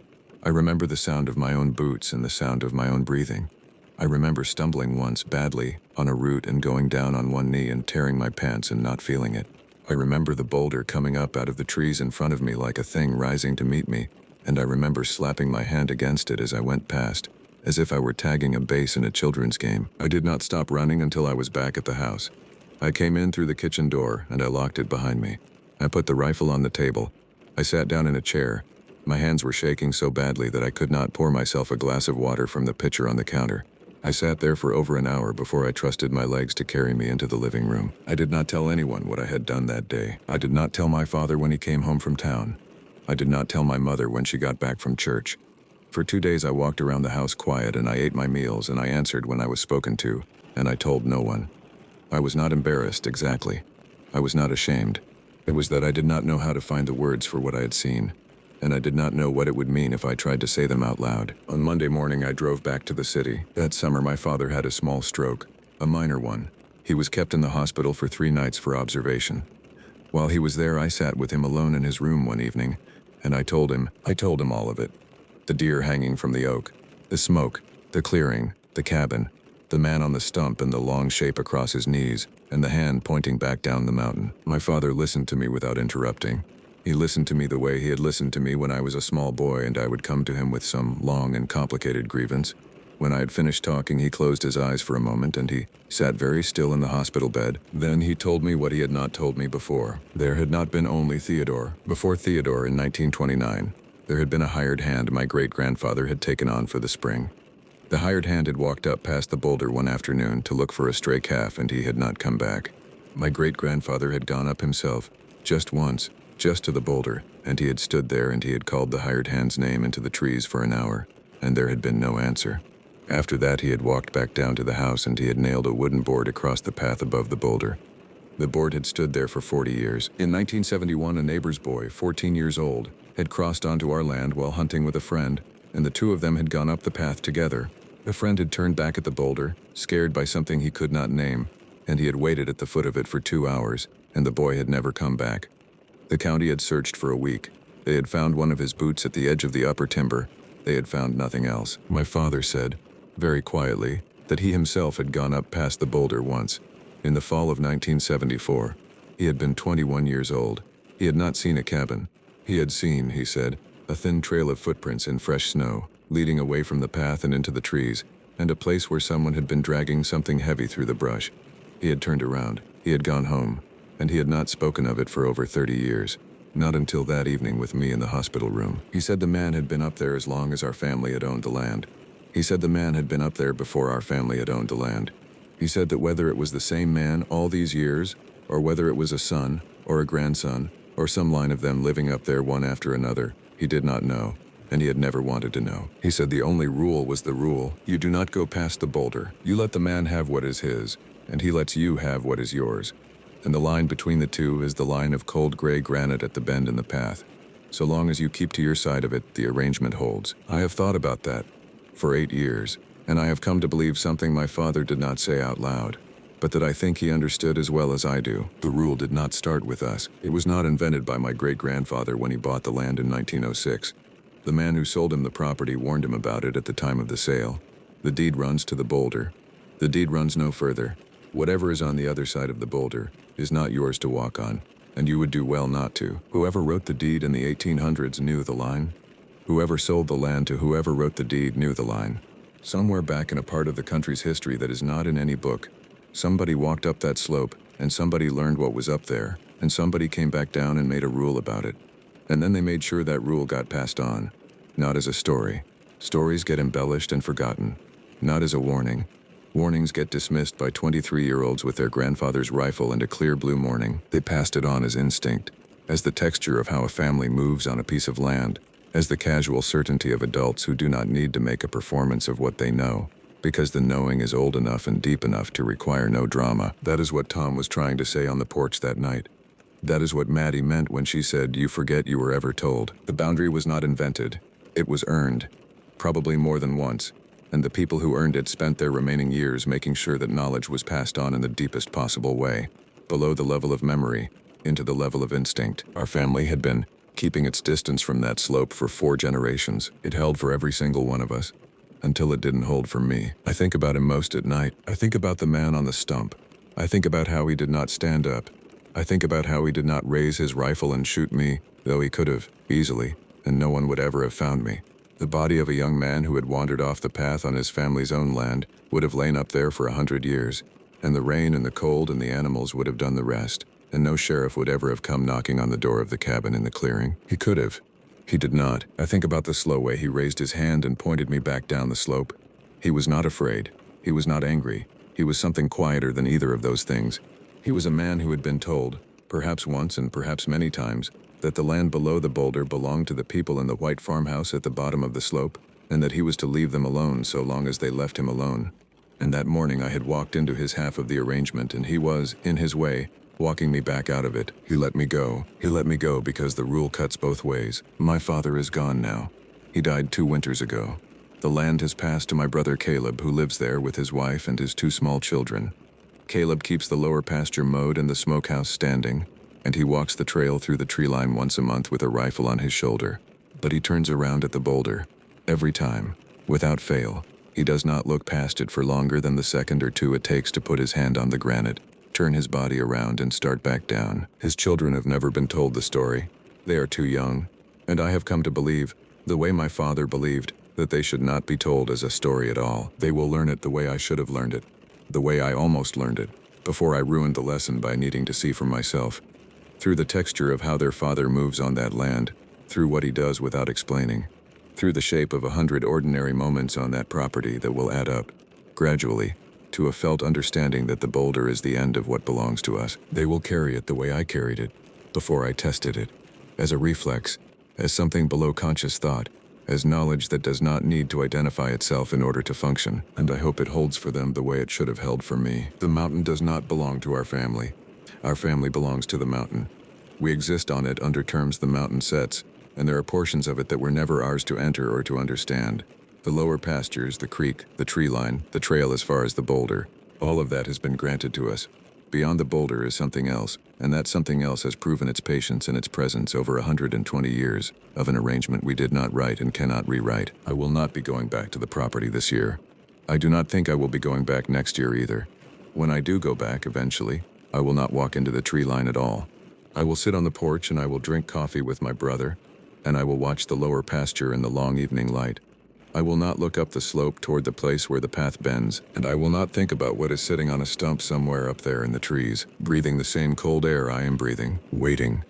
I remember the sound of my own boots and the sound of my own breathing. I remember stumbling once badly on a root and going down on one knee and tearing my pants and not feeling it. I remember the boulder coming up out of the trees in front of me like a thing rising to meet me, and I remember slapping my hand against it as I went past, as if I were tagging a base in a children's game. I did not stop running until I was back at the house. I came in through the kitchen door, and I locked it behind me. I put the rifle on the table. I sat down in a chair. My hands were shaking so badly that I could not pour myself a glass of water from the pitcher on the counter. I sat there for over an hour before I trusted my legs to carry me into the living room. I did not tell anyone what I had done that day. I did not tell my father when he came home from town. I did not tell my mother when she got back from church. For 2 days I walked around the house quiet, and I ate my meals, and I answered when I was spoken to, and I told no one. I was not embarrassed, exactly. I was not ashamed. It was that I did not know how to find the words for what I had seen, and I did not know what it would mean if I tried to say them out loud. On Monday morning, I drove back to the city. That summer, my father had a small stroke, a minor one. He was kept in the hospital for 3 nights for observation. While he was there, I sat with him alone in his room one evening, and I told him all of it. The deer hanging from the oak, the smoke, the clearing, the cabin, the man on the stump and the long shape across his knees, and the hand pointing back down the mountain. My father listened to me without interrupting. He listened to me the way he had listened to me when I was a small boy and I would come to him with some long and complicated grievance. When I had finished talking, he closed his eyes for a moment and he sat very still in the hospital bed. Then he told me what he had not told me before. There had not been only Theodore. Before Theodore, in 1929, there had been a hired hand my great-grandfather had taken on for the spring. The hired hand had walked up past the boulder one afternoon to look for a stray calf, and he had not come back. My great-grandfather had gone up himself, just once, just to the boulder, and he had stood there and he had called the hired hand's name into the trees for an hour, and there had been no answer. After that, he had walked back down to the house and he had nailed a wooden board across the path above the boulder. The board had stood there for 40 years. In 1971, a neighbor's boy, 14 years old, had crossed onto our land while hunting with a friend, and the two of them had gone up the path together. The friend had turned back at the boulder, scared by something he could not name, and he had waited at the foot of it for 2 hours, and the boy had never come back. The county had searched for a week. They had found one of his boots at the edge of the upper timber. They had found nothing else. My father said, very quietly, that he himself had gone up past the boulder once, in the fall of 1974. He had been 21 years old. He had not seen a cabin. He had seen, he said, a thin trail of footprints in fresh snow, leading away from the path and into the trees, and a place where someone had been dragging something heavy through the brush. He had turned around. He had gone home, and he had not spoken of it for over 30 years. Not until that evening with me in the hospital room. He said the man had been up there as long as our family had owned the land. He said the man had been up there before our family had owned the land. He said that whether it was the same man all these years, or whether it was a son, or a grandson, or some line of them living up there one after another, he did not know, and he had never wanted to know. He said the only rule was the rule: you do not go past the boulder. You let the man have what is his, and he lets you have what is yours. And the line between the two is the line of cold gray granite at the bend in the path. So long as you keep to your side of it, the arrangement holds. I have thought about that for 8 years, and I have come to believe something my father did not say out loud, but that I think he understood as well as I do. The rule did not start with us. It was not invented by my great-grandfather when he bought the land in 1906. The man who sold him the property warned him about it at the time of the sale. The deed runs to the boulder. The deed runs no further. Whatever is on the other side of the boulder is not yours to walk on, and you would do well not to. Whoever wrote the deed in the 1800s knew the line. Whoever sold the land to whoever wrote the deed knew the line. Somewhere back in a part of the country's history that is not in any book, somebody walked up that slope, and somebody learned what was up there, and somebody came back down and made a rule about it. And then they made sure that rule got passed on, not as a story. Stories get embellished and forgotten, not as a warning. Warnings get dismissed by 23-year-olds with their grandfather's rifle and a clear blue morning. They passed it on as instinct, as the texture of how a family moves on a piece of land, as the casual certainty of adults who do not need to make a performance of what they know, because the knowing is old enough and deep enough to require no drama. That is what Tom was trying to say on the porch that night. That is what Maddie meant when she said, "You forget you were ever told." The boundary was not invented. It was earned, probably more than once, and the people who earned it spent their remaining years making sure that knowledge was passed on in the deepest possible way, below the level of memory, into the level of instinct. Our family had been keeping its distance from that slope for 4 generations. It held for every single one of us, until it didn't hold for me. I think about him most at night. I think about the man on the stump. I think about how he did not stand up, I think about how he did not raise his rifle and shoot me, though he could have, easily, and no one would ever have found me. The body of a young man who had wandered off the path on his family's own land would have lain up there for 100 years, and the rain and the cold and the animals would have done the rest, and no sheriff would ever have come knocking on the door of the cabin in the clearing. He could have. He did not. I think about the slow way he raised his hand and pointed me back down the slope. He was not afraid. He was not angry. He was something quieter than either of those things. He was a man who had been told, perhaps once and perhaps many times, that the land below the boulder belonged to the people in the white farmhouse at the bottom of the slope, and that he was to leave them alone so long as they left him alone. And that morning I had walked into his half of the arrangement, and he was, in his way, walking me back out of it. He let me go. He let me go because the rule cuts both ways. My father is gone now. He died 2 winters ago. The land has passed to my brother Caleb, who lives there with his wife and his 2 small children. Caleb keeps the lower pasture mowed and the smokehouse standing, and he walks the trail through the tree line once a month with a rifle on his shoulder. But he turns around at the boulder. Every time. Without fail. He does not look past it for longer than the second or 2 it takes to put his hand on the granite, turn his body around and start back down. His children have never been told the story. They are too young, and I have come to believe, the way my father believed, that they should not be told as a story at all. They will learn it the way I should have learned it, the way I almost learned it, before I ruined the lesson by needing to see for myself. Through the texture of how their father moves on that land, through what he does without explaining, through the shape of 100 ordinary moments on that property that will add up, gradually, to a felt understanding that the boulder is the end of what belongs to us. They will carry it the way I carried it, before I tested it, as a reflex, as something below conscious thought, as knowledge that does not need to identify itself in order to function, and I hope it holds for them the way it should have held for me. The mountain does not belong to our family. Our family belongs to the mountain. We exist on it under terms the mountain sets, and there are portions of it that were never ours to enter or to understand. The lower pastures, the creek, the tree line, the trail as far as the boulder, all of that has been granted to us. Beyond the boulder is something else, and that something else has proven its patience and its presence over 120 years of an arrangement we did not write and cannot rewrite. I will not be going back to the property this year. I do not think I will be going back next year either. When I do go back eventually, I will not walk into the tree line at all. I will sit on the porch and I will drink coffee with my brother, and I will watch the lower pasture in the long evening light. I will not look up the slope toward the place where the path bends, and I will not think about what is sitting on a stump somewhere up there in the trees, breathing the same cold air I am breathing, waiting,